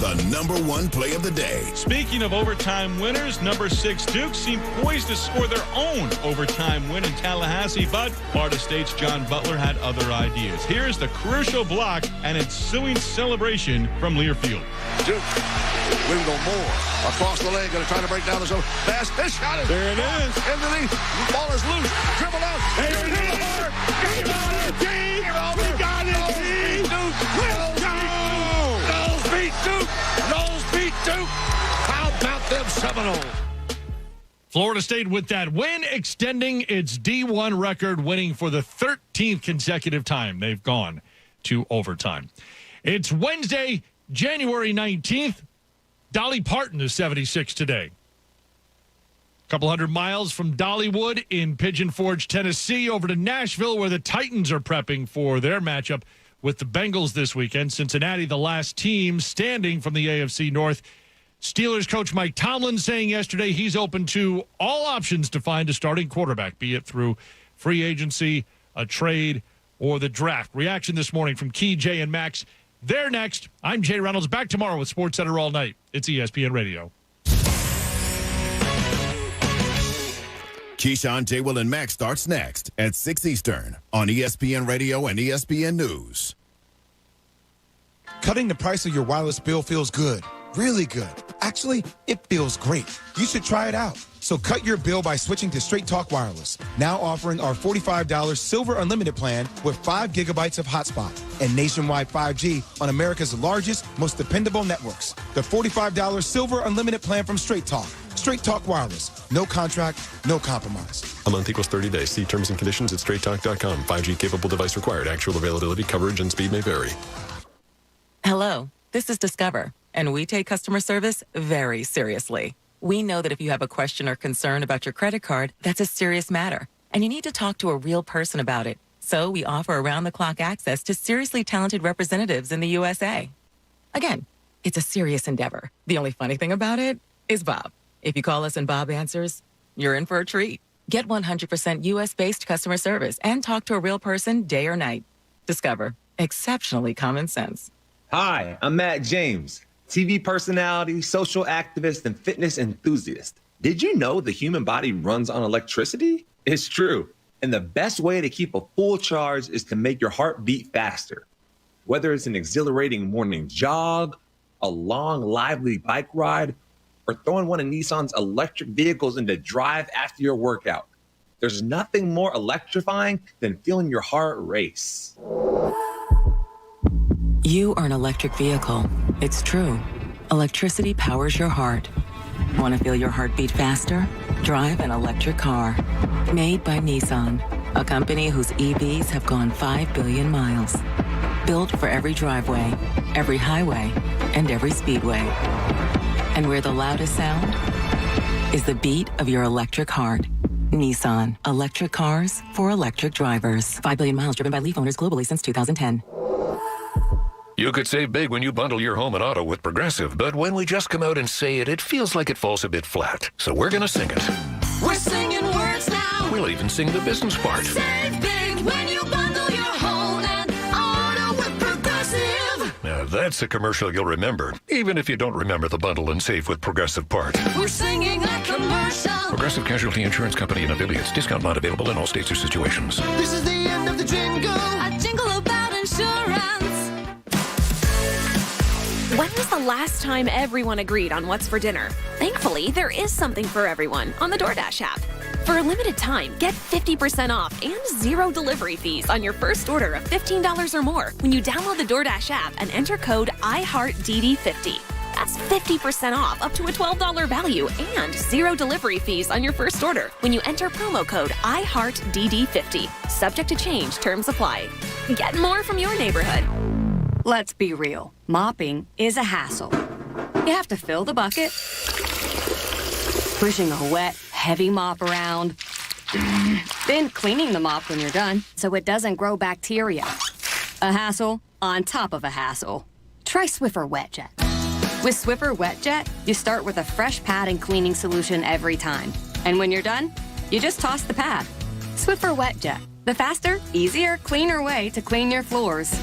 the #1 play of the day. Speaking of overtime winners, number 6 Duke seemed poised to score their own overtime win in Tallahassee, but Florida State's John Butler had other ideas. Here's the crucial block and ensuing celebration from Learfield. Duke, Wingo Moore, across the leg, going to try to break down the zone. Pass, his shot is there. It is. Underneath, the ball is loose. Dribble out. There it is. Game over. Game over. We got it. Duke. Let's go. Knowles beat Duke. Knowles beat Duke. How about them Seminoles? Florida State with that win, extending its D1 record, winning for the 13th consecutive time they've gone to overtime. It's Wednesday, January 19th. Dolly Parton is 76 today. A couple hundred miles from Dollywood in Pigeon Forge, Tennessee, over to Nashville, where the Titans are prepping for their matchup with the Bengals this weekend. Cincinnati, the last team standing from the AFC North. Steelers coach Mike Tomlin saying yesterday he's open to all options to find a starting quarterback, be it through free agency, a trade, or the draft. Reaction this morning from Key, Jay, and Max. They're next. I'm Jay Reynolds. Back tomorrow with SportsCenter all night. It's ESPN Radio. Keyshawn, J. Will, and Max starts next at 6 Eastern on ESPN Radio and ESPN News. Cutting the price of your wireless bill feels good. Really good. Actually, it feels great. You should try it out. So cut your bill by switching to Straight Talk Wireless. Now offering our $45 Silver Unlimited plan with 5 gigabytes of hotspot and nationwide 5G on America's largest, most dependable networks. The $45 Silver Unlimited plan from Straight Talk. Straight Talk Wireless. No contract, no compromise. A month equals 30 days. See terms and conditions at straighttalk.com. 5G capable device required. Actual availability, coverage, and speed may vary. Hello, this is Discover, and we take customer service very seriously. We know that if you have a question or concern about your credit card, that's a serious matter, and you need to talk to a real person about it. So we offer around-the-clock access to seriously talented representatives in the USA. Again, it's a serious endeavor. The only funny thing about it is Bob. If you call us and Bob answers, you're in for a treat. Get 100% U.S.-based customer service and talk to a real person day or night. Discover. Exceptionally common sense. Hi, I'm Matt James, TV personality, social activist, and fitness enthusiast. Did you know the human body runs on electricity? It's true. And the best way to keep a full charge is to make your heart beat faster. Whether it's an exhilarating morning jog, a long, lively bike ride, or throwing one of Nissan's electric vehicles into drive after your workout, there's nothing more electrifying than feeling your heart race. You are an electric vehicle. It's true. Electricity powers your heart. Want to feel your heart beat faster? Drive an electric car. Made by Nissan, a company whose EVs have gone 5 billion miles. Built for every driveway, every highway, and every speedway. And where the loudest sound is the beat of your electric heart. Nissan. Electric cars for electric drivers. 5 billion miles driven by Leaf owners globally since 2010. You could save big when you bundle your home and auto with Progressive, but when we just come out and say it, it feels like it falls a bit flat. So we're going to sing it. We're singing words now. We'll even sing the business part. Save big when you bundle your home and auto with Progressive. Now, that's a commercial you'll remember, even if you don't remember the bundle and save with Progressive part. We're singing a commercial. Progressive Casualty Insurance Company and affiliates. Discount not available in all states or situations. This is the end of the jingle. A jingle about insurance. When was the last time everyone agreed on what's for dinner? Thankfully, there is something for everyone on the DoorDash app. For a limited time, get 50% off and 0 delivery fees on your first order of $15 or more when you download the DoorDash app and enter code IHEARTDD50. That's 50% off up to a $12 value and 0 delivery fees on your first order when you enter promo code IHEARTDD50. Subject to change, terms apply. Get more from your neighborhood. Let's be real. Mopping is a hassle. You have to fill the bucket, pushing a wet, heavy mop around, then cleaning the mop when you're done so it doesn't grow bacteria. A hassle on top of a hassle. Try Swiffer WetJet. With Swiffer WetJet, you start with a fresh pad and cleaning solution every time. And when you're done, you just toss the pad. Swiffer WetJet, the faster, easier, cleaner way to clean your floors.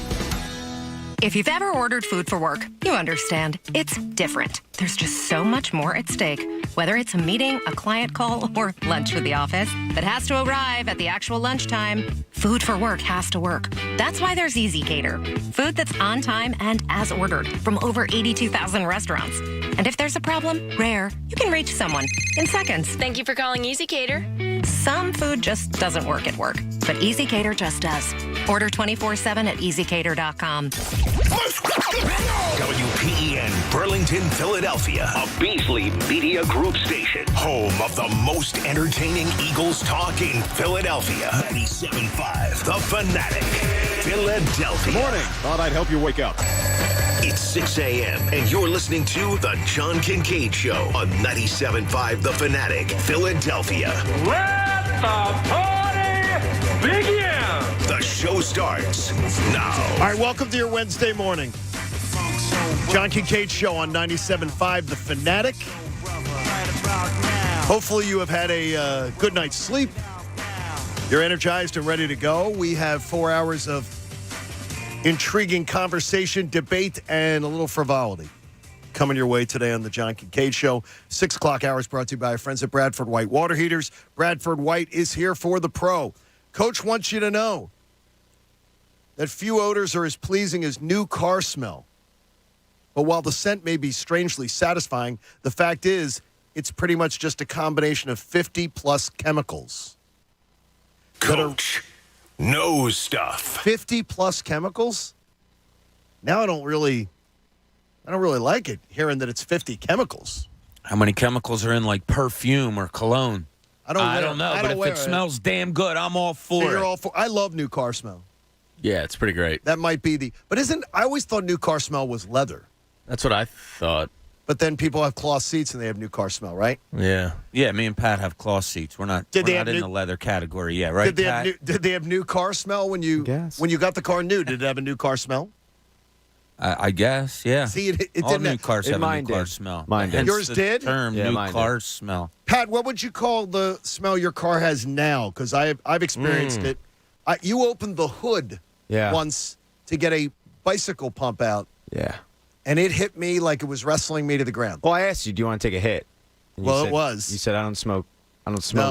If you've ever ordered food for work, you understand. It's different. There's just so much more at stake. Whether it's a meeting, a client call, or lunch with the office that has to arrive at the actual lunchtime, food for work has to work. That's why there's EasyCater. Food that's on time and as ordered from over 82,000 restaurants. And if there's a problem, rare, you can reach someone in seconds. Thank you for calling EasyCater. Some food just doesn't work at work, but EasyCater just does. Order 24/7 at EasyCater.com. WPEN Burlington, Philadelphia, a Beasley Media Group station, home of the most entertaining Eagles talk in Philadelphia. 97.5 The Fanatic, Philadelphia. Good morning. Thought I'd help you wake up. It's 6 a.m. and you're listening to The John Kincade Show on 97.5 The Fanatic, Philadelphia. Let the party begin! The show starts now. All right, welcome to your Wednesday morning. John Kincade Show on 97.5 The Fanatic. Hopefully you have had a good night's sleep. You're energized and ready to go. We have 4 hours of intriguing conversation, debate, and a little frivolity coming your way today on the John Kincade Show. 6 o'clock hours brought to you by our friends at Bradford White Water Heaters. Bradford White is here for the pro. Coach wants you to know that few odors are as pleasing as new car smell. But while the scent may be strangely satisfying, the fact is it's pretty much just a combination of 50-plus chemicals. Coach knows stuff. 50-plus chemicals? Now I don't really like it, hearing that it's 50 chemicals. How many chemicals are in, like, perfume or cologne? I don't know, but if it smells damn good, I'm all for it. I love new car smell. Yeah, it's pretty great. That might be but I always thought new car smell was leather. That's what I thought. But then people have cloth seats and they have new car smell, right? Yeah. Yeah, me and Pat have cloth seats. We're not in the leather category yet, right, Pat? Did they have new car smell when you got the car new? Did it have a new car smell? I guess, yeah. See, it all didn't new cars have a new car smell. Mine did. Yours did? Term new car smell. Pat, what would you call the smell your car has now? Because I've experienced it. You opened the hood once to get a bicycle pump out. Yeah. And it hit me like it was wrestling me to the ground. Well, I asked you, do you want to take a hit? And it was. You said, I don't smoke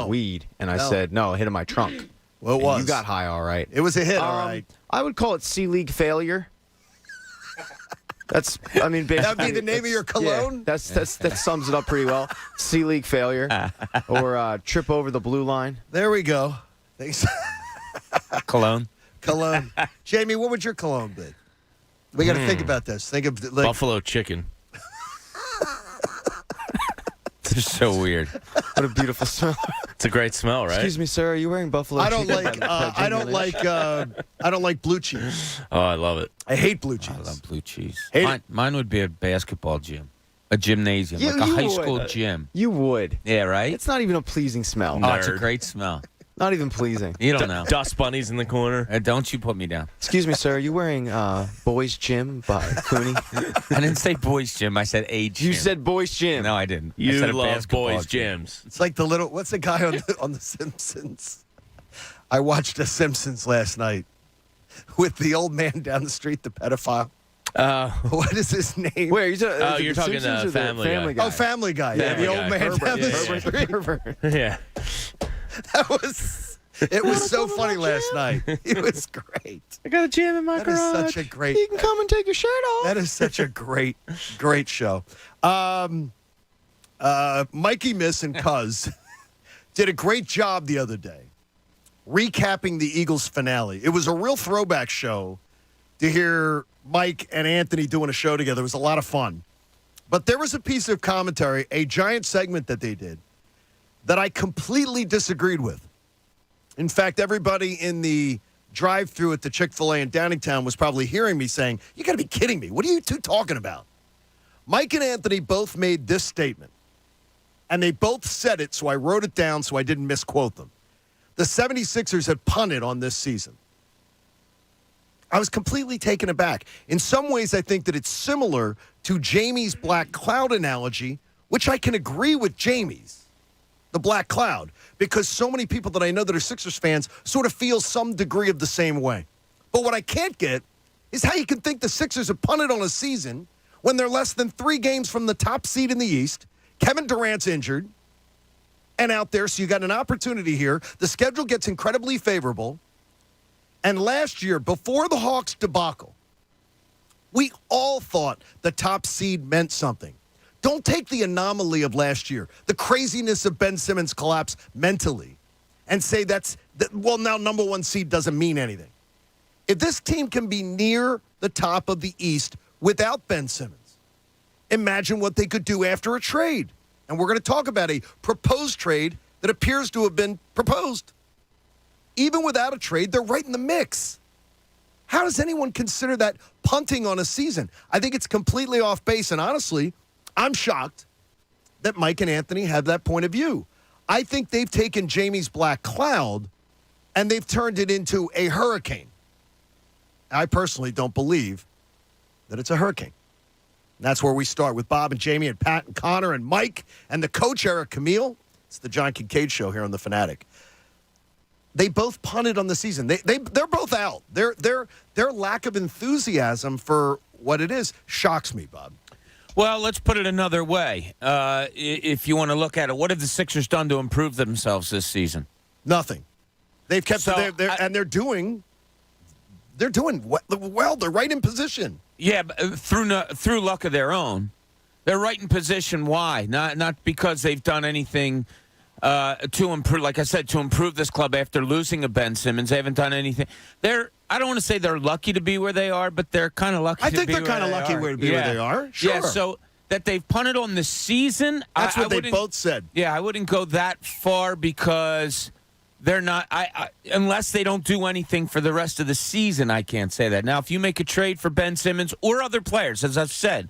weed. And I No. said, no, hit in my trunk. Well, it was. You got high, all right. It was a hit, all right. I would call it C-League failure. Basically. That would be the name of your cologne? Yeah, that sums it up pretty well. C-League failure. Or trip over the blue line. There we go. Thanks. Cologne. Jamie, what would your cologne be? We got to think about this. Think of Buffalo chicken. It's so weird. What a beautiful smell. It's a great smell, right? Excuse me, sir. Are you wearing buffalo I don't chicken? I don't like blue cheese. Oh, I love it. I hate blue cheese. I love blue cheese. Hate Mine would be a basketball gym. A gymnasium, like a high school gym. You would. Yeah, right? It's not even a pleasing smell. Oh, it's a great smell. Not even pleasing. You don't know. Dust bunnies in the corner. Don't you put me down. Excuse me, sir. Are you wearing Boys Gym by Cooney? I didn't say Boys Gym. I said a gym. You said Boys Gym. No, I didn't. You I said love Boys Gyms. It's like what's the guy on The Simpsons? I watched The Simpsons last night with the old man down the street, the pedophile. What is his name? Where you're talking Family Guy. Oh, Family Guy. Yeah, the old man down the street. Yeah. It was so funny last night. It was great. I got a jam in my garage. That is such a great. You can come and take your shirt off. That is such a great show. Mikey Miss and Cuz did a great job the other day recapping the Eagles finale. It was a real throwback show to hear Mike and Anthony doing a show together. It was a lot of fun. But there was a piece of commentary, a giant segment that they did, that I completely disagreed with. In fact, everybody in the drive-thru at the Chick-fil-A in Downingtown was probably hearing me saying, you got to be kidding me. What are you two talking about? Mike and Anthony both made this statement, and they both said it, so I wrote it down so I didn't misquote them. The 76ers had punted on this season. I was completely taken aback. In some ways, I think that it's similar to Jamie's black cloud analogy, which I can agree with Jamie's, the black cloud, because so many people that I know that are Sixers fans sort of feel some degree of the same way. But what I can't get is how you can think the Sixers have punted on a season when they're less than 3 games from the top seed in the East. Kevin Durant's injured and out there, so you got an opportunity here. The schedule gets incredibly favorable. And last year, before the Hawks debacle, we all thought the top seed meant something. Don't take the anomaly of last year, the craziness of Ben Simmons' collapse mentally, and say now number 1 seed doesn't mean anything. If this team can be near the top of the East without Ben Simmons, imagine what they could do after a trade. And we're going to talk about a proposed trade that appears to have been proposed. Even without a trade, they're right in the mix. How does anyone consider that punting on a season? I think it's completely off base, and honestly, I'm shocked that Mike and Anthony have that point of view. I think they've taken Jamie's black cloud and they've turned it into a hurricane. I personally don't believe that it's a hurricane. And that's where we start with Bob and Jamie and Pat and Connor and Mike and the coach, Eric Camille. It's the John Kincade Show here on The Fanatic. They both punted on the season. They're both out. Their lack of enthusiasm for what it is shocks me, Bob. Well, let's put it another way. If you want to look at it, what have the Sixers done to improve themselves this season? Nothing. They've kept and they're doing well. They're right in position. Yeah, but through luck of their own, they're right in position. Why? Not because they've done anything to improve. Like I said, to improve this club after losing a Ben Simmons, they haven't done anything. I don't want to say they're lucky to be where they are, but they're kind of lucky. I think they're kind of lucky to be where they are. Sure. Yeah. So that they've punted on the season. That's what they both said. Yeah, I wouldn't go that far because they're not. Unless they don't do anything for the rest of the season, I can't say that. Now, if you make a trade for Ben Simmons or other players, as I've said,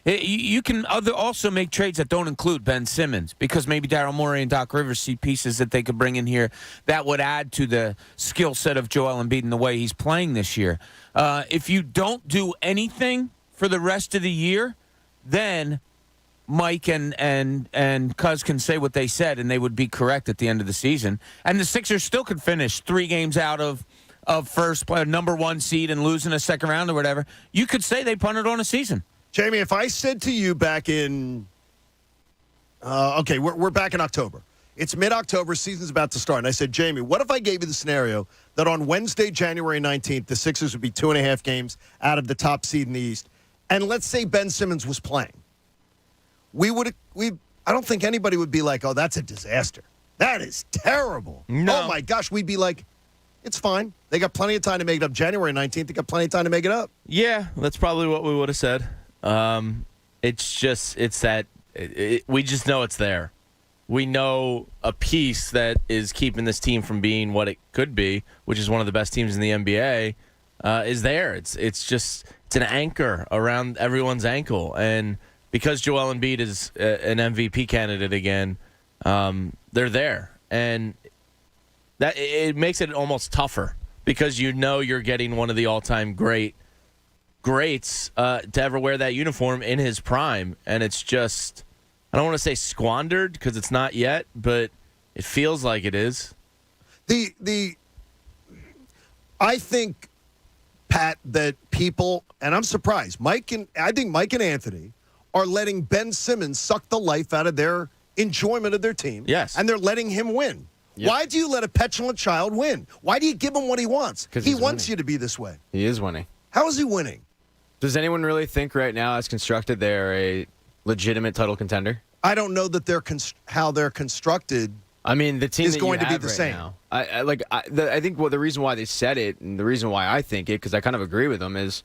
you can also make trades that don't include Ben Simmons because maybe Daryl Morey and Doc Rivers see pieces that they could bring in here that would add to the skill set of Joel Embiid and the way he's playing this year. If you don't do anything for the rest of the year, then Mike and Cuz can say what they said, and they would be correct at the end of the season. And the Sixers still could finish 3 games out of first play, number 1 seed and lose in a second round or whatever. You could say they punted on a season. Jamie, if I said to you back in, we're back in October. It's mid-October, season's about to start. And I said, Jamie, what if I gave you the scenario that on Wednesday, January 19th, the Sixers would be 2.5 games out of the top seed in the East? And let's say Ben Simmons was playing. I don't think anybody would be like, oh, that's a disaster. That is terrible. No. Oh, my gosh. We'd be like, it's fine. They got plenty of time to make it up. January 19th, they got plenty of time to make it up. Yeah, that's probably what we would have said. We just know it's there. We know a piece that is keeping this team from being what it could be, which is one of the best teams in the NBA, is there. It's an anchor around everyone's ankle. And because Joel Embiid is an MVP candidate again, they're there. And that it makes it almost tougher because you know you're getting one of the all-time greats to ever wear that uniform in his prime. And it's just, I don't want to say squandered because it's not yet, but it feels like it is. I think, Pat, that people, and I'm surprised, I think Mike and Anthony are letting Ben Simmons suck the life out of their enjoyment of their team. Yes. And they're letting him win. Yep. Why do you let a petulant child win? Why do you give him what he wants? Because he wants you to be this way. He is winning. How is he winning? Does anyone really think right now, as constructed, they're a legitimate title contender? I don't know that how they're constructed. I mean, the team is that going you to be have the right same. Now, I think the reason why they said it and the reason why I think it, because I kind of agree with them, is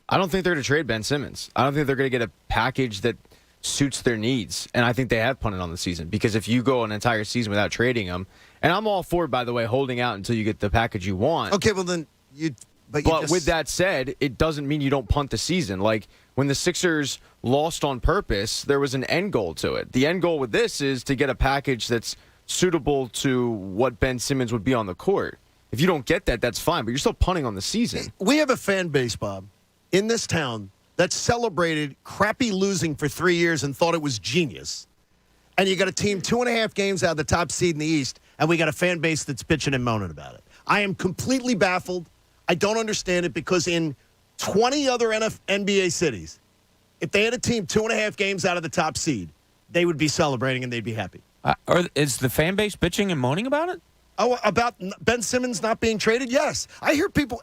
I don't think they're going to trade Ben Simmons. I don't think they're going to get a package that suits their needs, and I think they have punted on the season because if you go an entire season without trading him, and I'm all for, by the way, holding out until you get the package you want. Okay, well then But with that said, it doesn't mean you don't punt the season. Like when the Sixers lost on purpose, there was an end goal to it. The end goal with this is to get a package that's suitable to what Ben Simmons would be on the court. If you don't get that, that's fine, but you're still punting on the season. We have a fan base, Bob, in this town that celebrated crappy losing for 3 years and thought it was genius. And you got a team 2.5 games out of the top seed in the East, and we got a fan base that's bitching and moaning about it. I am completely baffled. I don't understand it because in 20 other NBA cities, if they had a team 2.5 games out of the top seed, they would be celebrating and they'd be happy. Or is the fan base bitching and moaning about it? Oh, about Ben Simmons not being traded? Yes. I hear people,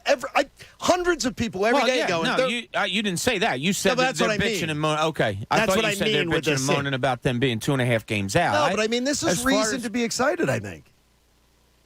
hundreds of people every day going. No, you didn't say that. You said that's they're what I bitching mean. and moaning. Okay. That's thought what you I said mean they're with bitching and this moaning thing. about them being 2.5 games out. No, but I mean, this is reason to be excited, I think.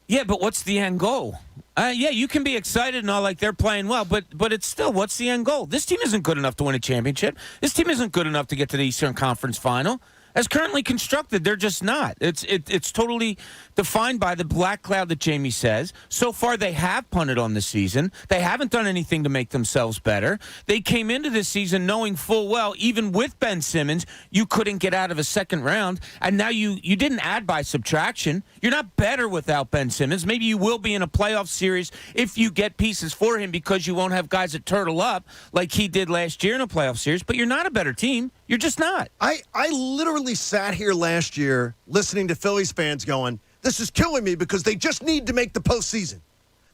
Yeah, but what's the end goal? Yeah, you can be excited and all, like they're playing well, but it's still, what's the end goal? This team isn't good enough to win a championship. This team isn't good enough to get to the Eastern Conference Final. As currently constructed, they're just not. It's totally defined by the black cloud that Jamie says. So far, they have punted on the season. They haven't done anything to make themselves better. They came into this season knowing full well, even with Ben Simmons, you couldn't get out of a second round. And now you didn't add by subtraction. You're not better without Ben Simmons. Maybe you will be in a playoff series if you get pieces for him because you won't have guys that turtle up like he did last year in a playoff series. But you're not a better team. You're just not. I literally sat here last year listening to Phillies fans going, this is killing me because they just need to make the postseason.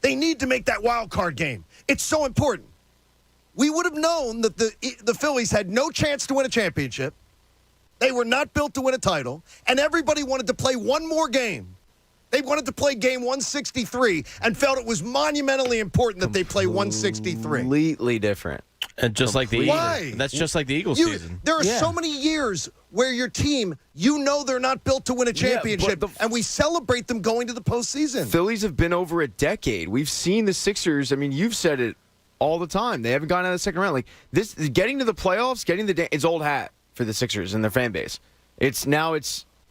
They need to make that wild card game. It's so important. We would have known that the Phillies had no chance to win a championship. They were not built to win a title, and everybody wanted to play one more game. They wanted to play game 163 and felt it was monumentally important that they play 163. Completely different. And just like the Eagles. Why? That's just like the Eagles season. There are so many years where your team, they're not built to win a championship, and we celebrate them going to the postseason. Phillies have been over a decade. We've seen the Sixers. I mean, you've said it all the time. They haven't gone out of the second round. Like this, getting to the playoffs, it's old hat for the Sixers and their fan base. It's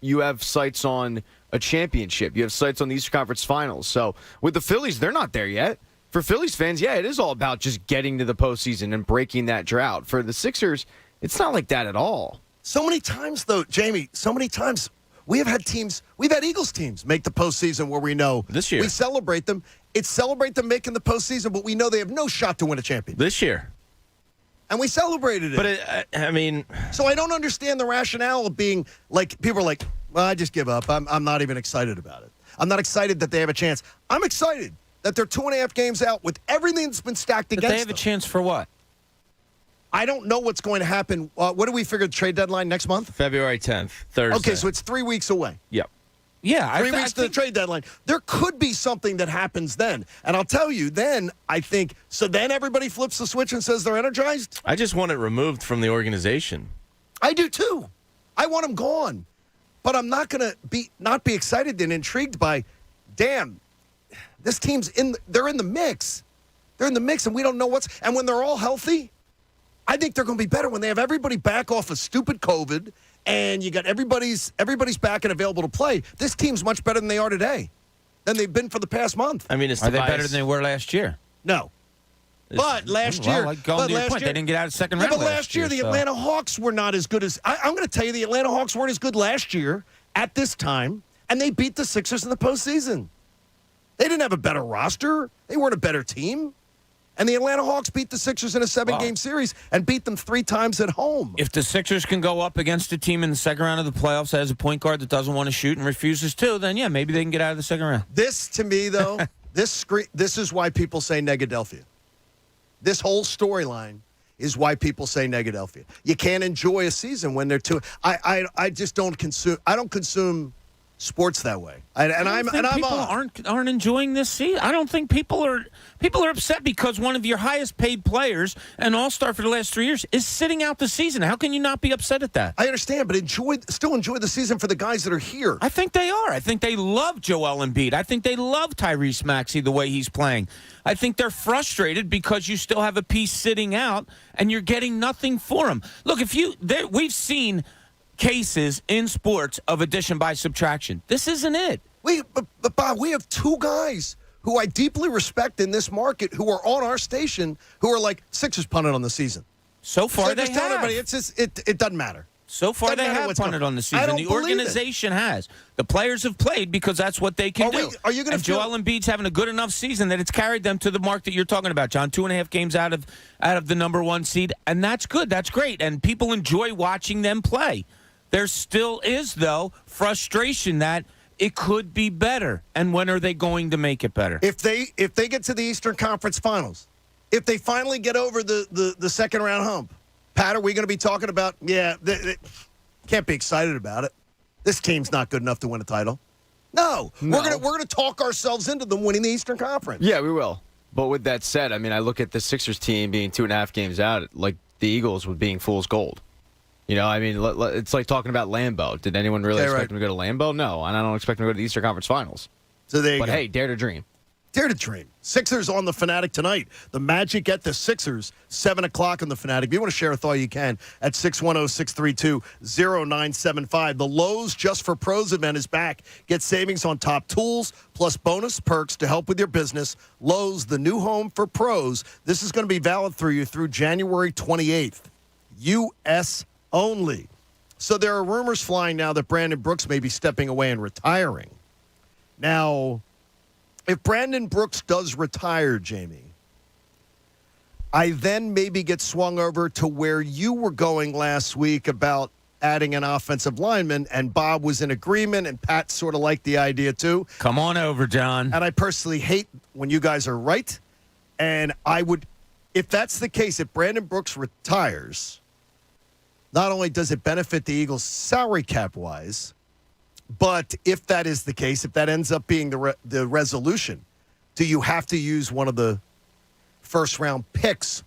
you have sights on a championship. You have sights on the Eastern Conference Finals. So with the Phillies, they're not there yet. For Phillies fans, it is all about just getting to the postseason and breaking that drought. For the Sixers, it's not like that at all. So many times, though, Jamie, we've had Eagles teams make the postseason where we know this year we celebrate them. Celebrate them making the postseason, but we know they have no shot to win a championship. This year. And we celebrated it. But so I don't understand the rationale of being like, people are like, well, I just give up. I'm not even excited about it. I'm not excited that they have a chance. I'm excited that they're 2.5 games out with everything that's been stacked against them. They have a chance for what? I don't know what's going to happen. What do we figure the trade deadline next month? February 10th, Thursday. Okay, so it's 3 weeks away. Yep. Yeah. 3 weeks to the trade deadline. There could be something that happens then. And I'll tell you, then everybody flips the switch and says they're energized? I just want it removed from the organization. I do too. I want them gone. But I'm not going to not be excited and intrigued by, damn, this team's they're in the mix. They're in the mix, and we don't know and when they're all healthy, I think they're going to be better when they have everybody back off of stupid COVID, and you got everybody's back and available to play. This team's much better than they are today, than they've been for the past month. I mean, are they better than they were last year? No. But last year, they didn't get out of the second round. But last year, the Atlanta Hawks were not as good as I'm going to tell you. The Atlanta Hawks weren't as good last year at this time, and they beat the Sixers in the postseason. They didn't have a better roster. They weren't a better team. And the Atlanta Hawks beat the Sixers in a 7-game series and beat them 3 times at home. If the Sixers can go up against a team in the second round of the playoffs that has a point guard that doesn't want to shoot and refuses to, then maybe they can get out of the second round. This, to me, though, this is why people say Negadelphia. This whole storyline is why people say Negadelphia. You can't enjoy a season when they're too. I just don't consume. I don't consume sports that way. People aren't enjoying this season. I don't think people are upset because one of your highest paid players, an all-star for the last 3 years, is sitting out the season. How can you not be upset at that? I understand, but still enjoy the season for the guys that are here. I think they are. I think they love Joel Embiid. I think they love Tyrese Maxey the way he's playing. I think they're frustrated because you still have a piece sitting out and you're getting nothing for him. Look, we've seen cases in sports of addition by subtraction. This isn't it. But Bob, we have 2 guys who I deeply respect in this market who are on our station who are like, Sixers punted on the season. So far, they tell have. everybody, it doesn't matter. So far, they have punted on the season. The organization has. The players have played because that's what they can do. Are you going to Joel Embiid's having a good enough season that it's carried them to the mark that you're talking about, John. 2.5 games out of the number 1 seed, and that's good. That's great, and people enjoy watching them play. There still is, though, frustration that it could be better. And when are they going to make it better? If they get to the Eastern Conference Finals, if they finally get over the second round hump, Pat, are we going to be talking about, can't be excited about it. This team's not good enough to win a title. No. We're gonna talk ourselves into them winning the Eastern Conference. Yeah, we will. But with that said, I mean, I look at the Sixers team being 2.5 games out, like the Eagles with being fool's gold. You know, I mean, it's like talking about Lambeau. Did anyone really expect them to go to Lambeau? No, and I don't expect them to go to the Eastern Conference Finals. So there you go. But hey, dare to dream. Dare to dream. Sixers on the Fanatic tonight. The Magic at the Sixers, 7 o'clock on the Fanatic. If you want to share a thought, you can at 610-632-0975. The Lowe's Just for Pros event is back. Get savings on top tools, plus bonus perks to help with your business. Lowe's, the new home for pros. This is going to be valid through January 28th. U.S. only. So there are rumors flying now that Brandon Brooks may be stepping away and retiring. Now, if Brandon Brooks does retire, Jamie, I then maybe get swung over to where you were going last week about adding an offensive lineman, and Bob was in agreement, and Pat sort of liked the idea too. Come on over, John. And I personally hate when you guys are right. And I would, if that's the case, if Brandon Brooks retires, not only does it benefit the Eagles salary cap-wise, but if that is the case, if that ends up being the resolution, do you have to use one of the first-round picks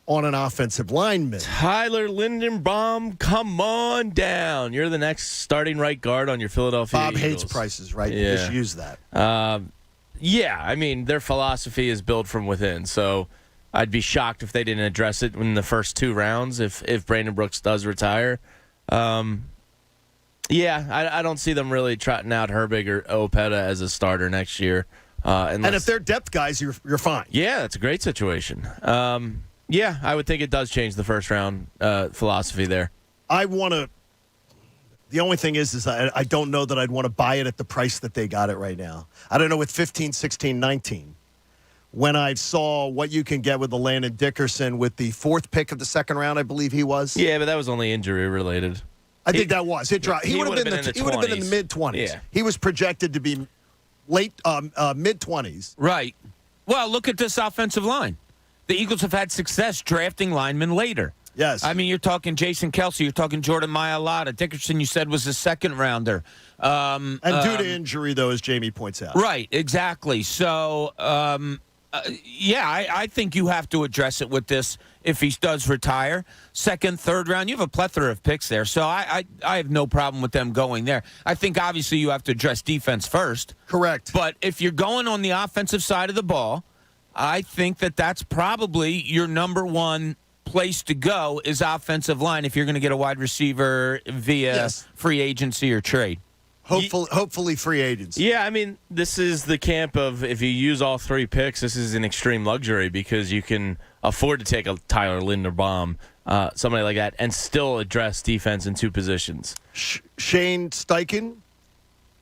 on an offensive lineman? Tyler Linderbaum, come on down. You're the next starting right guard on your Philadelphia Bob Eagles. hates prices, right? Yeah. You just use that. Yeah, I mean, their philosophy is built from within, so I'd be shocked if they didn't address it in the first 2 rounds if Brandon Brooks does retire. Yeah, I don't see them really trotting out Herbig or Opeta as a starter next year. And if they're depth guys, you're fine. Yeah, that's a great situation. Yeah, I would think it does change the first round philosophy there. The only thing is I don't know that I'd want to buy it at the price that they got it right now. I don't know with 15, 16, 19. When I saw what you can get with the Landon Dickerson with the 4th pick of the second round, I believe he was. Yeah, but that was only injury related. I think that was. It dropped. He would have been in the mid-20s. Yeah. He was projected to be late mid-20s. Right. Well, look at this offensive line. The Eagles have had success drafting linemen later. Yes. I mean, you're talking Jason Kelsey. You're talking Jordan Mailata. Dickerson, you said, was a second-rounder. And due to injury, though, as Jamie points out. Right, exactly. So, I think you have to address it with this if he does retire. Second, third round, you have a plethora of picks there. So I have no problem with them going there. I think, obviously, you have to address defense first. Correct. But if you're going on the offensive side of the ball, I think that's probably your number one place to go is offensive line if you're going to get a wide receiver via free agency or trade. Hopefully free agency. Yeah, I mean, this is the camp of if you use all 3 picks, this is an extreme luxury because you can afford to take a Tyler Linderbaum, somebody like that, and still address defense in 2 positions. Shane Steichen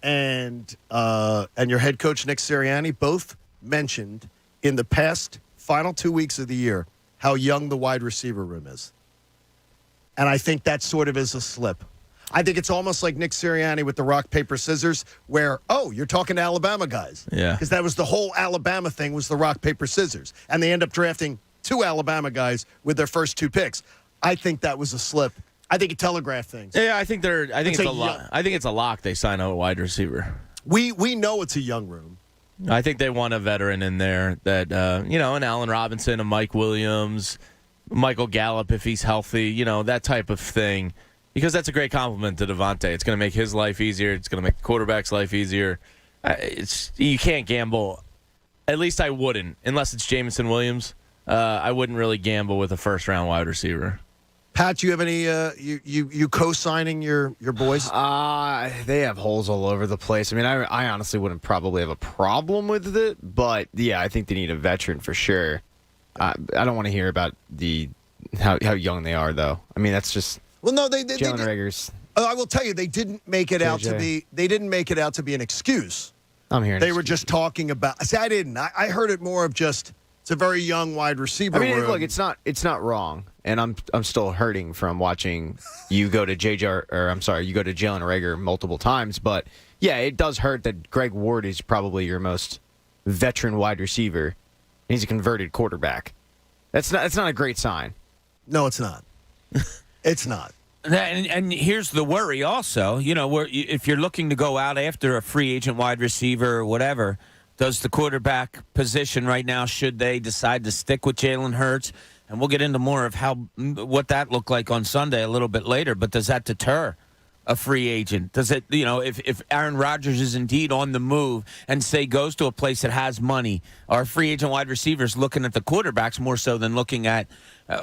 and your head coach, Nick Sirianni, both mentioned in the past final 2 weeks of the year how young the wide receiver room is. And I think that sort of is a slip. I think it's almost like Nick Sirianni with the rock, paper, scissors, where, you're talking to Alabama guys. Yeah. Because that was the whole Alabama thing was the rock, paper, scissors. And they end up drafting 2 Alabama guys with their first 2 picks. I think that was a slip. I think it telegraphed things. Yeah, I think it's a lock. I think it's a lock they sign a wide receiver. We know it's a young room. I think they want a veteran in there that, an Allen Robinson, a Mike Williams, Michael Gallup if he's healthy, that type of thing. Because that's a great compliment to Devontae. It's going to make his life easier. It's going to make the quarterback's life easier. You can't gamble. At least I wouldn't, unless it's Jameson Williams. I wouldn't really gamble with a first-round wide receiver. Pat, you have any you co-signing your boys? They have holes all over the place. I mean, I honestly wouldn't probably have a problem with it, but yeah, I think they need a veteran for sure. I don't want to hear about how young they are, though. I mean, that's just. Well, no, they Jalen Reagor's. I will tell you, they didn't make it out to be. They didn't make it out to be an excuse. I'm hearing. They were just talking about. See, I didn't. I heard it more of just. It's a very young wide receiver. I mean, room. look, it's not wrong, and I'm still hurting from watching you go to you go to Jalen Reagor multiple times. But yeah, it does hurt that Greg Ward is probably your most veteran wide receiver, and he's a converted quarterback. That's not a great sign. No, it's not. It's not. And here's the worry also. If you're looking to go out after a free agent wide receiver or whatever, does the quarterback position right now, should they decide to stick with Jalen Hurts? And we'll get into more of what that looked like on Sunday a little bit later, but does that deter a free agent? Does it, if Aaron Rodgers is indeed on the move and say goes to a place that has money, are free agent wide receivers looking at the quarterbacks more so than looking at,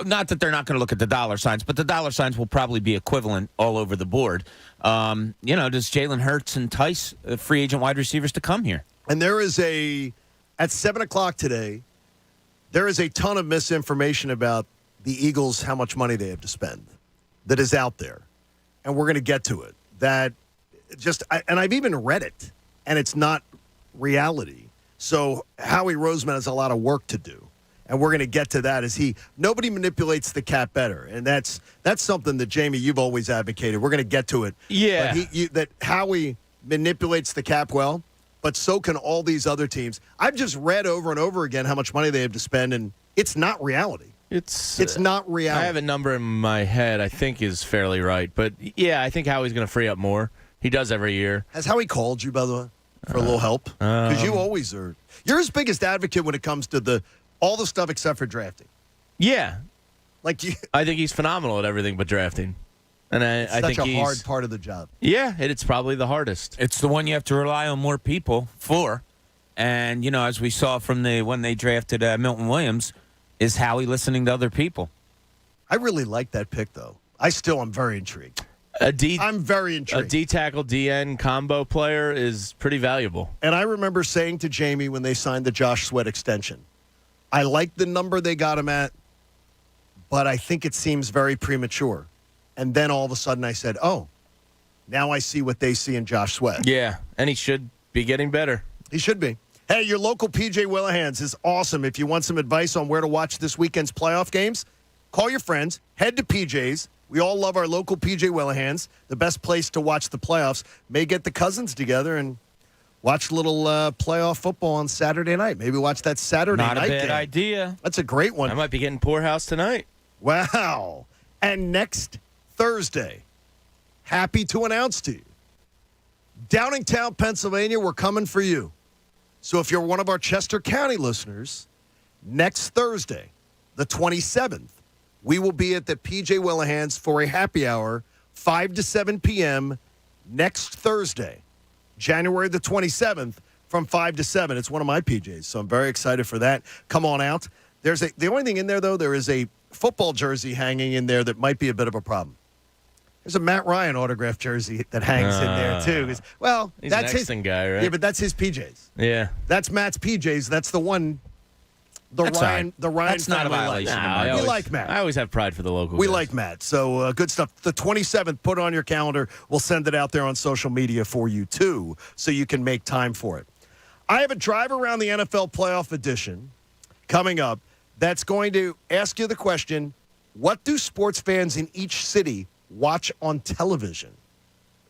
not that they're not going to look at the dollar signs, but the dollar signs will probably be equivalent all over the board. Does Jalen Hurts entice free agent wide receivers to come here? And there is at 7 o'clock today, there is a ton of misinformation about the Eagles, how much money they have to spend, that is out there. And we're going to get to it. And I've even read it, and it's not reality. So Howie Roseman has a lot of work to do. And we're going to get to that nobody manipulates the cap better. And that's something that, Jamie, you've always advocated. We're going to get to it. Yeah. But that Howie manipulates the cap well, but so can all these other teams. I've just read over and over again how much money they have to spend, and it's not reality. It's not reality. I have a number in my head I think is fairly right. But, yeah, I think Howie's going to free up more. He does every year. Has Howie called you, by the way, for a little help? Because you always are. You're his biggest advocate when it comes to all the stuff except for drafting. Yeah. I think he's phenomenal at everything but drafting. And I think such a hard part of the job. Yeah, it's probably the hardest. It's the one you have to rely on more people for. And, as we saw from when they drafted Milton Williams, is Howie listening to other people? I really like that pick, though. I still am very intrigued. I'm very intrigued. A D-tackle, DN combo player is pretty valuable. And I remember saying to Jamie when they signed the Josh Sweat extension, I like the number they got him at, but I think it seems very premature. And then all of a sudden I said, oh, now I see what they see in Josh Sweat. Yeah, and he should be getting better. He should be. Hey, your local P.J. Willihan's is awesome. If you want some advice on where to watch this weekend's playoff games, call your friends, head to P.J.'s. We all love our local P.J. Willihan's, the best place to watch the playoffs. May get the cousins together and watch a little playoff football on Saturday night. Maybe watch that Saturday night game. Not a bad idea. That's a great one. I might be getting Poorhouse tonight. Wow. And next Thursday, happy to announce to you, Downingtown, Pennsylvania, we're coming for you. So if you're one of our Chester County listeners, next Thursday, the 27th, we will be at the P.J. Willihan's for a happy hour, 5 to 7 p.m. next Thursday, January the 27th, from 5 to 7. It's one of my PJs, so I'm very excited for that. Come on out. The only thing in there, though, there is a football jersey hanging in there that might be a bit of a problem. There's a Matt Ryan autographed jersey that hangs in there, too. He's that's an his guy, right? Yeah, but that's his PJs. Yeah. That's Matt's PJs. That's the one That's Ryan That's not a violation. We like Matt. I always have pride for the local We guys. like Matt. So good stuff. The 27th, put it on your calendar. We'll send it out there on social media for you, too, so you can make time for it. I have a drive around the NFL playoff edition coming up that's going to ask you the question, what do sports fans in each city watch on television?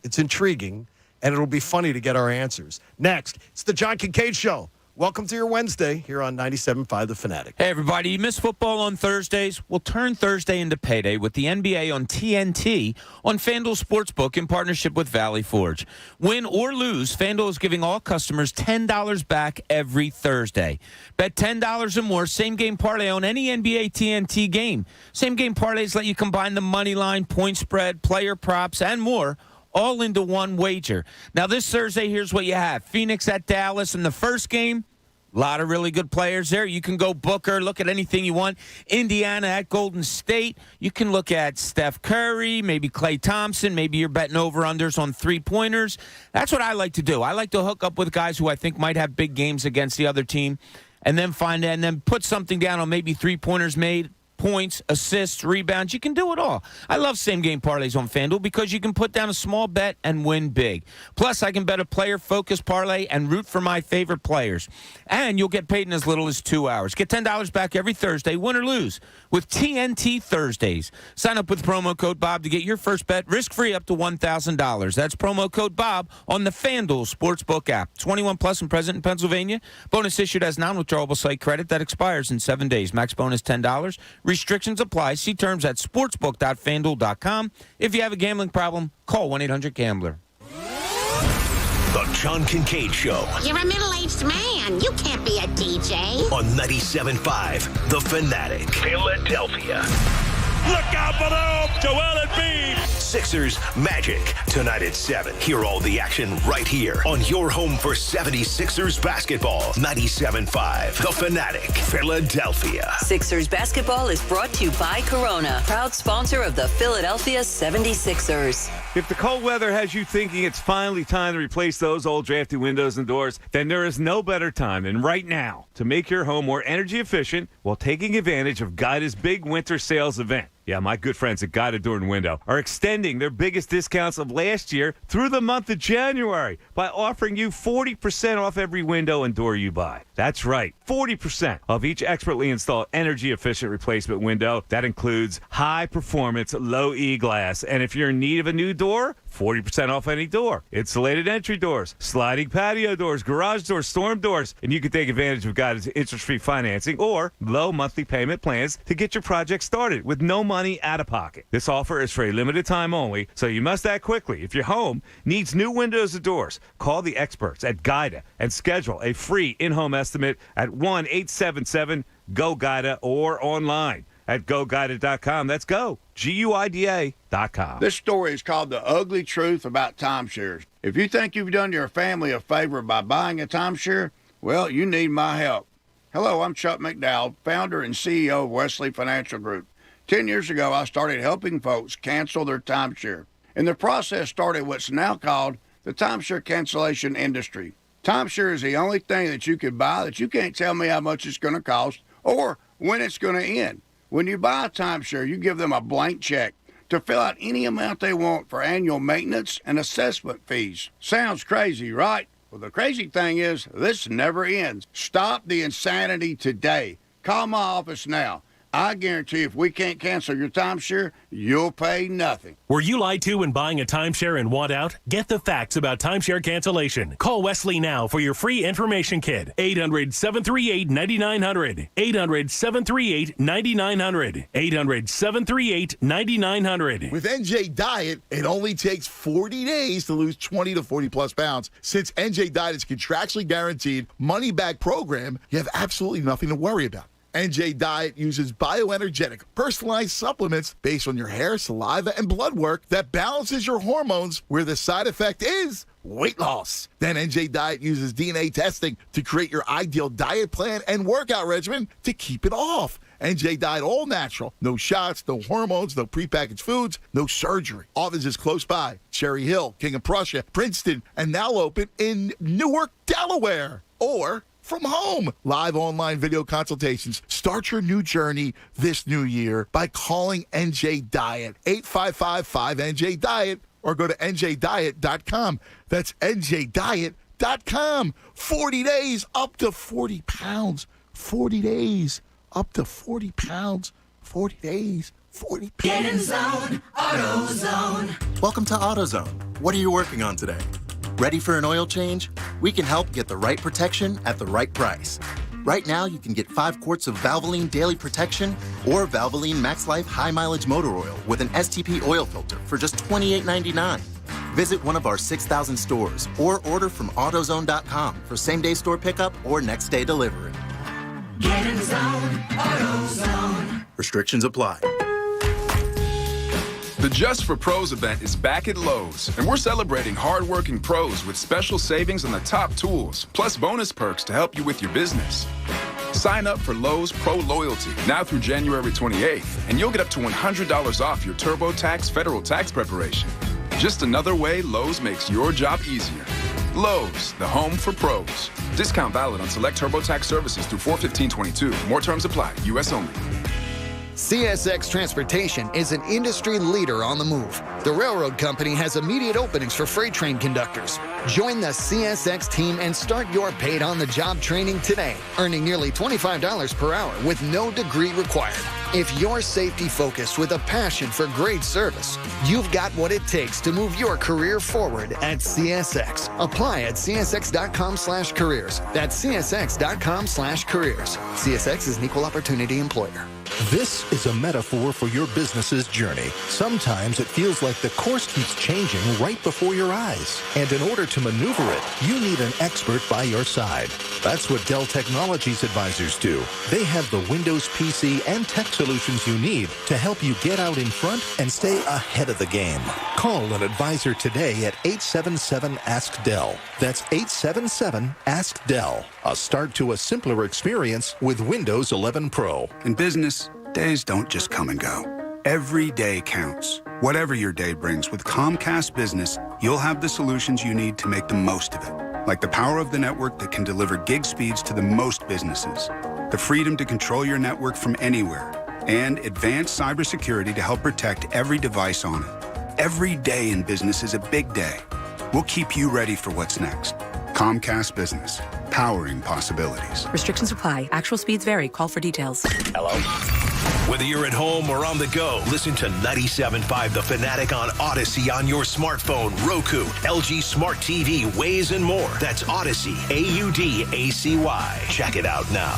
It's intriguing, and it'll be funny to get our answers. Next, it's the John Kincade Show. Welcome to your Wednesday here on 97.5 The Fanatic. Hey, everybody. You miss football on Thursdays? We'll turn Thursday into payday with the NBA on TNT on FanDuel Sportsbook in partnership with Valley Forge. Win or lose, FanDuel is giving all customers $10 back every Thursday. Bet $10 or more, same-game parlay on any NBA TNT game. Same-game parlays let you combine the money line, point spread, player props, and more, all into one wager. Now, this Thursday, here's what you have. Phoenix at Dallas in the first game. A lot of really good players there. You can go Booker, look at anything you want. Indiana at Golden State. You can look at Steph Curry, maybe Klay Thompson. Maybe you're betting over-unders on three-pointers. That's what I like to do. I like to hook up with guys who I think might have big games against the other team and then put something down on maybe three-pointers made, points, assists, rebounds. You can do it all. I love same-game parlays on FanDuel because you can put down a small bet and win big. Plus, I can bet a player-focused parlay and root for my favorite players. And you'll get paid in as little as 2 hours. Get $10 back every Thursday, win or lose, with TNT Thursdays. Sign up with promo code Bob to get your first bet risk-free up to $1,000. That's promo code Bob on the FanDuel Sportsbook app. 21 plus and present in Pennsylvania. Bonus issued as non-withdrawable site credit that expires in 7 days. Max bonus $10. Restrictions apply. See terms at sportsbook.fanduel.com. If you have a gambling problem, call 1-800-GAMBLER. The John Kincade Show. You're a middle-aged man. You can't be a DJ. On 97.5 The Fanatic. Philadelphia. Look out below, Joel Embiid. Sixers Magic tonight at 7. Hear all the action right here on your home for 76ers basketball. 97.5 The Fanatic, Philadelphia. Sixers basketball is brought to you by Corona, proud sponsor of the Philadelphia 76ers. If the cold weather has you thinking it's finally time to replace those old drafty windows and doors, then there is no better time than right now to make your home more energy efficient while taking advantage of Guida's big winter sales event. Yeah, my good friends at Guida Door and Window are extending their biggest discounts of last year through the month of January by offering you 40% off every window and door you buy. That's right, 40% of each expertly installed energy-efficient replacement window. That includes high-performance, low-E glass. And if you're in need of a new door, 40% off any door. Insulated entry doors, sliding patio doors, garage doors, storm doors. And you can take advantage of Guida's interest-free financing or low monthly payment plans to get your project started with no money out of pocket. This offer is for a limited time only, so you must act quickly. If your home needs new windows or doors, call the experts at Guida and schedule a free in-home estimate at 1-877-GO-GUIDA or online at GoGuida.com. That's go, GUIDA.com. This story is called The Ugly Truth About Timeshares. If you think you've done your family a favor by buying a timeshare, well, you need my help. Hello, I'm Chuck McDowell, founder and CEO of Wesley Financial Group. 10 years ago, I started helping folks cancel their timeshare. And the process started what's now called the timeshare cancellation industry. Timeshare is the only thing that you could buy that you can't tell me how much it's going to cost or when it's going to end. When you buy a timeshare, you give them a blank check to fill out any amount they want for annual maintenance and assessment fees. Sounds crazy, right? Well, the crazy thing is, this never ends. Stop the insanity today. Call my office now. I guarantee if we can't cancel your timeshare, you'll pay nothing. Were you lied to when buying a timeshare and want out? Get the facts about timeshare cancellation. Call Wesley now for your free information kit. 800-738-9900. 800-738-9900. 800-738-9900. With NJ Diet, it only takes 40 days to lose 20 to 40 plus pounds. Since NJ Diet is contractually guaranteed money-back program, you have absolutely nothing to worry about. NJ Diet uses bioenergetic, personalized supplements based on your hair, saliva, and blood work that balances your hormones where the side effect is weight loss. Then NJ Diet uses DNA testing to create your ideal diet plan and workout regimen to keep it off. NJ Diet all natural. No shots, no hormones, no prepackaged foods, no surgery. Offices close by. Cherry Hill, King of Prussia, Princeton, and now open in Newark, Delaware. Or from home. Live online video consultations. Start your new journey this new year by calling NJ Diet, 855-5NJ-DIET, or go to njdiet.com. That's njdiet.com. 40 days, up to 40 pounds. 40 days, up to 40 pounds. 40 days, 40 pounds. Get in zone, AutoZone. Welcome to AutoZone. What are you working on today? Ready for an oil change? We can help get the right protection at the right price. Right now, you can get 5 quarts of Valvoline Daily Protection or Valvoline Max Life High Mileage Motor Oil with an STP oil filter for just $28.99. Visit one of our 6,000 stores or order from AutoZone.com for same-day store pickup or next-day delivery. Get in zone, AutoZone. Restrictions apply. The Just for Pros event is back at Lowe's, and we're celebrating hardworking pros with special savings on the top tools, plus bonus perks to help you with your business. Sign up for Lowe's Pro Loyalty now through January 28th, and you'll get up to $100 off your TurboTax federal tax preparation. Just another way Lowe's makes your job easier. Lowe's, the home for pros. Discount valid on select TurboTax services through 4/15/22. More terms apply. U.S. only. CSX Transportation is an industry leader on the move. The railroad company has immediate openings for freight train conductors. Join the CSX team and start your paid-on-the-job training today, earning nearly $25 per hour with no degree required. If you're safety-focused with a passion for great service, you've got what it takes to move your career forward at CSX. Apply at csx.com/careers. That's csx.com/careers. CSX is an equal opportunity employer. This is a metaphor for your business's journey. Sometimes it feels like the course keeps changing right before your eyes. And in order to maneuver it, you need an expert by your side. That's what Dell Technologies advisors do. They have the Windows PC and tech solutions you need to help you get out in front and stay ahead of the game. Call an advisor today at 877-ASK-DELL. That's 877-ASK-DELL. A start to a simpler experience with Windows 11 Pro. In business, days don't just come and go. Every day counts. Whatever your day brings, with Comcast Business, you'll have the solutions you need to make the most of it. Like the power of the network that can deliver gig speeds to the most businesses, the freedom to control your network from anywhere, and advanced cybersecurity to help protect every device on it. Every day in business is a big day. We'll keep you ready for what's next. Comcast Business, powering possibilities. Restrictions apply. Actual speeds vary. Call for details. Hello? Whether you're at home or on the go, listen to 97.5 The Fanatic on Odyssey on your smartphone, Roku, LG Smart TV, Waze, and more. That's Odyssey, AUDACY. Check it out now.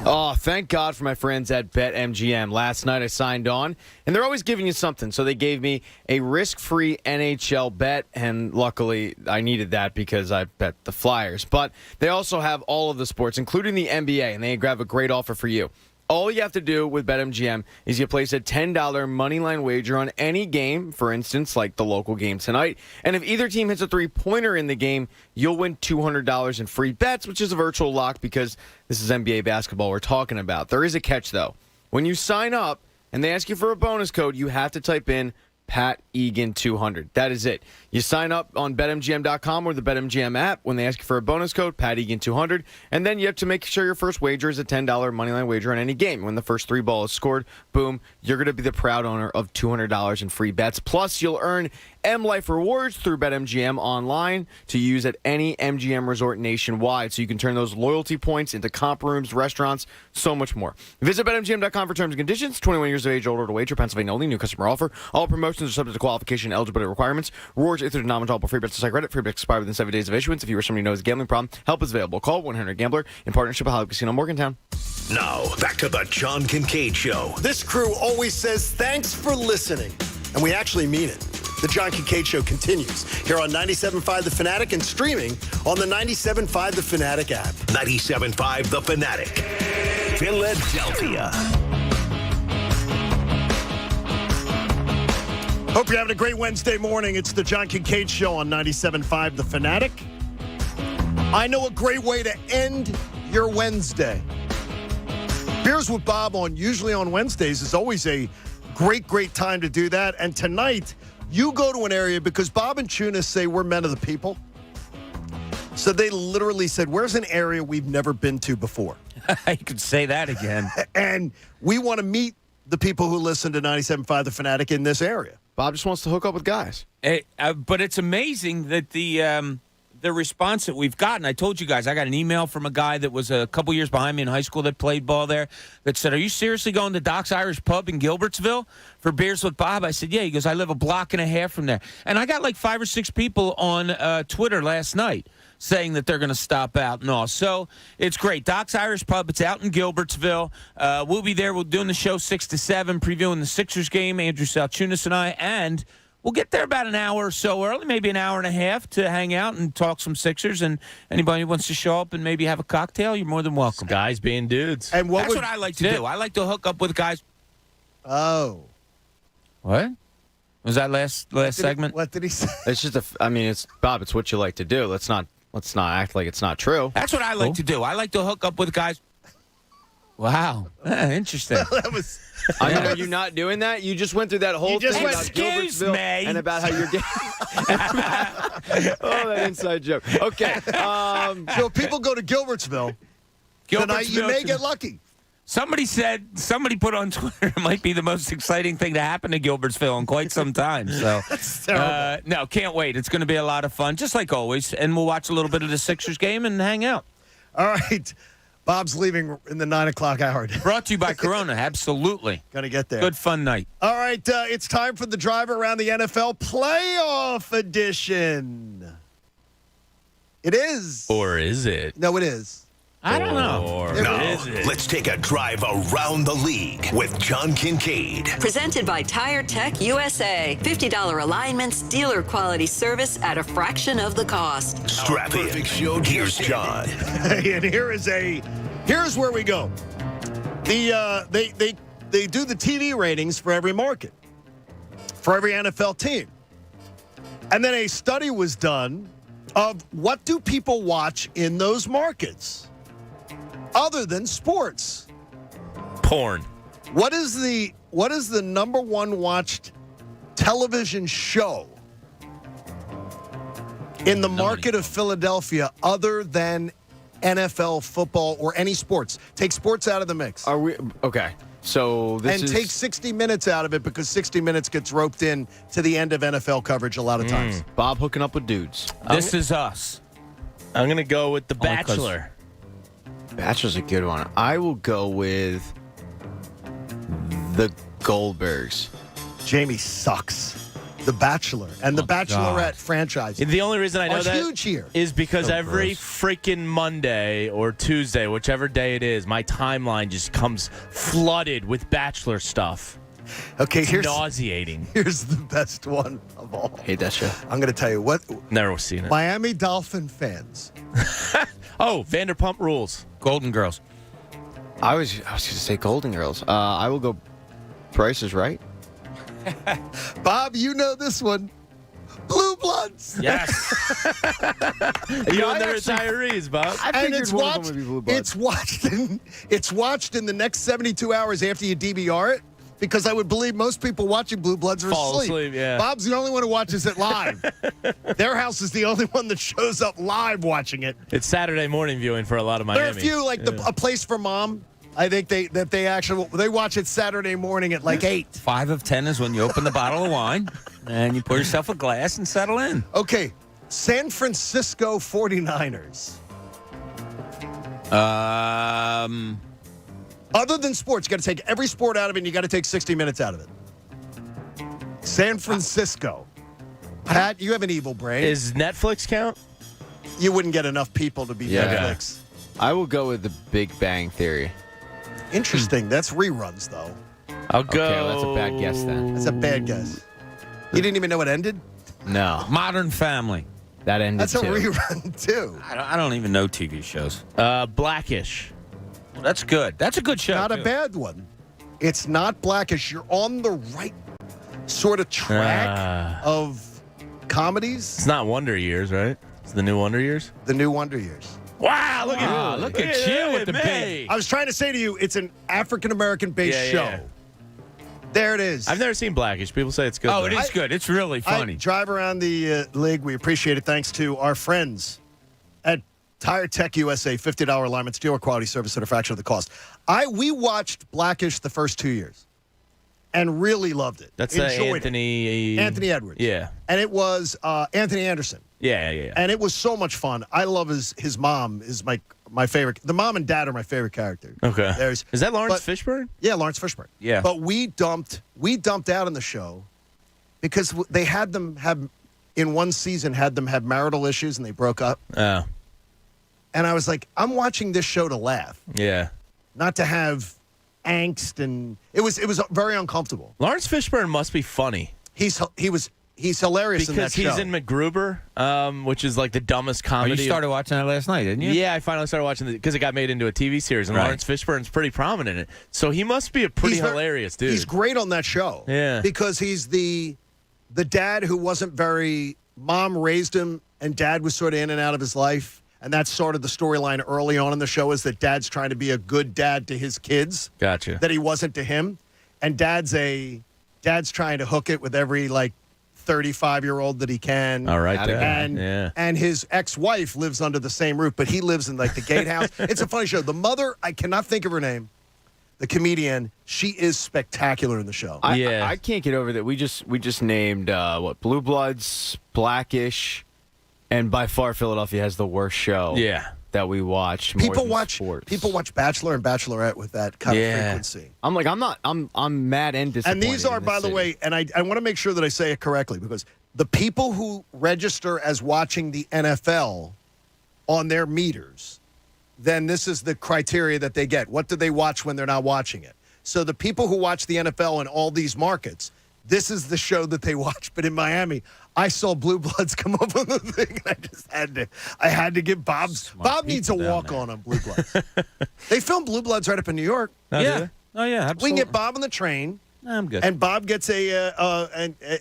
Oh, thank God for my friends at BetMGM. Last night I signed on, and they're always giving you something. So they gave me a risk-free NHL bet, and luckily I needed that because I bet the Flyers. But they also have all of the sports, including the NBA, and they have a great offer for you. All you have to do with BetMGM is you place a $10 moneyline wager on any game, for instance, like the local game tonight. And if either team hits a three-pointer in the game, you'll win $200 in free bets, which is a virtual lock because this is NBA basketball we're talking about. There is a catch, though. When you sign up and they ask you for a bonus code, you have to type in Pat Egan 200. That is it. You sign up on BetMGM.com or the BetMGM app when they ask you for a bonus code, Pat Egan 200, and then you have to make sure your first wager is a $10 moneyline wager on any game. When the first three ball is scored, boom, you're going to be the proud owner of $200 in free bets. Plus, you'll earn M Life rewards through BetMGM online to use at any MGM resort nationwide. So you can turn those loyalty points into comp rooms, restaurants, so much more. Visit BetMGM.com for terms and conditions. 21 years of age, older to wager. Pennsylvania only. New customer offer. All promotions are subject to qualification and eligibility requirements. Rewards issued to non-withdrawable free bets to site credit. Free bets expire within 7 days of issuance. If you or somebody knows a gambling problem, help is available. Call 1-800-GAMBLER in partnership with Hollywood Casino Morgantown. Now, back to the John Kincade Show. This crew always says thanks for listening, and we actually mean it. The John Kincade Show continues here on 97.5 The Fanatic and streaming on the 97.5 The Fanatic app. 97.5 The Fanatic, Philadelphia. Hope you're having a great Wednesday morning. It's the John Kincade Show on 97.5 The Fanatic. I know a great way to end your Wednesday. Beers with Bob usually on Wednesdays is always a great time to do that. And tonight, you go to an area because Bob and Tuna say we're men of the people. So they literally said, where's an area we've never been to before? You could say that again. And we want to meet the people who listen to 97.5 The Fanatic in this area. Bob just wants to hook up with guys. But it's amazing that the response that we've gotten. I told you guys, I got an email from a guy that was a couple years behind me in high school that played ball there that said, are you seriously going to Doc's Irish Pub in Gilbertsville for Beers with Bob? I said, yeah. He goes, I live a block and a half from there. And I got like 5 or 6 people on Twitter last night saying that they're going to stop out and all. So it's great. Doc's Irish Pub, it's out in Gilbertsville. We'll be there. We're doing the show 6 to 7, previewing the Sixers game, Andrew Salchunas and I, and we'll get there about an hour or so early, maybe an hour and a half to hang out and talk some Sixers. And anybody who wants to show up and maybe have a cocktail, you're more than welcome. Guys being dudes. And That's what I like to do. I like to hook up with guys. Oh. What? Was that last segment? What did he say? It's just it's Bob, it's what you like to do. Let's not act like it's not true. That's what I like to do. I like to hook up with guys. Wow. Interesting. That was... I mean, are you not doing that? You just went through that whole thing about Gilbertsville and about how you're getting... Oh, that inside joke. Okay. So if people go to Gilbertsville tonight, you may get lucky. Somebody put on Twitter it might be the most exciting thing to happen to Gilbertsville in quite some time. So That's terrible. no, can't wait. It's going to be a lot of fun, just like always. And we'll watch a little bit of the Sixers game and hang out. All right. Bob's leaving in the 9 o'clock hour. Brought to you by Corona. Absolutely. Gonna get there. Good fun night. All right. It's time for the drive around the NFL playoff edition. It is. Or is it? No, it is. I don't know. Or Now, is it? let's take a drive around the league with John Kincade. Presented by Tire Tech USA. $50 alignments, dealer quality service at a fraction of the cost. Strap in. Here's John. And here's where we go. They do the TV ratings for every market, for every NFL team. And then a study was done of what do people watch in those markets other than sports. Porn. What is the number one watched television show in the market of Philadelphia other than NFL football or any sports? Take sports out of the mix. Are we okay? So this is take 60 Minutes out of it because 60 Minutes gets roped in to the end of NFL coverage a lot of times. Bob hooking up with dudes. This is us. I'm going to go with The Only 'cause- Bachelor. Bachelor's a good one. I will go with the Goldbergs. Jamie sucks. The Bachelor and the Bachelorette franchise. The only reason I know are that huge here. is because So every gross. freaking Monday or Tuesday, whichever day it is, my timeline just comes flooded with Bachelor stuff. Okay, It's here's nauseating. Here's the best one of all. Hate that show. I'm going to tell you what. Never seen it. Miami Dolphin fans. Oh, Vanderpump Rules. Golden Girls. I was going to say Golden Girls. I will go Price is Right. Bob, you know this one. Blue Bloods. Yes. You and the retirees, Bob. And it's watched in the next 72 hours after you DVR it. Because I would believe most people watching Blue Bloods are Fall asleep, yeah. Bob's the only one who watches it live. Their house is the only one that shows up live watching it. It's Saturday morning viewing for a lot of Miami. There are a few, like A Place for Mom. I think they watch it Saturday morning at like 8. 5 of 10 is when you open the bottle of wine and you pour yourself a glass and settle in. Okay, San Francisco 49ers. Other than sports, you got to take every sport out of it and you got to take 60 Minutes out of it. San Francisco. Pat, you have an evil brain. Is Netflix count? You wouldn't get enough people to be Netflix. I will go with The Big Bang Theory. Interesting. That's reruns, though. I'll go. Okay, well, that's a bad guess then. That's a bad guess. You didn't even know it ended? No. Modern Family. That ended That's a too. rerun, too. I don't even know TV shows. Blackish. That's good. That's a good show. Not too. a bad one. It's not Blackish. You're on the right sort of track of comedies. It's not Wonder Years, right? It's the new Wonder Years? The new Wonder Years. Wow, look Wow, at look at you with the big. I was trying to say to you, it's an African-American based show. Yeah. There it is. I've never seen Blackish. People say it's good. Oh, though. it is good. It's really funny. I drive around the league. We appreciate it. Thanks to our friends at Tire Tech USA, $50 alignment, steel quality service at a fraction of the cost. We watched Blackish the first 2 years and really loved it. That's Enjoyed Anthony. it. Anthony Edwards. Yeah. And it was Anthony Anderson. Yeah. And it was so much fun. I love his mom is my favorite. The mom and dad are my favorite character. Okay. Is that Lawrence Fishburne? Yeah, Lawrence Fishburne. Yeah. But we dumped out on the show because they had them have in one season had marital issues and they broke up. Oh. And I was like, I'm watching this show to laugh, Yeah. not to have angst, and it was very uncomfortable. Lawrence Fishburne must be funny. He's hilarious in that Because he's show. in MacGruber, which is like the dumbest Oh, comedy. you started watching that last night, didn't you? Yeah, I finally started watching it because it got made into a TV series, and Right. Lawrence Fishburne's pretty prominent in it. So he must be a pretty hilarious dude. He's great on that show. Yeah. Because he's the dad who wasn't very. Mom raised him, and dad was sort of in and out of his life. And that's sort of the storyline early on in the show is that dad's trying to be a good dad to his kids. Gotcha. That he wasn't to him. And dad's trying to hook it with every 35-year-old that he can. All right, and his ex-wife lives under the same roof, but he lives in the gatehouse. It's a funny show. The mother, I cannot think of her name, the comedian, she is spectacular in the show. I can't get over that. We just named Blue Bloods, Blackish, and by far Philadelphia has the worst show. Yeah. That we watch. People watch Bachelor and Bachelorette with that kind of frequency. I'm mad and disappointed. And these are, by the way, and I want to make sure that I say it correctly, because the people who register as watching the NFL on their meters, then this is the criteria that they get. What do they watch when they're not watching it? So the people who watch the NFL in all these markets, this is the show that they watch. But in Miami, I saw Blue Bloods come up on the thing, and I had to give Bob needs a walk on Blue Bloods. They filmed Blue Bloods right up in New York. Oh, yeah. Absolutely. We can get Bob on the train. I'm good. And Bob gets a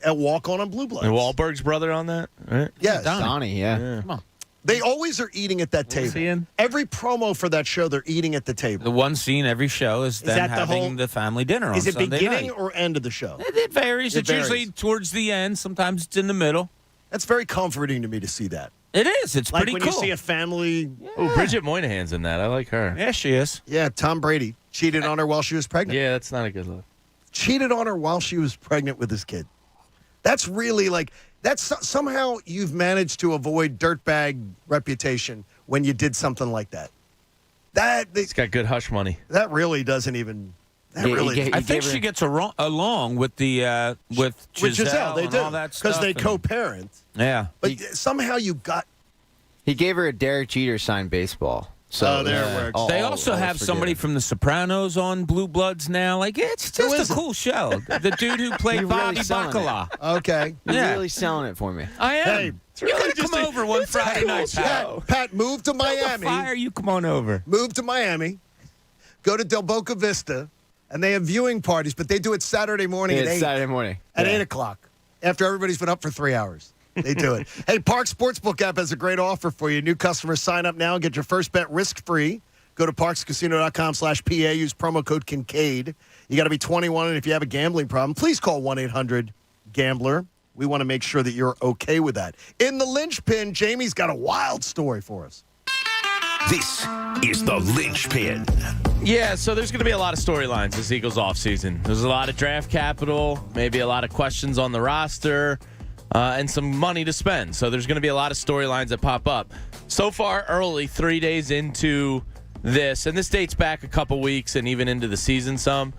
walk on Blue Bloods. And Wahlberg's brother on that, right? Yes. Donnie, yeah. Come on. They always are eating at that table. Every promo for that show, they're eating at the table. The one scene every show is them that having the family dinner on Is it Sunday beginning night. or end of the show? It varies. It It's varies. usually towards the end. Sometimes it's in the middle. That's very comforting to me to see that. It is. It's like pretty when cool. you see a family. Oh, Bridget Moynihan's in that. I like her. Yeah, she is. Yeah, Tom Brady cheated on her while she was pregnant. Yeah, that's not a good look. Cheated on her while she was pregnant with his kid. That's really somehow you've managed to avoid dirtbag reputation when you did something like that. It's got good hush money. That really doesn't even. I think she gets along with the with Giselle They and do all that stuff. because they co-parent. Yeah, but somehow you got. He gave her a Derek Jeter signed baseball. So there it works. They also have somebody from The Sopranos on Blue Bloods now. Like, it's just a cool show. The dude who played Bobby Bacala. Okay. You're really selling it for me. I am. Hey, you gotta come over one Friday night, Pat, move to Miami. Fire, you come on over. Move to Miami. Go to Del Boca Vista, and they have viewing parties, but they do it Saturday morning at 8. Saturday morning. At 8 o'clock, after everybody's been up for 3 hours. They do it. Hey, Park Sportsbook app has a great offer for you. New customers sign up now and get your first bet risk-free. Go to parkscasino.com/PA. Use promo code Kincade. You got to be 21, and if you have a gambling problem, please call 1-800-GAMBLER. We want to make sure that you're okay with that. In the linchpin, Jamie's got a wild story for us. This is the linchpin. Yeah, so there's going to be a lot of storylines this Eagles offseason. There's a lot of draft capital, maybe a lot of questions on the roster, and some money to spend. So there's going to be a lot of storylines that pop up. So far, early, 3 days into this, and this dates back a couple weeks and even into the season some.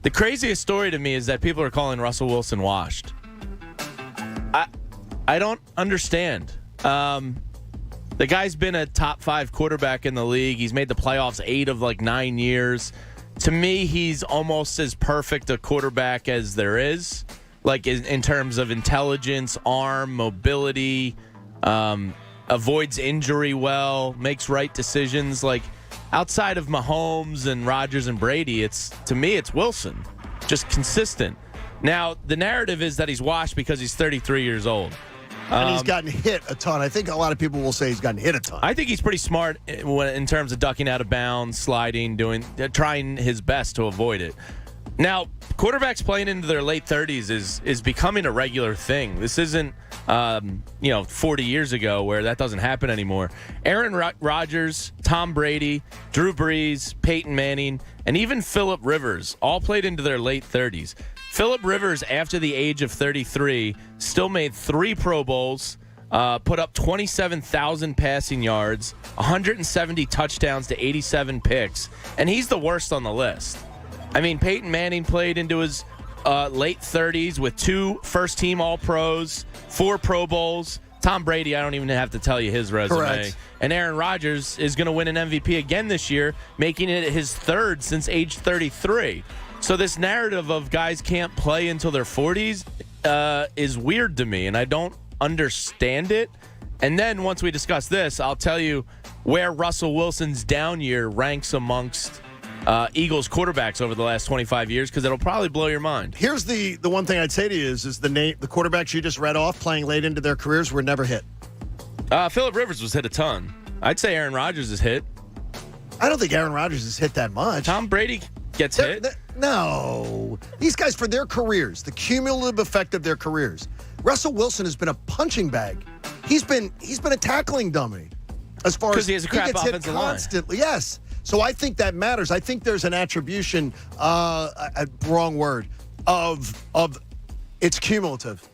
The craziest story to me is that people are calling Russell Wilson washed. I don't understand. The guy's been a top 5 quarterback in the league. He's made the playoffs 8 of 9 years. To me, he's almost as perfect a quarterback as there is, in terms of intelligence, arm, mobility, avoids injury well, makes right decisions. Outside of Mahomes and Rodgers and Brady, to me, it's Wilson. Just consistent. Now, the narrative is that he's washed because he's 33 years old. And he's gotten hit a ton. I think a lot of people will say he's gotten hit a ton. I think he's pretty smart in terms of ducking out of bounds, sliding, trying his best to avoid it. Now, quarterbacks playing into their late 30s is becoming a regular thing. This isn't 40 years ago where that doesn't happen anymore. Aaron Rodgers, Tom Brady, Drew Brees, Peyton Manning, and even Phillip Rivers all played into their late 30s. Phillip Rivers, after the age of 33, still made 3 Pro Bowls, put up 27,000 passing yards, 170 touchdowns to 87 picks, and he's the worst on the list. I mean, Peyton Manning played into his late 30s with 2 first-team All-Pros, 4 Pro Bowls. Tom Brady, I don't even have to tell you his resume. Correct. And Aaron Rodgers is going to win an MVP again this year, making it his 3rd since age 33. So this narrative of guys can't play until their 40s is weird to me, and I don't understand it. And then once we discuss this, I'll tell you where Russell Wilson's down year ranks amongst Eagles quarterbacks over the last 25 years, because it'll probably blow your mind. Here's the one thing I'd say to you is the quarterbacks you just read off playing late into their careers were never hit. Phillip Rivers was hit a ton. I'd say Aaron Rodgers is hit. I don't think Aaron Rodgers is hit that much. Tom Brady gets hit. No. These guys, for their careers, the cumulative effect of their careers, Russell Wilson has been a punching bag. He's been a tackling dummy. As far as he has a crap gets hit offensive line. constantly. Yes. So I think that matters. I think there's an attribution, wrong word, of it's cumulative.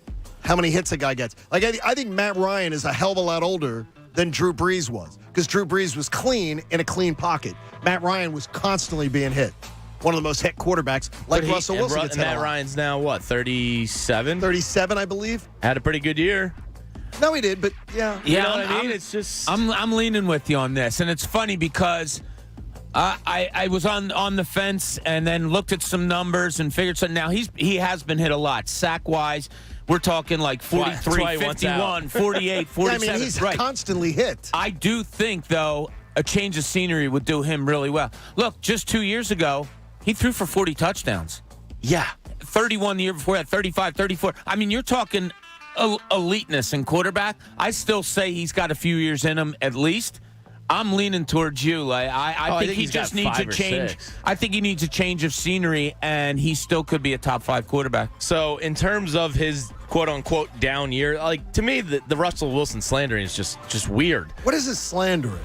How many hits a guy gets. Like, I think Matt Ryan is a hell of a lot older than Drew Brees was, because Drew Brees was clean in a clean pocket. Matt Ryan was constantly being hit. One of the most hit quarterbacks, like Russell Wilson. And Matt Ryan's now, what, 37? 37, I believe. Had a pretty good year. No, he did, but yeah. Yeah, you know what I mean? It's just... I'm leaning with you on this, and it's funny because I was on the fence and then looked at some numbers and figured something. Now, he has been hit a lot, sack-wise. We're talking like 43, 51, 48, 47. Yeah, I mean, he's constantly hit. I do think, though, a change of scenery would do him really well. Look, just 2 years ago, he threw for 40 touchdowns. Yeah. 31 the year before that, 35, 34. I mean, you're talking eliteness in quarterback. I still say he's got a few years in him at least. I'm leaning towards you. Like, I think he just needs a change. I think he needs a change of scenery, and he still could be a top 5 quarterback. So in terms of his quote-unquote down year, like, to me, the Russell Wilson slandering is just weird. What is his slandering?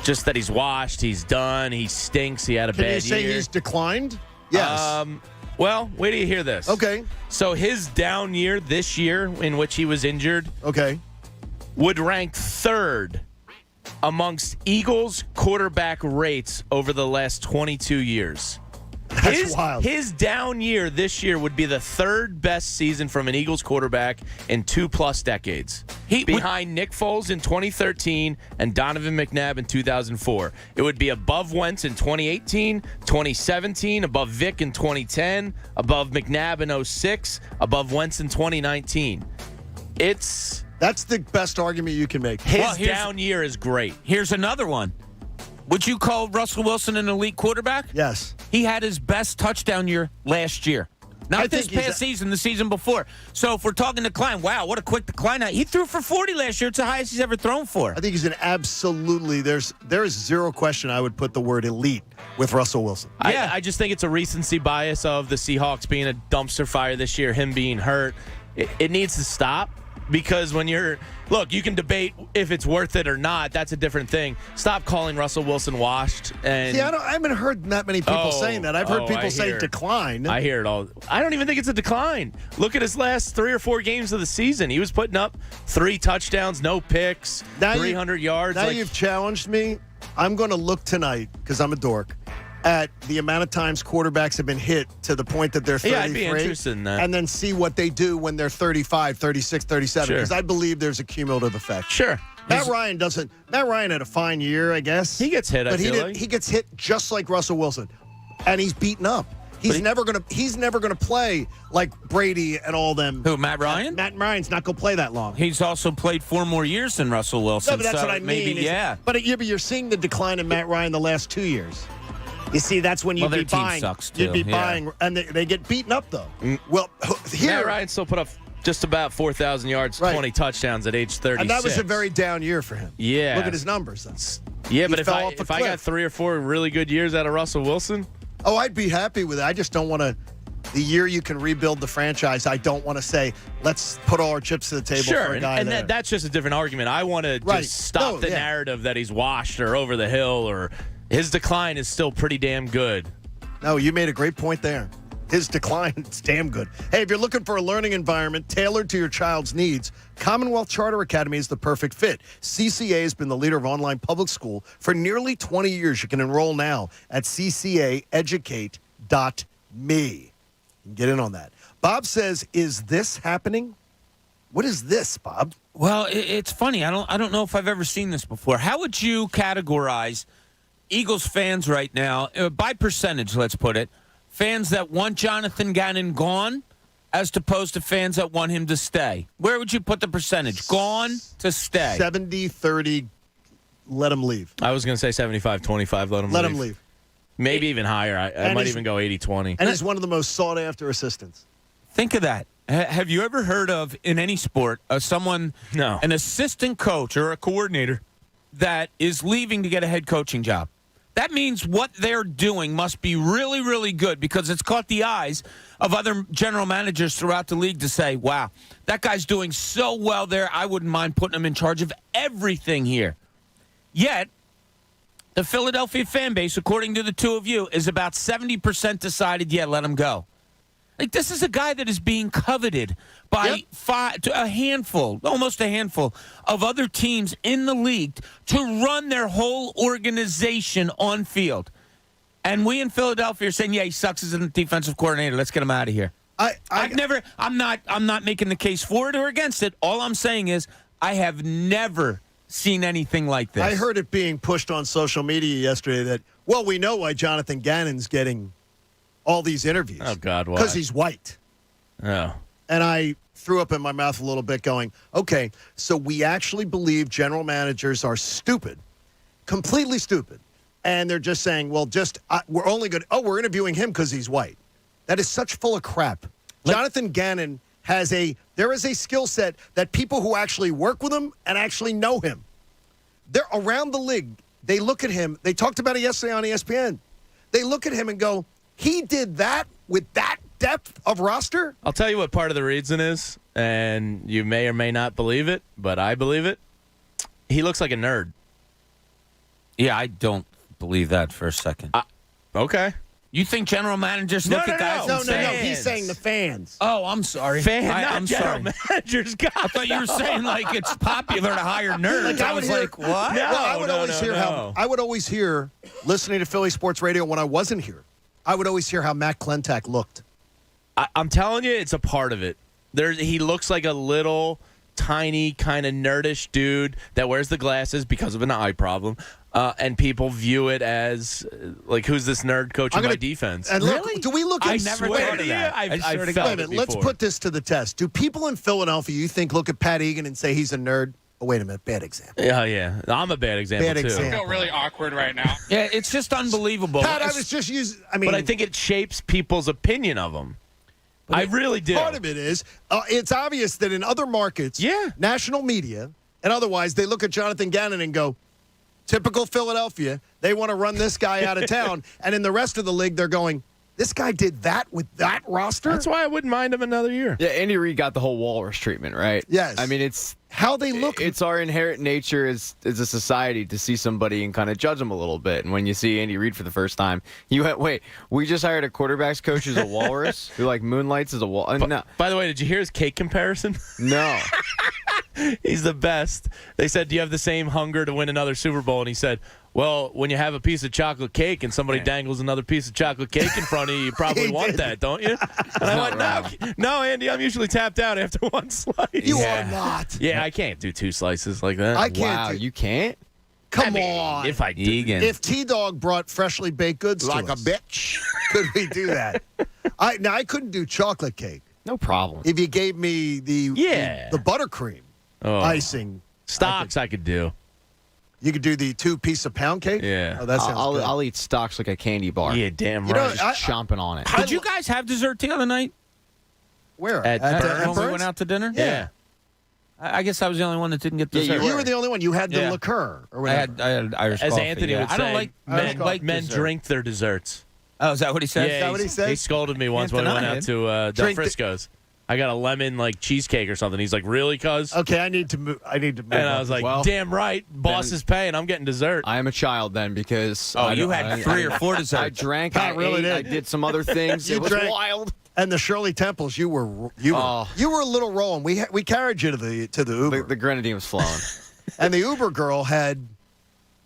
Just that he's washed, he's done, he stinks, he had a bad year. Can you say he's declined? Yes. Well, wait till you hear this. Okay. So his down year this year, in which he was injured, would rank 3rd amongst Eagles quarterback rates over the last 22 years. That's wild. His down year this year would be the 3rd best season from an Eagles quarterback in 2+ decades. Behind Nick Foles in 2013 and Donovan McNabb in 2004. It would be above Wentz in 2018, 2017, above Vic in 2010, above McNabb in 06, above Wentz in 2019. That's the best argument you can make. His down year is great. Here's another one. Would you call Russell Wilson an elite quarterback? Yes. He had his best touchdown year last year. Not this past season, the season before. So if we're talking decline, wow, what a quick decline. He threw for 40 last year. It's the highest he's ever thrown for. I think he's an absolutely, there is zero question I would put the word elite with Russell Wilson. I just think it's a recency bias of the Seahawks being a dumpster fire this year, him being hurt. It needs to stop. Because when you can debate if it's worth it or not. That's a different thing. Stop calling Russell Wilson washed. And see, I haven't heard that many people saying that. I've heard people say decline. I hear it all. I don't even think it's a decline. Look at his last 3 or 4 games of the season. He was putting up 3 touchdowns, no picks, 300 yards. Now you've challenged me. I'm going to look tonight, because I'm a dork, at the amount of times quarterbacks have been hit to the point that they're 33. Yeah, I'd be interested in that. And then see what they do when they're 35, 36, 37. Because I believe there's a cumulative effect. Sure. Matt Ryan had a fine year, I guess. He gets hit, he gets hit just like Russell Wilson. And he's beaten up. He's never gonna play like Brady and all them. Who, Matt Ryan? Matt Ryan's not gonna play that long. He's also played 4 more years than Russell Wilson. No, but that's what I mean. Yeah. But you're seeing the decline in Matt Ryan the last 2 years. You see, that's when you'd be buying. Sucks too. You'd be buying, and they get beaten up though. Well, Matt Ryan still put up just about 4,000 yards, 20 touchdowns at age 36. And that was a very down year for him. Yeah. Look at his numbers. Though. Yeah, but if I got 3 or 4 really good years out of Russell Wilson, I'd be happy with it. I just don't want to. The year you can rebuild the franchise, I don't want to say, let's put all our chips to the table for a guy and there. That's just a different argument. I want to just stop the narrative that he's washed or over the hill, or his decline is still pretty damn good. No, you made a great point there. His decline is damn good. Hey, if you're looking for a learning environment tailored to your child's needs, Commonwealth Charter Academy is the perfect fit. CCA has been the leader of online public school for nearly 20 years. You can enroll now at ccaeducate.me. You can get in on that. Bob says, is this happening? What is this, Bob? Well, it's funny. I don't know if I've ever seen this before. How would you categorize Eagles fans right now, by percentage, let's put it, fans that want Jonathan Gannon gone as opposed to fans that want him to stay? Where would you put the percentage? Gone to stay? 70-30, let him leave. I was going to say 75-25, let him leave. Maybe even higher. I might even go 80-20. And he's one of the most sought-after assistants. Think of that. Have you ever heard of, in any sport, an assistant coach or a coordinator that is leaving to get a head coaching job? That means what they're doing must be really, really good, because it's caught the eyes of other general managers throughout the league to say, wow, that guy's doing so well there, I wouldn't mind putting him in charge of everything here. Yet, The Philadelphia fan base, according to the two of you, is about 70% decided, yeah, let him go. Like, this is a guy that is being coveted by almost a handful of other teams in the league to run their whole organization on field. And we in Philadelphia are saying, yeah, he sucks as a defensive coordinator. Let's get him out of here. I'm not making the case for it or against it. All I'm saying is I have never seen anything like this. I heard it being pushed on social media yesterday that, well, we know why Jonathan Gannon's getting all these interviews. Oh, God, why? Because he's white. Oh. And I threw up in my mouth a little bit going, okay, so we actually believe general managers are stupid, completely stupid. And they're just saying, well, we're only going to, we're interviewing him because he's white. That is such full of crap. Jonathan Gannon there is a skill set that people who actually work with him and actually know him, they're around the league. They look at him. They talked about it yesterday on ESPN. They look at him and go, he did that with that depth of roster? I'll tell you what part of the reason is, and you may or may not believe it, but I believe it. He looks like a nerd. Yeah, I don't believe that for a second. Okay. You think general managers look at guys and say... No. He's saying the fans. Oh, I'm sorry. I'm sorry. Managers, God. I thought you were saying, like, it's popular to hire nerds. I was like, what? I would always hear, listening to Philly Sports Radio when I wasn't here, I would always hear how Matt Klentak looked. I'm telling you, it's a part of it. He looks like a little, tiny, kind of nerdish dude that wears the glasses because of an eye problem. And people view it as, like, who's this nerd coaching my defense? And look, do we look at... I never thought of that. I felt Wait a minute, it let's before. put this to the test. Do people in Philadelphia, you think, look at Pat Egan and say he's a nerd? Oh, wait a minute, bad example. Yeah. I'm a bad example, too. I feel really awkward right now. Yeah, it's just unbelievable. Pat, I was just using... But I think it shapes people's opinion of him. I really do. Part of it is, it's obvious that in other markets, national media, and otherwise, they look at Jonathan Gannon and go, typical Philadelphia, they want to run this guy out of town. And in the rest of the league, they're going, this guy did that with that roster? That's why I wouldn't mind him another year. Yeah, Andy Reid got the whole walrus treatment, right? Yes. I mean, it's how they look. It's our inherent nature as a society to see somebody and kind of judge them a little bit. And when you see Andy Reid for the first time, you went, wait, we just hired a quarterbacks coach who's a walrus who, like, moonlights as a walrus. No. By the way, did you hear his cake comparison? No. He's the best. They said, do you have the same hunger to win another Super Bowl? And he said, well, when you have a piece of chocolate cake and somebody dangles another piece of chocolate cake in front of you, you probably want that, don't you? And I went, no, Andy, I'm usually tapped out after one slice. You are not. Yeah, I can't do two slices like that. I can't. Wow, you can't? Come on. If I did. If T-Dog brought freshly baked goods Like to a us, bitch. could we do that? I couldn't do chocolate cake. No problem. If you gave me the buttercream icing. Stocks I could do. You could do the 2-piece of pound cake? Yeah. Oh, that sounds good. I'll eat stocks like a candy bar. Yeah, damn You right. know, Just chomping on it. Did you guys have dessert the other night? Where? At When we Burns? went out to dinner? Yeah. I guess I was the only one that didn't get dessert. You were the only one. You had the Yeah. liqueur or I whatever. had Irish As coffee. Anthony yeah. would I say, don't like men dessert. drink their desserts. Oh, is that what he said? Yeah, Is that what he said? He scolded me once Can't when we went deny out to Del Drink the- Frisco's. I got a lemon cheesecake or something. He's like, really, cuz? Okay, I need to move. And I was like, Well, damn right, boss is paying. I'm getting dessert. I am a child then because You had 3 or 4 desserts. I drank. I I really ate, did. I did some other things. You It was drank. wild. And the Shirley Temples, you were a little rolling. We carried you to the Uber, The grenadine was flowing. and the Uber girl had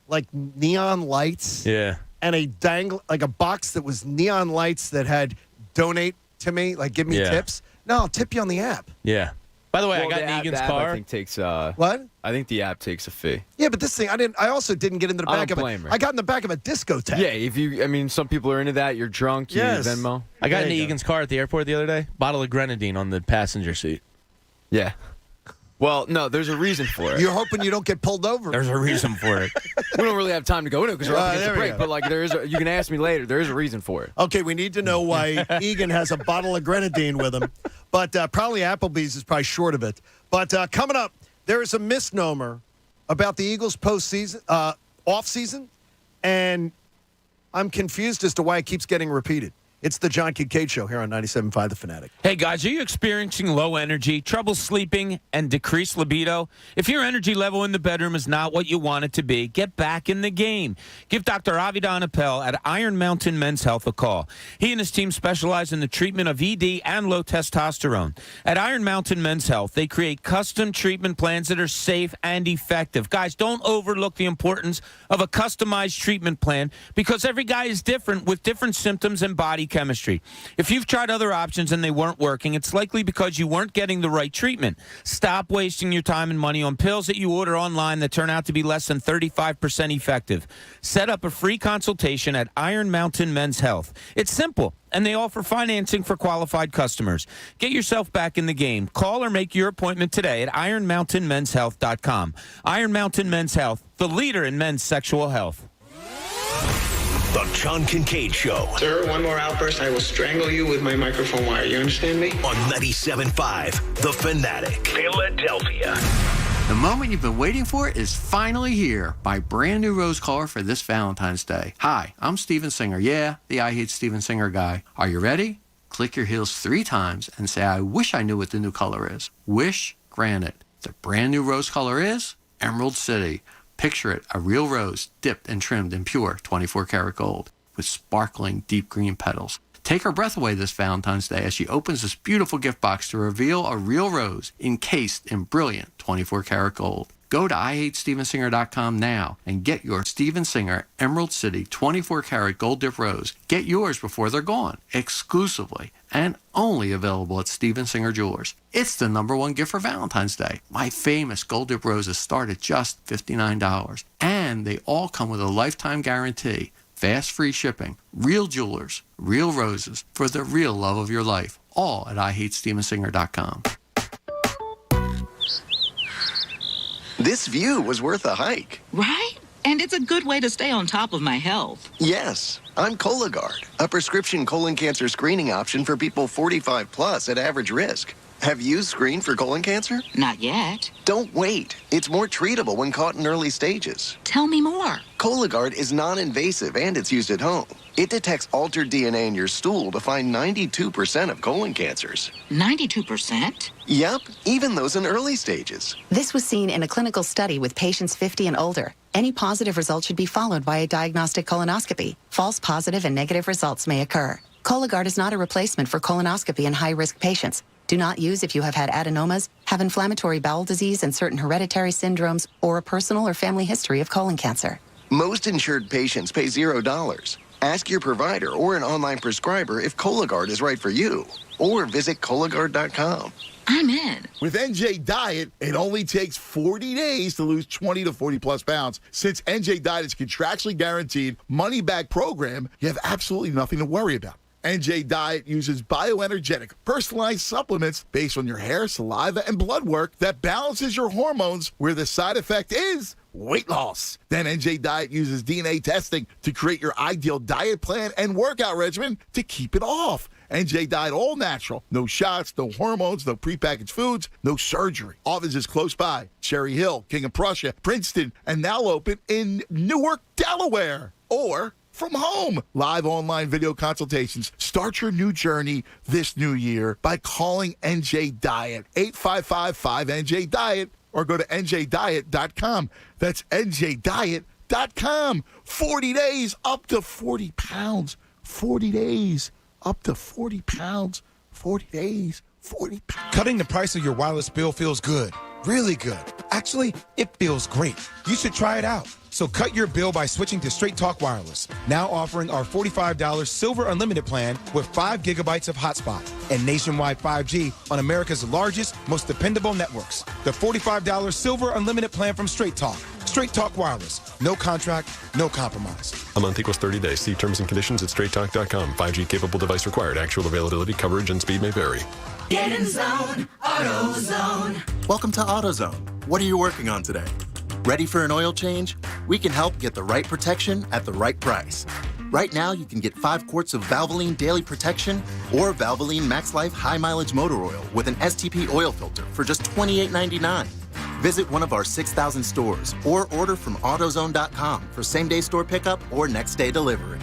like neon lights. Yeah. And a box that was neon lights that had donate to me, like give me tips. No, I'll tip you on the app. Yeah. By the way, Well, I got the app- Negan's the app, car. I think takes What? I think the app takes a fee. Yeah, but this thing I also didn't get into the I back don't of blame her. I got in the back of a discotheque. Yeah, some people are into that. You're drunk, you Yes. Venmo. I got There into you go. Egan's car at the airport the other day. Bottle of grenadine on the passenger seat. Yeah. Well, no, there's a reason for it. You're hoping you don't get pulled over. There's a reason for it. We don't really have time to go into it because we're up against there the we break. go. But you can ask me later. There is a reason for it. Okay, we need to know why Egan has a bottle of grenadine with him. But probably Applebee's is probably short of it. But coming up, there is a misnomer about the Eagles postseason, off-season, and I'm confused as to why it keeps getting repeated. It's the John Kincade Show here on 97.5 The Fanatic. Hey, guys, are you experiencing low energy, trouble sleeping, and decreased libido? If your energy level in the bedroom is not what you want it to be, get back in the game. Give Dr. Avidan Appel at Iron Mountain Men's Health a call. He and his team specialize in the treatment of ED and low testosterone. At Iron Mountain Men's Health, they create custom treatment plans that are safe and effective. Guys, don't overlook the importance of a customized treatment plan because every guy is different with different symptoms and body chemistry. If you've tried other options and they weren't working, it's likely because you weren't getting the right treatment. Stop wasting your time and money on pills that you order online that turn out to be less than 35% effective. Set up a free consultation at Iron Mountain Men's Health. It's simple, and they offer financing for qualified customers. Get yourself back in the game. Call or make your appointment today at ironmountainmenshealth.com. Iron Mountain Men's Health, the leader in men's sexual health. The John Kincade Show. Sir, one more outburst, I will strangle you with my microphone wire. You understand me? On 97.5 The Fanatic. Philadelphia. The moment you've been waiting for is finally here. My brand new rose color for this Valentine's Day. Hi, I'm Steven Singer. Yeah, the I Hate Steven Singer guy. Are you ready? Click your heels 3 times and say, I wish I knew what the new color is. Wish granted. The brand new rose color is Emerald City. Picture it, a real rose dipped and trimmed in pure 24-karat gold with sparkling deep green petals. Take her breath away this Valentine's Day as she opens this beautiful gift box to reveal a real rose encased in brilliant 24-karat gold. Go to IHateStevenSinger.com now and get your Steven Singer Emerald City 24-karat gold dip rose. Get yours before they're gone, exclusively and only available at Steven Singer Jewelers. It's the #1 gift for Valentine's Day. My famous gold dip roses start at just $59, and they all come with a lifetime guarantee. Fast free shipping, real jewelers, real roses for the real love of your life. All at IHateStevenSinger.com. This view was worth a hike. Right? And it's a good way to stay on top of my health. Yes, I'm Cologuard, a prescription colon cancer screening option for people 45 plus at average risk. Have you screened for colon cancer? Not yet. Don't wait. It's more treatable when caught in early stages. Tell me more. Cologuard is non-invasive and it's used at home. It detects altered DNA in your stool to find 92% of colon cancers. 92%? Yep, even those in early stages. This was seen in a clinical study with patients 50 and older. Any positive result should be followed by a diagnostic colonoscopy. False positive and negative results may occur. Cologuard is not a replacement for colonoscopy in high-risk patients. Do not use if you have had adenomas, have inflammatory bowel disease and certain hereditary syndromes, or a personal or family history of colon cancer. Most insured patients pay $0. Ask your provider or an online prescriber if Cologuard is right for you, or visit Cologuard.com. I'm in. With NJ Diet, it only takes 40 days to lose 20 to 40 plus pounds. Since NJ Diet is contractually guaranteed money-back program, you have absolutely nothing to worry about. NJ Diet uses bioenergetic, personalized supplements based on your hair, saliva, and blood work that balances your hormones where the side effect is weight loss. Then NJ Diet uses DNA testing to create your ideal diet plan and workout regimen to keep it off. NJ Diet all natural. No shots, no hormones, no prepackaged foods, no surgery. Offices close by. Cherry Hill, King of Prussia, Princeton, and now open in Newark, Delaware. Or from home. Live online video consultations. Start your new journey this new year by calling NJ Diet, 855-5NJ-DIET, or go to njdiet.com. That's njdiet.com. 40 days, up to 40 pounds. 40 days, up to 40 pounds. 40 days, 40 pounds. Cutting the price of your wireless bill feels good. Really good. Actually, it feels great. You should try it out. So cut your bill by switching to Straight Talk Wireless. Now offering our $45 Silver Unlimited plan with 5 gigabytes of hotspot and nationwide 5G on America's largest, most dependable networks. The $45 Silver Unlimited plan from Straight Talk. Straight Talk Wireless. No contract, no compromise. A month equals 30 days. See terms and conditions at straighttalk.com. 5G capable device required. Actual availability, coverage, and speed may vary. Get in zone, AutoZone. Welcome to AutoZone. What are you working on today? Ready for an oil change? We can help get the right protection at the right price. Right now, you can get 5 quarts of Valvoline Daily Protection or Valvoline Max Life High Mileage Motor Oil with an STP oil filter for just $28.99. Visit one of our 6,000 stores or order from AutoZone.com for same-day store pickup or next-day delivery.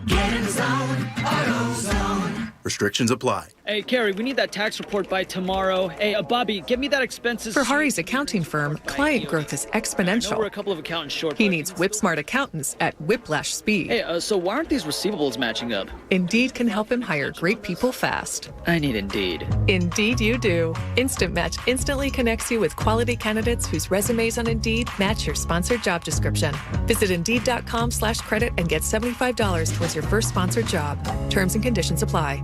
Get in the zone, AutoZone. Restrictions apply. Hey, Carrie, we need that tax report by tomorrow. Hey, Bobby, get me that expenses. For Hari's accounting firm, client growth is I know exponential. we're a couple of accountants short. He but- needs whip-smart accountants at whiplash speed. Hey, so why aren't these receivables matching up? Indeed can help him hire great people fast. I need Indeed. Indeed you do. Instant Match instantly connects you with quality candidates whose resumes on Indeed match your sponsored job description. Visit Indeed.com/credit and get $75 towards your first sponsored job. Terms and conditions apply.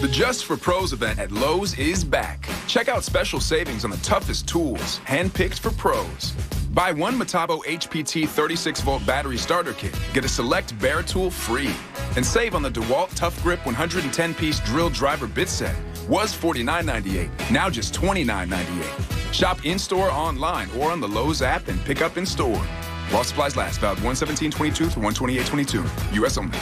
The Just for Pros event at Lowe's is back. Check out special savings on the toughest tools, handpicked for pros. Buy one Metabo HPT 36-volt battery starter kit, get a select Bear tool free, and save on the DeWalt Tough Grip 110-piece drill driver bit set. Was $49.98, now just $29.98. Shop in-store, online, or on the Lowe's app and pick up in-store. While supplies last, valid 1/17/22 through 1/28/22. U.S. only.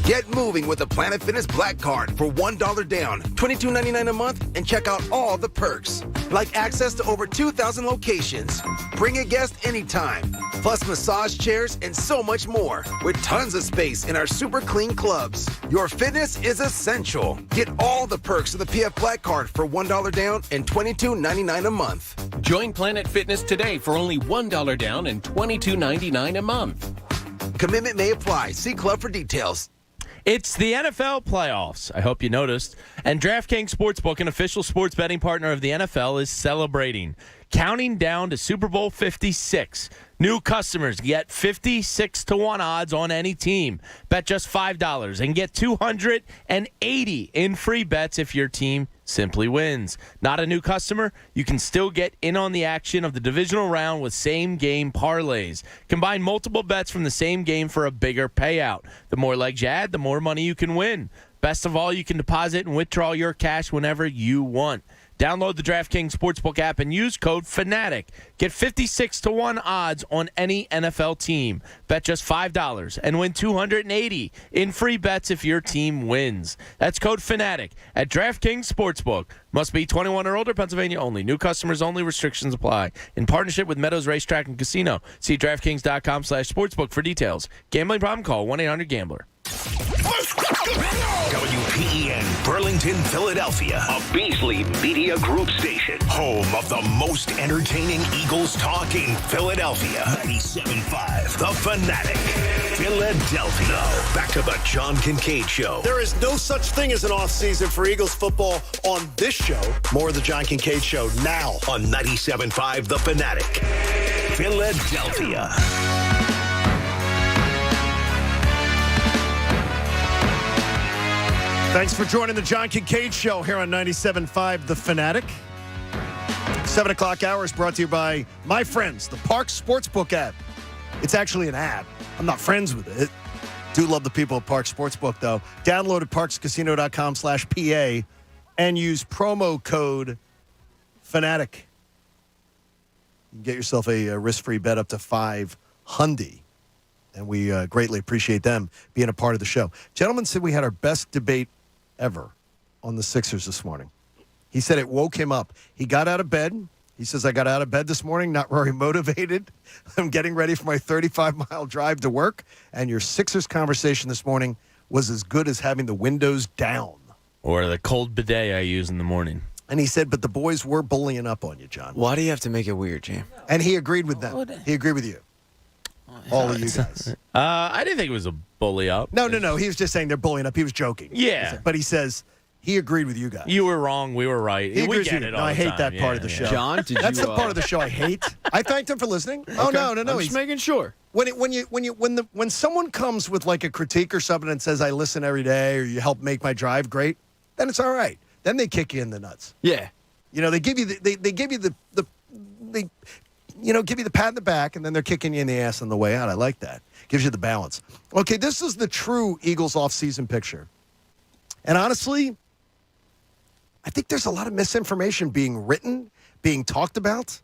Get moving with the Planet Fitness Black Card for $1 down, $22.99 a month, and check out all the perks, like access to over 2,000 locations. Bring a guest anytime, plus massage chairs and so much more, with tons of space in our super clean clubs. Your fitness is essential. Get all the perks of the PF Black Card for $1 down and $22.99 a month. Join Planet Fitness today for only $1 down and $22.99 a month. Commitment may apply. See club for details. It's the NFL playoffs. I hope you noticed. And DraftKings Sportsbook, an official sports betting partner of the NFL, is celebrating. Counting down to Super Bowl 56. New customers get 56-1 odds on any team. Bet just $5 and get $280 in free bets if your team simply wins. Not a new customer? You can still get in on the action of the divisional round with same-game parlays. Combine multiple bets from the same game for a bigger payout. The more legs you add, the more money you can win. Best of all, you can deposit and withdraw your cash whenever you want. Download the DraftKings Sportsbook app and use code FANATIC. Get 56-1 odds on any NFL team. Bet just $5 and win $280 in free bets if your team wins. That's code FANATIC at DraftKings Sportsbook. Must be 21 or older, Pennsylvania only. New customers only. Restrictions apply. In partnership with Meadows Racetrack and Casino. See DraftKings.com/sportsbook for details. Gambling problem? Call 1-800-GAMBLER. WPEN Burlington, Philadelphia, a Beasley Media Group station, home of the most entertaining Eagles talk in Philadelphia. 97.5 The Fanatic, Philadelphia. Now, back to the John Kincade Show. There is no such thing as an off-season for Eagles football on this show. More of the John Kincade Show now. On 97.5 The Fanatic, Philadelphia. Thanks for joining the John Kincade Show here on 97.5 The Fanatic. 7 o'clock hour is brought to you by my friends, the Parks Sportsbook app. It's actually an app. I'm not friends with it. Do love the people at Parks Sportsbook, though. Download at parkscasino.com/PA and use promo code FANATIC. You can get yourself a risk-free bet up to $500. And we greatly appreciate them being a part of the show. Gentlemen said we had our best debate ever on the Sixers this morning. He said it woke him up. He got out of bed. He says, I got out of bed this morning, not very motivated. I'm getting ready for my 35-mile drive to work. And your Sixers conversation this morning was as good as having the windows down. Or the cold bidet I use in the morning. And he said, but the boys were bullying up on you, John. Why do you have to make it weird, Jam? And he agreed with them. He agreed with you. All of you guys. I didn't think it was a bully up. No. He was just saying they're bullying up. He was joking. Yeah. But he says he agreed with you guys. You were wrong. We were right. He we agrees get with it you. all No, I the hate time. that part of the show. John, That's the part of the show I hate. I thanked him for listening. Oh, no. I'm just making sure. When someone comes with like a critique or something and says I listen every day or you help make my drive great, then it's all right. Then they kick you in the nuts. Yeah. You know, they give you give you the pat in the back, and then they're kicking you in the ass on the way out. I like that. Gives you the balance. Okay, this is the true Eagles offseason picture. And honestly, I think there's a lot of misinformation being written, being talked about,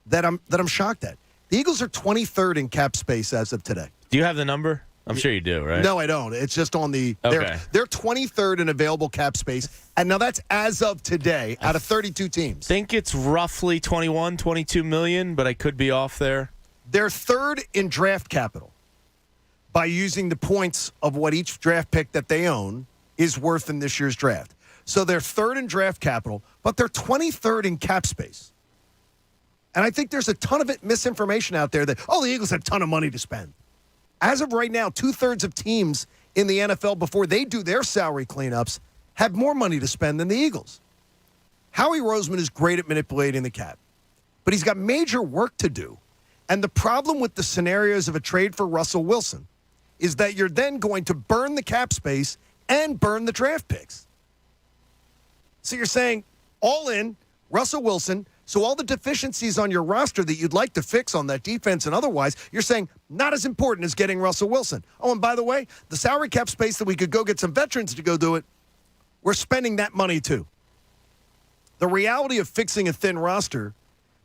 that I'm shocked at. The Eagles are 23rd in cap space as of today. Do you have the number? I'm sure you do, right? No, I don't. It's just on the okay. They're 23rd in available cap space. And now that's as of today out of 32 teams. I think it's roughly 21, 22 million, but I could be off there. They're third in draft capital. by using the points of what each draft pick that they own is worth in this year's draft. So they're third in draft capital, but they're 23rd in cap space. And I think there's a ton of misinformation out there that, the Eagles have a ton of money to spend. As of right now, 2/3 of teams in the NFL, before they do their salary cleanups, have more money to spend than the Eagles. Howie Roseman is great at manipulating the cap, but he's got major work to do. And the problem with the scenarios of a trade for Russell Wilson is that you're then going to burn the cap space and burn the draft picks. So you're saying, all in, Russell Wilson, so all the deficiencies on your roster that you'd like to fix on that defense and otherwise, you're saying not as important as getting Russell Wilson. Oh, and by the way, the salary cap space that we could go get some veterans to go do it, we're spending that money too. The reality of fixing a thin roster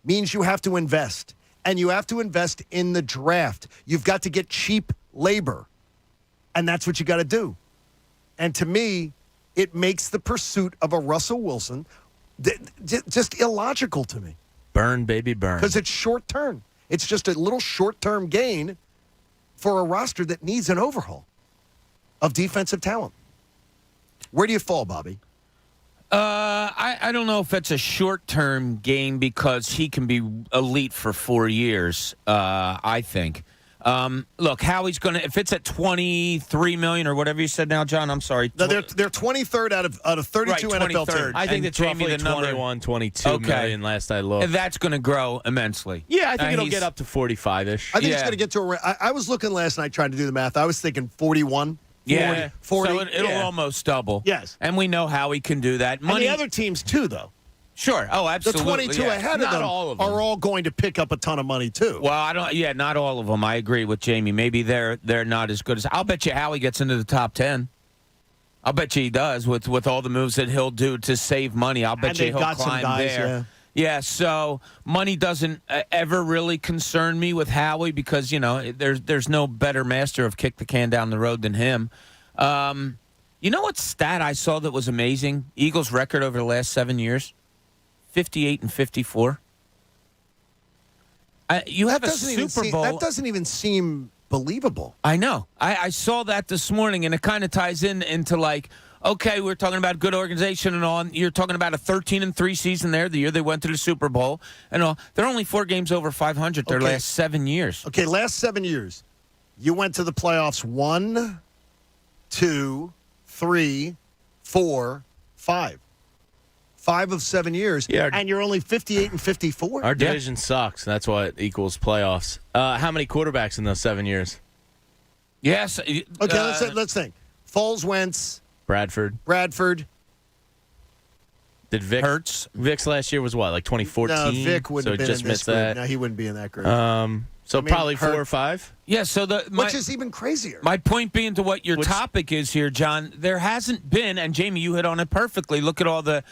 means you have to invest, and you have to invest in the draft. You've got to get cheap labor, and that's what you got to do. And to me, it makes the pursuit of a Russell Wilson just illogical to me. Burn, baby, burn. Because it's short-term. It's just a little short-term gain for a roster that needs an overhaul of defensive talent. Where do you fall, Bobby? I don't know if it's a short-term gain because he can be elite for 4 years, I think. Look, Howie's going to, if it's at $23 million or whatever you said now, John, I'm sorry. No, they're 23rd out of 32 right, NFL teams. I think it's roughly 22 million last I looked. And that's going to grow immensely. Yeah, I think it'll get up to 45-ish. I think it's going to get to I was looking last night trying to do the math. I was thinking 41. 40. So it'll almost double. Yes. And we know how he can do that. And the other teams, too, though. Sure. Oh, absolutely. The 22 ahead of them are all going to pick up a ton of money, too. Well, I don't. Yeah, not all of them. I agree with Jamie. Maybe they're not as good as. I'll bet you Howie gets into the top 10. I'll bet you he does with all the moves that he'll do to save money. I'll bet you he'll climb some guys, there. Yeah, so money doesn't ever really concern me with Howie because, there's no better master of kick the can down the road than him. You know what stat I saw that was amazing? Eagles' record over the last 7 years? 58-54. You have a Super Bowl. That doesn't even seem believable. I know. I saw that this morning, and it kind of ties into like, okay, we're talking about good organization and all. You're talking about a 13-3 season there, the year they went to the Super Bowl and all. They're only 4 games over 500 their last 7 years. Okay, last 7 years. You went to the playoffs 1, 2, 3, 4, 5. 5 of 7 years, and you're only 58-54. Our division sucks. That's what equals playoffs. How many quarterbacks in those 7 years? Yes. Okay, let's think. Foles, Wentz. Bradford. Did Vic? Hurts. Vic's last year was what, like 2014? No, Vic wouldn't have been in this group. That. No, he wouldn't be in that group. Probably 4 or 5? Yeah, so which is even crazier. My point being to what your topic is here, John, there hasn't been, and Jamie, you hit on it perfectly. Look at all the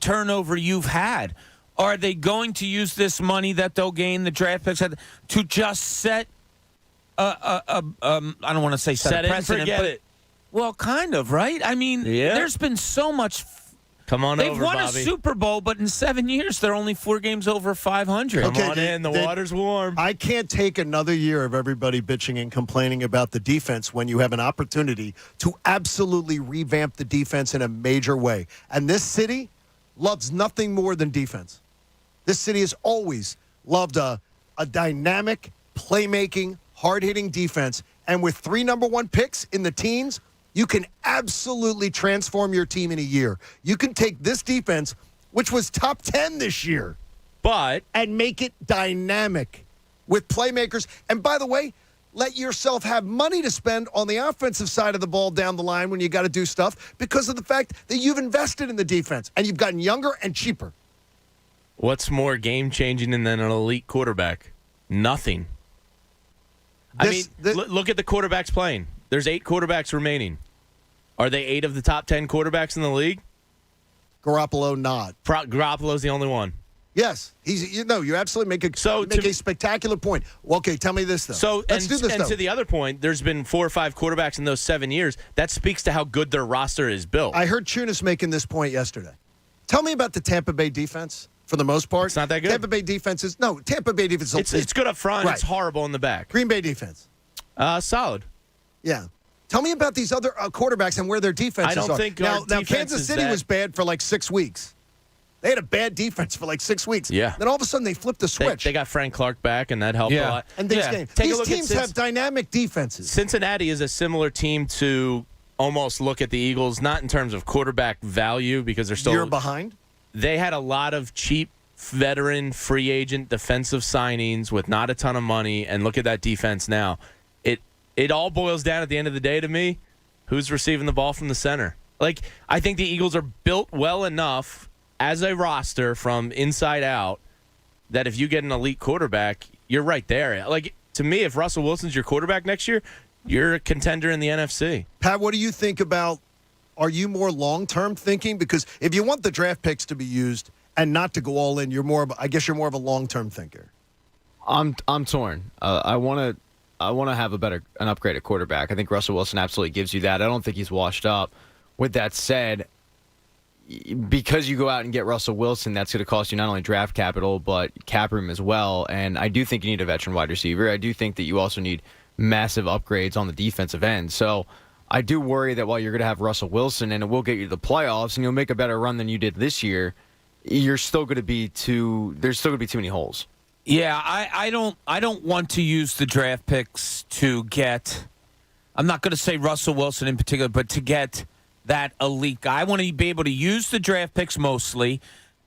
turnover you've had. Are they going to use this money that they'll gain, the draft picks, to just set I don't want to say set a precedent, and forget it. Well, kind of, right? I mean, there's been so much. Come on over, They've won Bobby. a Super Bowl, but in 7 years, they're only 4 games over 500. Come on in. The water's warm. I can't take another year of everybody bitching and complaining about the defense when you have an opportunity to absolutely revamp the defense in a major way. And this city loves nothing more than defense. This city has always loved a dynamic, playmaking, hard-hitting defense. And with 3 number 1 picks in the teens, you can absolutely transform your team in a year. You can take this defense, which was top 10 this year, and make it dynamic with playmakers. And by the way, let yourself have money to spend on the offensive side of the ball down the line when you got to do stuff because of the fact that you've invested in the defense and you've gotten younger and cheaper. What's more game-changing than an elite quarterback? Nothing. Look at the quarterbacks playing. There's 8 quarterbacks remaining. Are they 8 of the top 10 quarterbacks in the league? Garoppolo not. Garoppolo's the only one. Yes, you absolutely make a spectacular point. Well, okay, tell me this though. So let's do this. And to the other point, there's been 4 or 5 quarterbacks in those 7 years. That speaks to how good their roster is built. I heard Chunas making this point yesterday. Tell me about the Tampa Bay defense. For the most part, it's not that good. Tampa Bay defense is good up front. Right. It's horrible in the back. Green Bay defense. Solid. Yeah. Tell me about these other quarterbacks and where their defenses are. I don't think now defense Kansas is City that- was bad for like 6 weeks. They had a bad defense for like 6 weeks. Yeah. Then all of a sudden they flipped the switch. They got Frank Clark back, and that helped a lot. And these teams have dynamic defenses. Cincinnati is a similar team to almost look at the Eagles, not in terms of quarterback value because they're still You're behind. They had a lot of cheap veteran free agent defensive signings with not a ton of money, and look at that defense now. It all boils down at the end of the day to me, who's receiving the ball from the center. Like, I think the Eagles are built well enough as a roster from inside out that if you get an elite quarterback, you're right there. Like, to me, if Russell Wilson's your quarterback next year, you're a contender in the NFC. Pat, what do you think about, are you more long-term thinking? Because if you want the draft picks to be used and not to go all in, you're more of a long-term thinker. I'm torn. I want to have an upgraded quarterback. I think Russell Wilson absolutely gives you that. I don't think he's washed up. With that said, because you go out and get Russell Wilson, that's going to cost you not only draft capital, but cap room as well. And I do think you need a veteran wide receiver. I do think that you also need massive upgrades on the defensive end. So I do worry that while you're going to have Russell Wilson and it will get you to the playoffs and you'll make a better run than you did this year, there's still going to be too many holes. Yeah, I don't want to use the draft picks to get, I'm not going to say Russell Wilson in particular, but to get that elite guy. I want to be able to use the draft picks mostly,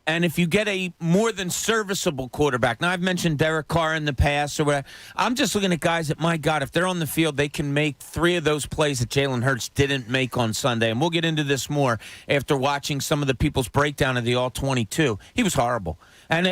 and if you get a more than serviceable quarterback, now I've mentioned Derek Carr in the past or whatever, I'm just looking at guys that, my God, if they're on the field, they can make 3 of those plays that Jalen Hurts didn't make on Sunday, and we'll get into this more after watching some of the people's breakdown of the All-22. He was horrible. And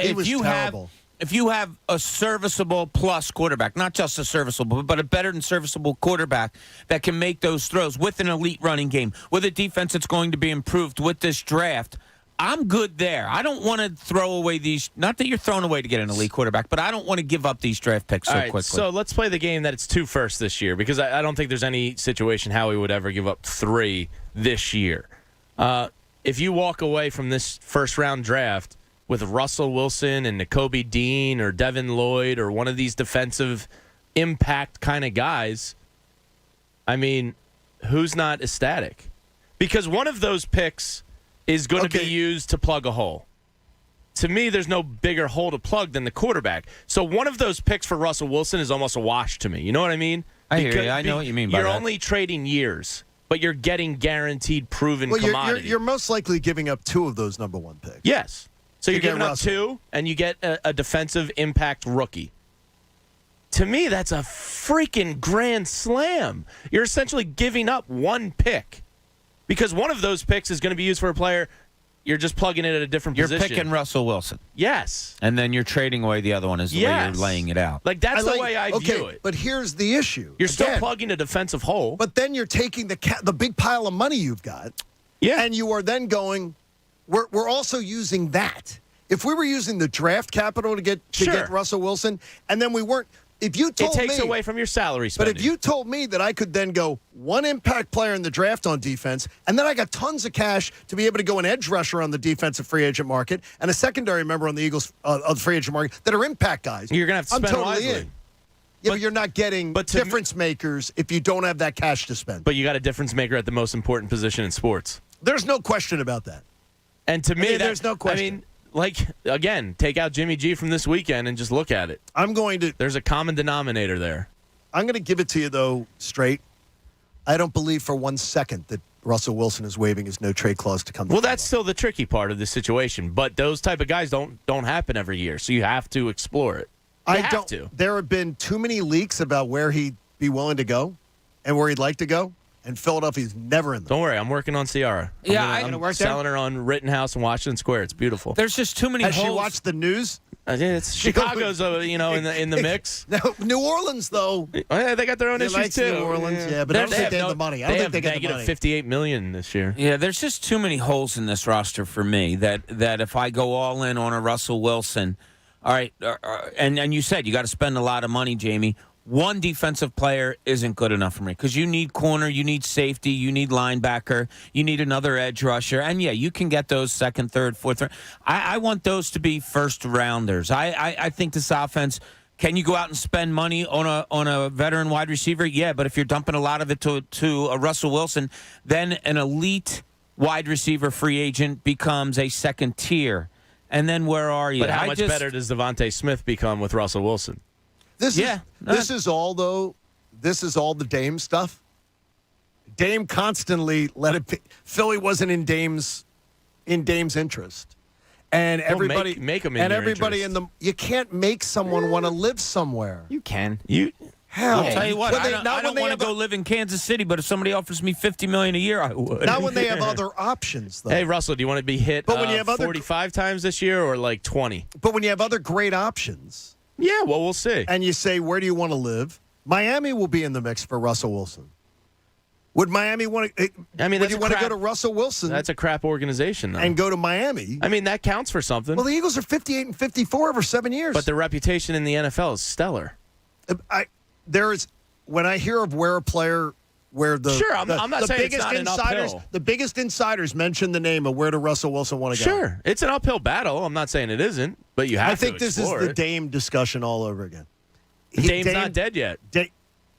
if you have a serviceable plus quarterback, not just a serviceable, but a better than serviceable quarterback that can make those throws with an elite running game, with a defense that's going to be improved with this draft, I'm good there. I don't want to throw away these, not that you're throwing away to get an elite quarterback, but I don't want to give up these draft picks so quickly. So let's play the game that it's 2 firsts this year, because I don't think there's any situation Howie would ever give up 3 this year. If you walk away from this first-round draft with Russell Wilson and Nakobe Dean or Devin Lloyd or one of these defensive impact kind of guys, I mean, who's not ecstatic? Because one of those picks is going to be used to plug a hole. To me, there's no bigger hole to plug than the quarterback. So one of those picks for Russell Wilson is almost a wash to me. You know what I mean? I hear you. I know what you mean by that. You're only trading years, but you're getting guaranteed proven commodity. You're most likely giving up 2 of those number 1 picks. Yes. So you're giving up Russell. 2, and you get a defensive impact rookie. To me, that's a freaking grand slam. You're essentially giving up 1 pick because one of those picks is going to be used for a player. You're just plugging it at a different position. You're picking Russell Wilson. Yes. And then you're trading away the other one is the way you're laying it out. Like, that's the way I view it. But here's the issue. You're still plugging a defensive hole. But then you're taking the big pile of money you've got. Yeah. And you are then going, we're also using that. If we were using the draft capital to get Russell Wilson, and then we weren't, if you told me, it takes away from your salary spending. But if you told me that I could then go 1 impact player in the draft on defense, and then I got tons of cash to be able to go an edge rusher on the defensive free agent market, and a secondary member on the Eagles of the free agent market that are impact guys, you're going to have to I'm spend totally wisely. in. Yeah, but you're not getting difference makers if you don't have that cash to spend. But you got a difference maker at the most important position in sports. There's no question about that. And to me, there's no question. I mean, like, again, take out Jimmy G from this weekend and just look at it. There's a common denominator there. I'm going to give it to you, though, straight. I don't believe for 1 second that Russell Wilson is waiving his no-trade clause to come to that's still the tricky part of this situation. But those type of guys don't happen every year, so you have to explore it. You have to. There have been too many leaks about where he'd be willing to go and where he'd like to go. And Philadelphia's never in them. Don't worry, I'm working on Ciara. I'm selling her on Rittenhouse and Washington Square. It's beautiful. There's just too many holes. holes. She watched the news? Chicago's, in the mix. No, New Orleans, though. Oh, yeah, they got their own issues too. New Orleans, yeah, but I don't think they have the money. I don't think they get the money. $58 million this year. Yeah, there's just too many holes in this roster for me. That if I go all in on a Russell Wilson, all right, and you said you got to spend a lot of money, Jamie. 1 defensive player isn't good enough for me because you need corner, you need safety, you need linebacker, you need another edge rusher. And, yeah, you can get those 2nd, 3rd, 4th. I want those to be first-rounders. I think this offense Can you go out and spend money on a veteran wide receiver? Yeah, but if you're dumping a lot of it to a Russell Wilson, then an elite wide receiver free agent becomes a second tier. And then where are you? But how much better does Devontae Smith become with Russell Wilson? This is all the Dame stuff. Dame constantly let it be. Philly wasn't in Dame's interest. And everybody make them in and your everybody interest. you can't make someone want to live somewhere. You can. Hell, I'll tell you what, I don't want to go live in Kansas City, but if somebody offers me $50 million a year, I would. Not when they have other options, though. Hey, Russell, do you want to be hit But when you have 45 times this year or like 20? But when you have other great options. Yeah, well, we'll see. And you say, where do you want to live? Miami will be in the mix for Russell Wilson. Would Miami want to? Would you want to go to Russell Wilson? That's a crap organization, though. And go to Miami? I mean, that counts for something. Well, the Eagles are 58 and 54 over 7 years. But their reputation in the NFL is stellar. When I hear of where a player, where the sure, I'm not saying biggest it's not insiders, an uphill. the biggest insiders mention the name of where do Russell Wilson want to go. Sure, it's an uphill battle. I'm not saying it isn't, but you have to I think this is explore the it. Dame discussion all over again. Dame's not dead yet.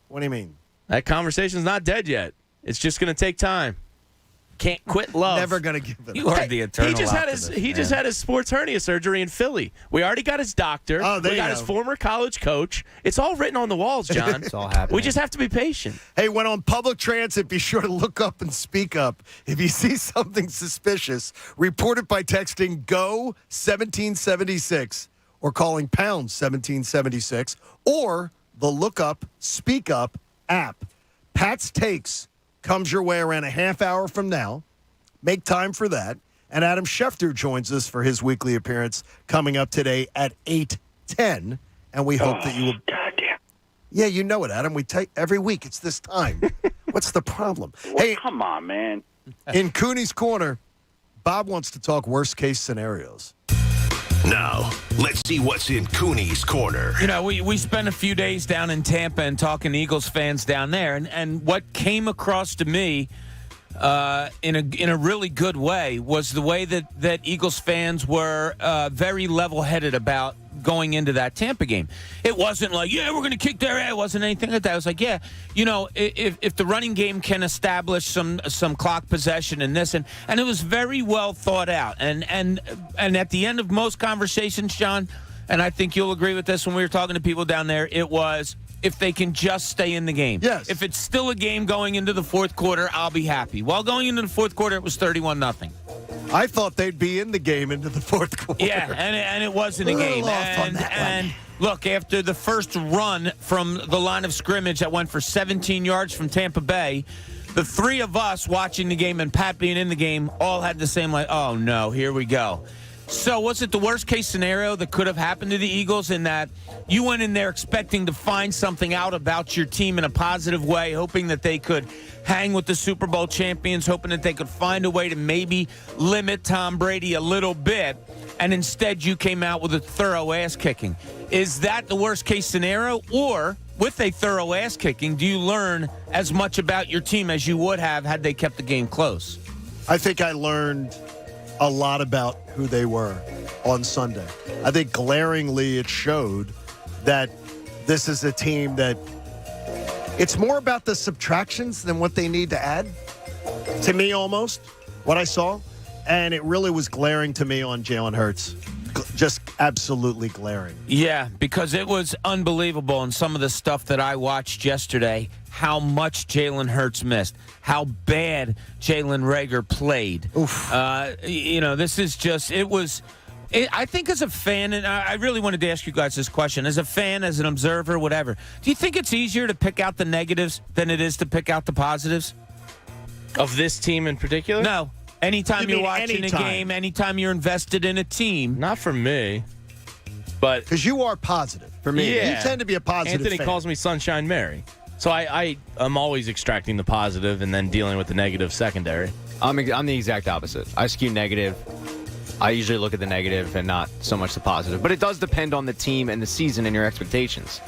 What do you mean? That conversation's not dead yet. It's just going to take time. Can't quit love. Never going to give it. You are the eternal He just had optimist, his sports hernia surgery in Philly. We already got his doctor. We got his former college coach. It's all written on the walls, John. It's all happening. We just have to be patient. Hey, when on public transit, be sure to look up and speak up. If you see something suspicious, report it by texting GO 1776 or calling pound 1776 or the Look Up, Speak Up app. Pat's Takes comes your way around a half hour from now. Make time for that. And Adam Schefter joins us for his weekly appearance coming up today at 8:10. And we hope that you will. Goddamn. Yeah, you know it, Adam. We take every week. It's this time. What's the problem? Well, come on, man. In Cooney's Corner, Bob wants to talk worst case scenarios. Now, let's see what's in Cooney's Corner. You know, we spent a few days down in Tampa and talking to Eagles fans down there, and what came across to me in a really good way was the way that Eagles fans were very level-headed about going into that Tampa game. It wasn't like, yeah, we're going to kick their ass. It wasn't anything like that. It was like, yeah, you know, if the running game can establish some clock possession and this, and it was very well thought out. And at the end of most conversations, John, and I think you'll agree with this when we were talking to people down there, it was if they can just stay in the game. Yes. If it's still a game going into the fourth quarter, I'll be happy. While going into the fourth quarter, it was 31-0. I thought they'd be in the game into the fourth quarter. Yeah, and it wasn't a game. And look, after the first run from the line of scrimmage that went for 17 yards from Tampa Bay, the three of us watching the game and Pat being in the game all had the same, like, oh, no, here we go. So was it the worst-case scenario that could have happened to the Eagles in that you went in there expecting to find something out about your team in a positive way, hoping that they could hang with the Super Bowl champions, hoping that they could find a way to maybe limit Tom Brady a little bit, and instead you came out with a thorough ass-kicking? Is that the worst-case scenario? Or with a thorough ass-kicking, do you learn as much about your team as you would have had they kept the game close? I think I learned a lot about who they were on Sunday. I think glaringly it showed that this is a team that it's more about the subtractions than what they need to add, to me almost, what I saw. And it really was glaring to me on Jalen Hurts. Just absolutely glaring. Yeah, because it was unbelievable in some of the stuff that I watched yesterday, how much Jalen Hurts missed, how bad Jalen Reagor played. Oof. You know, this is just, I think as a fan, and I really wanted to ask you guys this question, as a fan, as an observer, whatever, do you think it's easier to pick out the negatives than it is to pick out the positives? Of this team in particular? No. Anytime you're watching a game, anytime you're invested in a team. Not for me. But because you are positive. For me, you tend to be a positive Anthony fan. calls me Sunshine Mary. So I'm always extracting the positive and then dealing with the negative secondary. I'm the exact opposite. I skew negative I usually look at the negative and not so much the positive. But it does depend on the team and the season and your expectations.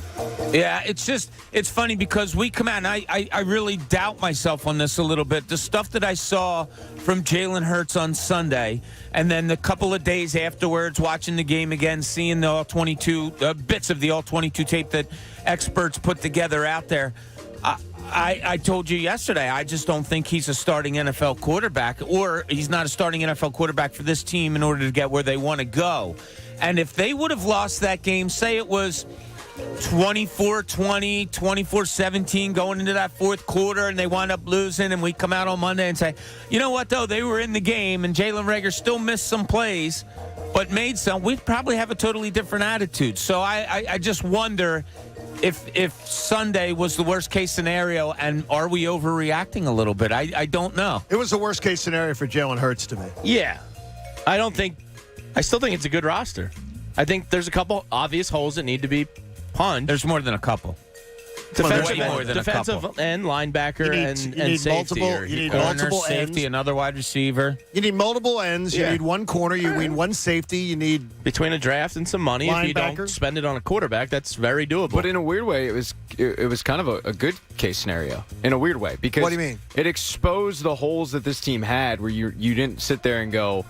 Yeah, it's funny because we come out, and I really doubt myself on this a little bit. The stuff that I saw from Jalen Hurts on Sunday, and then the couple of days afterwards, watching the game again, seeing the All-22, bits of the All-22 tape that experts put together out there, I told you yesterday, I just don't think he's a starting NFL quarterback, or he's not a starting NFL quarterback for this team in order to get where they want to go. And if they would have lost that game, say it was 24-20, 24-17 going into that fourth quarter, and they wind up losing, and we come out on Monday and say, you know what, though, they were in the game, and Jalen Reagor still missed some plays, but made some, we'd probably have a totally different attitude. So I just wonder if Sunday was the worst-case scenario, and are we overreacting a little bit? I don't know. It was the worst-case scenario for Jalen Hurts to me. Yeah. I still think it's a good roster. I think there's a couple obvious holes that need to be punched. There's more than a couple. Defensive couple. end, linebacker, you need safety. You need corner, multiple safety, ends. Another wide receiver. You need multiple ends. Yeah. You need one corner. You need one safety. You need between a draft and some money. If you don't spend it on a quarterback, that's very doable. But in a weird way, it was kind of a good case scenario in a weird way, because what do you mean? It exposed the holes that this team had, where you didn't sit there and go,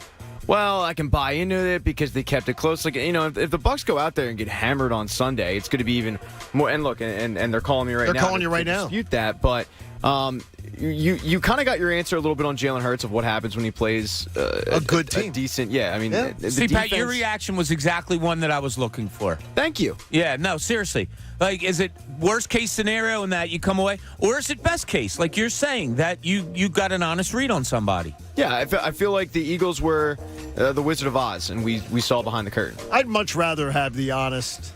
well, I can buy into it because they kept it close. Like, you know, if the Bucs go out there and get hammered on Sunday, it's going to be even more. And look, and they're calling me right now. They're calling you right now. Dispute that, but you kind of got your answer a little bit on Jalen Hurts of what happens when he plays a good team, decent. Yeah, I mean, See, Pat, your reaction was exactly one that I was looking for. Thank you. Yeah, no, seriously. Like, is it worst case scenario in that you come away, or is it best case, like you're saying, that you got an honest read on somebody? Yeah, I feel like the Eagles were the Wizard of Oz, and we saw behind the curtain. I'd much rather have the honest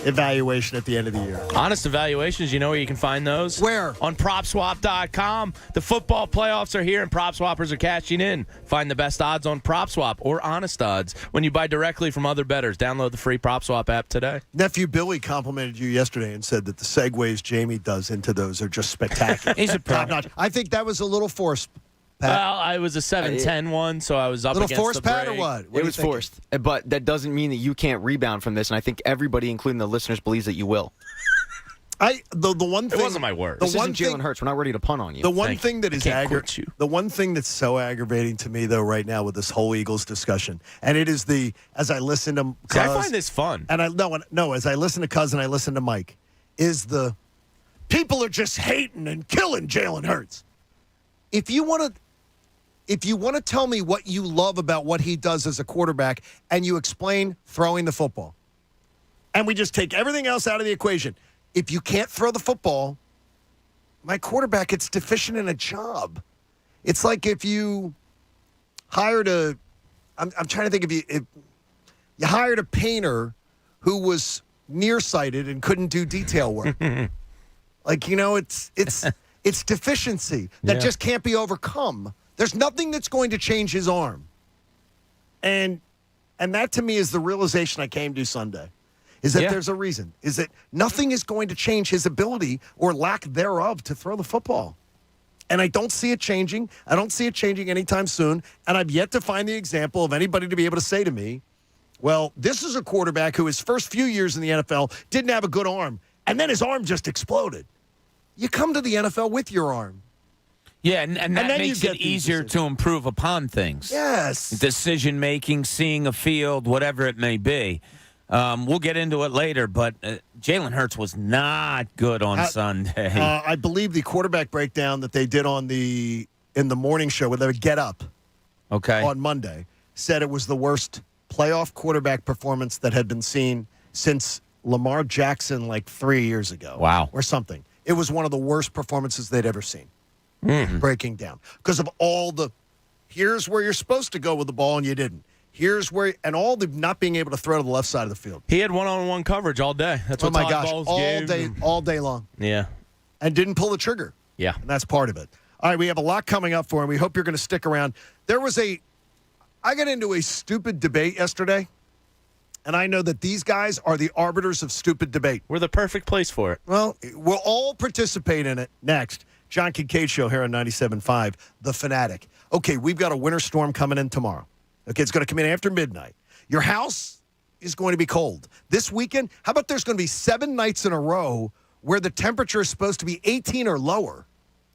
evaluation at the end of the year. Honest evaluations, you know where you can find those? Where? On PropSwap.com. The football playoffs are here, and prop swappers are cashing in. Find the best odds on PropSwap or honest odds when you buy directly from other bettors. Download the free PropSwap app today. Nephew Billy complimented you yesterday and said that the segues Jamie does into those are just spectacular. He's a pro. I think that was a little forced, Pat. Well, I was a 7-10 one, so I was up against forced, the break. Pat, or what? It was forced, but that doesn't mean that you can't rebound from this, and I think everybody, including the listeners, believes that you will. The one thing, it wasn't my word. This isn't Jalen Hurts. We're not ready to punt on you. The one thing that is the one thing that's so aggravating to me, though, right now with this whole Eagles discussion, and it is as I listen to Cuz, I find this fun, and as I listen to Cuz and I listen to Mike, is the people are just hating and killing Jalen Hurts. If you want to tell me what you love about what he does as a quarterback, and you explain throwing the football, and we just take everything else out of the equation. If you can't throw the football, my quarterback, it's deficient in a job. It's like if you hired I'm trying to think if you hired a painter who was nearsighted and couldn't do detail work. Like, you know, it's deficiency that just can't be overcome. There's nothing that's going to change his arm. And that to me is the realization I came to Sunday. Is that there's a reason. Is that nothing is going to change his ability or lack thereof to throw the football. And I don't see it changing. I don't see it changing anytime soon. And I've yet to find the example of anybody to be able to say to me, well, this is a quarterback who his first few years in the NFL didn't have a good arm, and then his arm just exploded. You come to the NFL with your arm. Yeah, and that makes it easier to improve upon things. Yes. Decision-making, seeing a field, whatever it may be. We'll get into it later, but Jalen Hurts was not good on Sunday. I believe the quarterback breakdown that they did in the morning show with their Get Up on Monday said it was the worst playoff quarterback performance that had been seen since Lamar Jackson like 3 years ago. Wow. Or something. It was one of the worst performances they'd ever seen. Breaking down. Because of all here's where you're supposed to go with the ball and you didn't. Here's where, and all the not being able to throw to the left side of the field. He had one-on-one coverage all day. That's what Todd Bowles gave. All day long. Yeah. And didn't pull the trigger. Yeah. And that's part of it. All right, we have a lot coming up for him. We hope you're going to stick around. I got into a stupid debate yesterday, and I know that these guys are the arbiters of stupid debate. We're the perfect place for it. Well, we'll all participate in it next. John Kincade Show here on 97.5 The Fanatic. Okay, we've got a winter storm coming in tomorrow. Okay, it's going to come in after midnight. Your house is going to be cold. This weekend, how about there's going to be 7 nights in a row where the temperature is supposed to be 18 or lower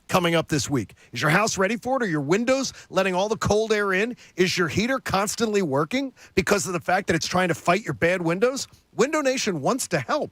coming up this week? Is your house ready for it? Are your windows letting all the cold air in? Is your heater constantly working because of the fact that it's trying to fight your bad windows? Window Nation wants to help.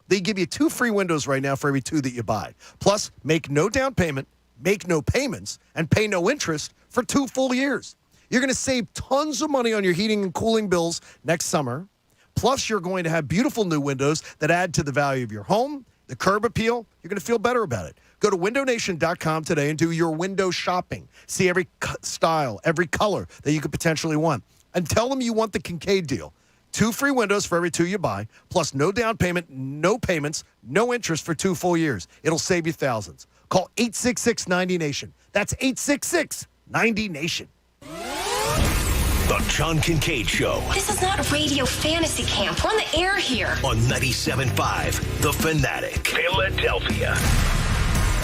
They give you 2 free windows right now for every 2 that you buy. Plus, make no down payment, make no payments, and pay no interest for 2 full years. You're going to save tons of money on your heating and cooling bills next summer. Plus, you're going to have beautiful new windows that add to the value of your home, the curb appeal. You're going to feel better about it. Go to windownation.com today and do your window shopping. See every style, every color that you could potentially want. And tell them you want the Kincade deal. 2 free windows for every 2 you buy, plus no down payment, no payments, no interest for 2 full years. It'll save you thousands. Call 866-90-NATION. That's 866-90-NATION. The John Kincade Show. This is not radio fantasy camp. We're on the air here. On 97.5 The Fanatic, Philadelphia.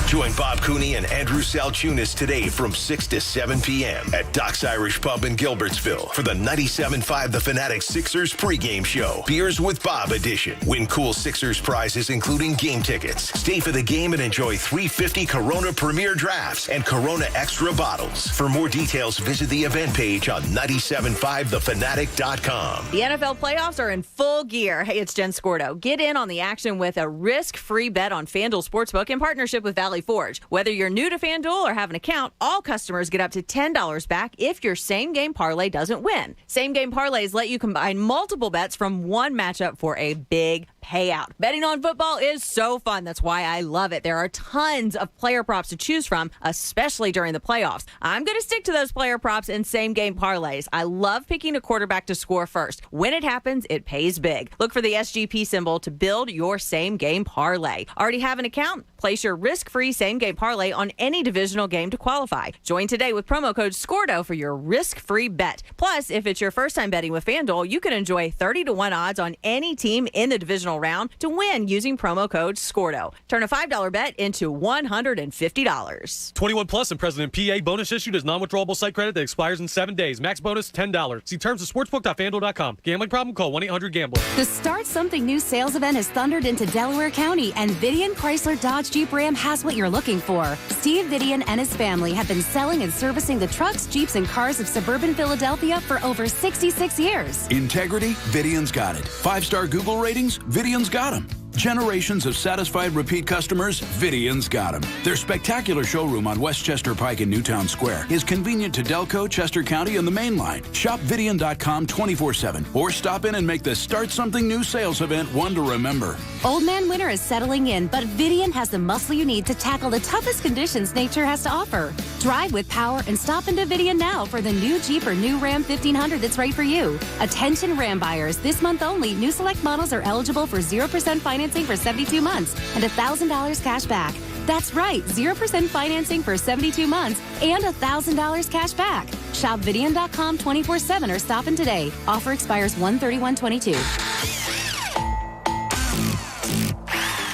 Join Bob Cooney and Andrew Salchunas today from 6 to 7 p.m. at Doc's Irish Pub in Gilbertsville for the 97.5 The Fanatic Sixers pregame show. Beers with Bob edition. Win cool Sixers prizes including game tickets. Stay for the game and enjoy $3.50 Corona Premier Drafts and Corona Extra bottles. For more details, visit the event page on 97.5thefanatic.com. The NFL playoffs are in full gear. Hey, it's Jen Scordo. Get in on the action with a risk-free bet on FanDuel Sportsbook in partnership with Valley Forge. Whether you're new to FanDuel or have an account, all customers get up to $10 back if your same-game parlay doesn't win. Same-game parlays let you combine multiple bets from one matchup for a big payout. Betting on football is so fun. That's why I love it. There are tons of player props to choose from, especially during the playoffs. I'm going to stick to those player props and same-game parlays. I love picking a quarterback to score first. When it happens, it pays big. Look for the SGP symbol to build your same-game parlay. Already have an account? Place your risk-free same-game parlay on any divisional game to qualify. Join today with promo code SCORDO for your risk-free bet. Plus, if it's your first time betting with FanDuel, you can enjoy 30-1 odds on any team in the divisional round to win using promo code SCORDO. Turn a $5 bet into $150. 21 plus and President PA bonus issued as non-withdrawable site credit that expires in 7 days. Max bonus $10. See terms at sportsbook.fanduel.com. Gambling problem? Call 1-800-GAMBLER. The Start Something New sales event has thundered into Delaware County, and Vidian Chrysler Dodge Jeep Ram has what you're looking for. Steve Vidian and his family have been selling and servicing the trucks, Jeeps, and cars of suburban Philadelphia for over 66 years. Integrity? Vidian's got it. 5-star Google ratings? Vidian's got them. Generations of satisfied repeat customers? Vidian's got them. Their spectacular showroom on Westchester Pike in Newtown Square is convenient to Delco, Chester County, and the Main Line. Shop Vidian.com 24/7 or stop in and make the Start Something New sales event one to remember. Old Man Winter is settling in, but Vidian has the muscle you need to tackle the toughest conditions nature has to offer. Drive with power and stop into Vidian now for the new Jeep or new Ram 1500 that's right for you. Attention Ram buyers, this month only, new select models are eligible for 0% financing for 72 months and $1,000 cash back. That's right, 0% financing for 72 months and $1,000 cash back. Shop Vidian.com 24/7 or stop in today. Offer expires 1/31/22.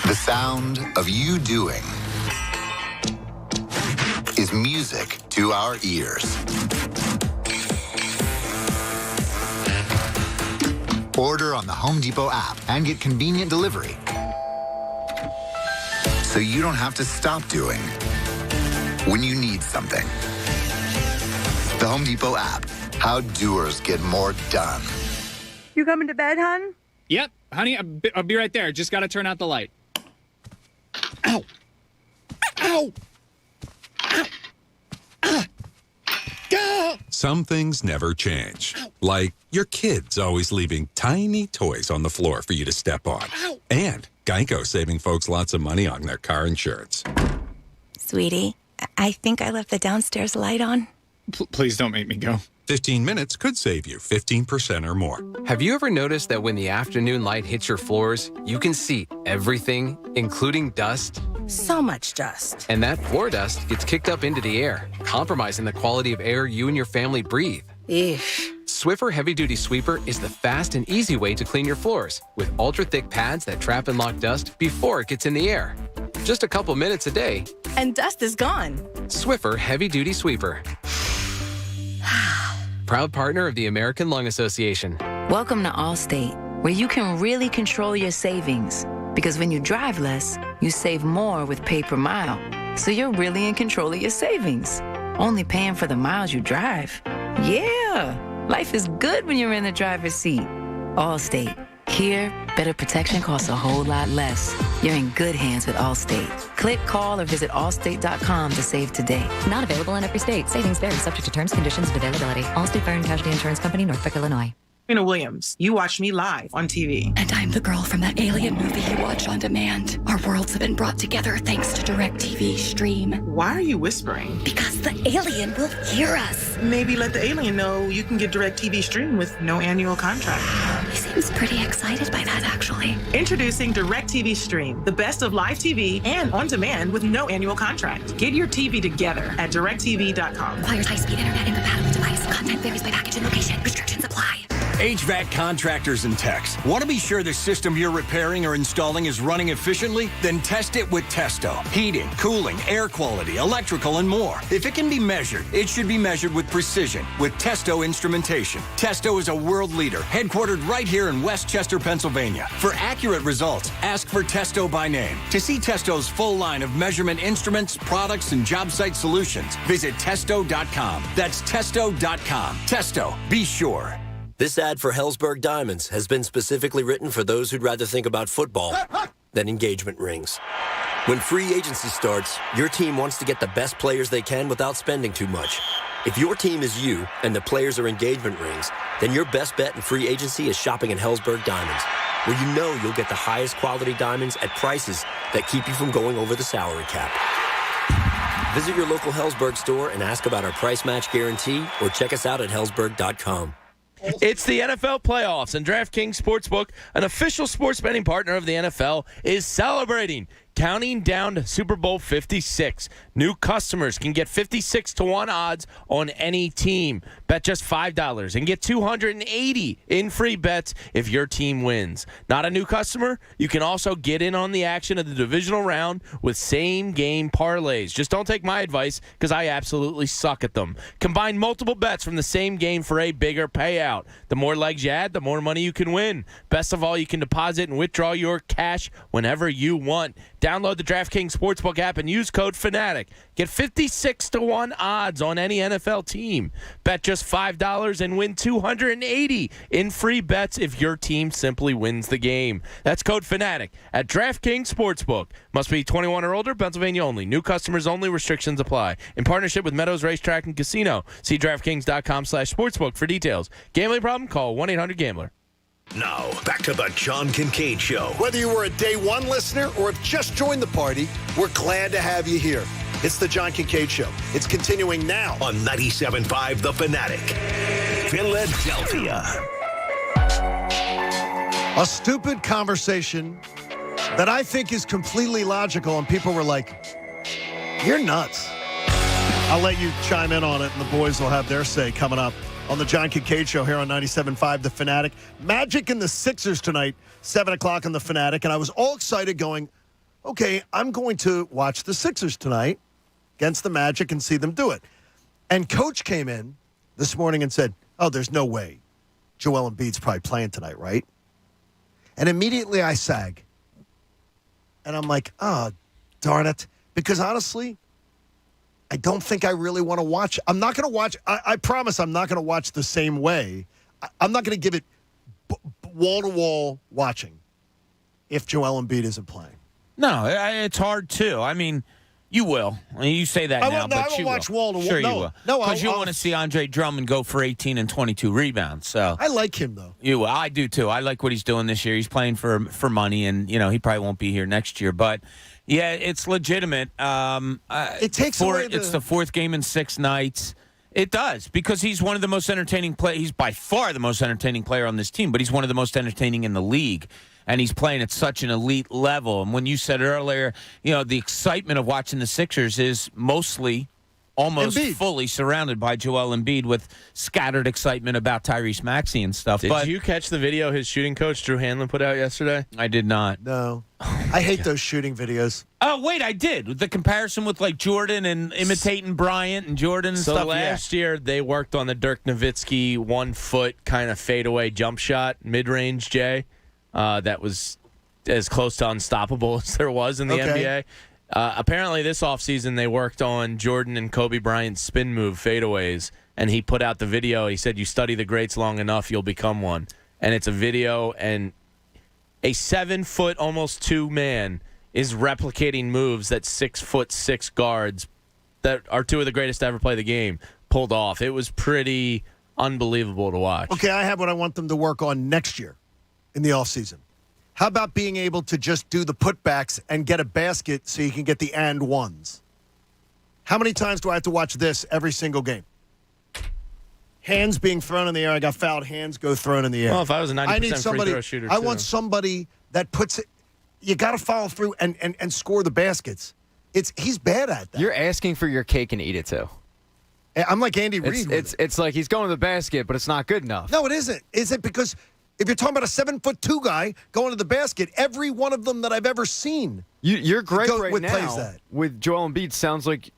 The sound of you doing is music to our ears. Order on the Home Depot app and get convenient delivery, so you don't have to stop doing when you need something. The Home Depot app. How doers get more done. You coming to bed, hon? Yep, honey, I'll be right there. Just got to turn out the light. Ow! Ow! Ow! Go! Some things never change. Like your kids always leaving tiny toys on the floor for you to step on. And Geico saving folks lots of money on their car insurance. Sweetie, I think I left the downstairs light on. Please don't make me go. 15 minutes could save you 15% or more. Have you ever noticed that when the afternoon light hits your floors, you can see everything, including dust? So much dust. And that floor dust gets kicked up into the air, compromising the quality of air you and your family breathe. Swiffer Heavy Duty Sweeper is the fast and easy way to clean your floors with ultra-thick pads that trap and lock dust before it gets in the air. Just a couple minutes a day. And dust is gone. Swiffer Heavy Duty Sweeper. proud partner of the American Lung Association. Welcome to Allstate, where you can really control your savings. Because when you drive less, you save more with pay per mile. So you're really in control of your savings. Only paying for the miles you drive. Yeah, life is good when you're in the driver's seat. Allstate. Here, better protection costs a whole lot less. You're in good hands with Allstate. Click, call, or visit allstate.com to save today. Not available in every state. Savings vary, subject to terms, conditions, and availability. Allstate Fire and Casualty Insurance Company, Northbrook, Illinois. Serena Williams, you watch me live on TV. And I'm the girl from that alien movie you watch on demand. Our worlds have been brought together thanks to DirecTV Stream. Why are you whispering? Because the alien will hear us. Maybe let the alien know you can get DirecTV Stream with no annual contract. He seems pretty excited by that, actually. Introducing DirecTV Stream, the best of live TV and on demand with no annual contract. Get your TV together at directtv.com. Requires high-speed internet incompatible device. Content varies by package and location. Restrictions apply. HVAC contractors and techs. Want to be sure the system you're repairing or installing is running efficiently? Then test it with Testo. Heating, cooling, air quality, electrical, and more. If it can be measured, it should be measured with precision with Testo instrumentation. Testo is a world leader, headquartered right here in Westchester, Pennsylvania. For accurate results, ask for Testo by name. To see Testo's full line of measurement instruments, products, and job site solutions, visit Testo.com. That's Testo.com. Testo, be sure. This ad for Hellsberg Diamonds has been specifically written for those who'd rather think about football than engagement rings. When free agency starts, your team wants to get the best players they can without spending too much. If your team is you and the players are engagement rings, then your best bet in free agency is shopping at Hellsberg Diamonds, where you know you'll get the highest quality diamonds at prices that keep you from going over the salary cap. Visit your local Hellsberg store and ask about our price match guarantee, or check us out at hellsberg.com. It's the NFL playoffs, and DraftKings Sportsbook, an official sports betting partner of the NFL, is celebrating, counting down to Super Bowl 56. New customers can get 56-1 odds on any team. Bet just $5 and get $280 in free bets if your team wins. Not a new customer? You can also get in on the action of the divisional round with same-game parlays. Just don't take my advice, because I absolutely suck at them. Combine multiple bets from the same game for a bigger payout. The more legs you add, the more money you can win. Best of all, you can deposit and withdraw your cash whenever you want. Download the DraftKings Sportsbook app and use code FANATIC. Get 56-1 odds on any NFL team. Bet just $5 and win $280 in free bets if your team simply wins the game. That's code FANATIC at DraftKings Sportsbook. Must be 21 or older, Pennsylvania only. New customers only. Restrictions apply. In partnership with Meadows Racetrack and Casino. See DraftKings.com/sportsbook for details. Gambling problem? Call 1-800-GAMBLER. Now, back to the John Kincade Show. Whether you were a day one listener or have just joined the party, we're glad to have you here. It's the John Kincade Show. It's continuing now on 97.5 The Fanatic, Philadelphia. A stupid conversation that I think is completely logical, and people were like, you're nuts. I'll let you chime in on it, and the boys will have their say coming up on the John Kincade Show here on 97.5 The Fanatic. Magic and the Sixers tonight, 7 o'clock on The Fanatic. And I was all excited going, okay, I'm going to watch the Sixers tonight against the Magic and see them do it. And Coach came in this morning and said, oh, there's no way Joel Embiid's probably playing tonight, right? And immediately I sag. And I'm like, oh, darn it. Because honestly, I don't think I really want to watch. I'm not going to watch. I promise I'm not going to watch the same way. I'm not going to give it wall-to-wall watching if Joel Embiid isn't playing. No, it's hard, too. I mean, you will. I mean, you say that now, but I you watch will. wall-to-wall. Sure no, you will. No, because you want to see Andre Drummond go for 18 and 22 rebounds. So I like him, though. You will. I do, too. I like what he's doing this year. He's playing for money, and, he probably won't be here next year. But yeah, it's legitimate. It takes away It's the fourth game in 6 nights. It does, because he's one of the most entertaining players. He's by far the most entertaining player on this team, but he's one of the most entertaining in the league. And he's playing at such an elite level. And when you said earlier, the excitement of watching the Sixers is mostly almost Embiid. fully surrounded by Joel Embiid with scattered excitement about Tyrese Maxey and stuff. Did you catch the video his shooting coach, Drew Hanlon, put out yesterday? I did not. No. I hate those shooting videos. Oh, wait, I did. The comparison with, like, Jordan and imitating Bryant and Jordan and So stuff. last year, they worked on the Dirk Nowitzki 1 foot kind of fadeaway jump shot, mid-range, Jay. That was as close to unstoppable as there was in the NBA. Apparently, this offseason, they worked on Jordan and Kobe Bryant's spin move fadeaways, and he put out the video. He said, you study the greats long enough, you'll become one. And it's a video, and a 7 foot, almost 2 man is replicating moves that 6'6" guards that are 2 of the greatest to ever play the game pulled off. It was pretty unbelievable to watch. Okay, I have what I want them to work on next year in the offseason. How about being able to just do the putbacks and get a basket so you can get the and ones? How many times do I have to watch this every single game? Hands being thrown in the air. I got fouled. Hands go thrown in the air. Well, if I was a 90% free throw shooter, I want somebody that puts it. You got to follow through and score the baskets. He's bad at that. You're asking for your cake and eat it too. I'm like Andy Reid. It's like he's going to the basket, but it's not good enough. No, it isn't. Is it because if you're talking about a 7'2" guy going to the basket, every one of them that I've ever seen, you're great right plays now that. with Joel Embiid. Sounds like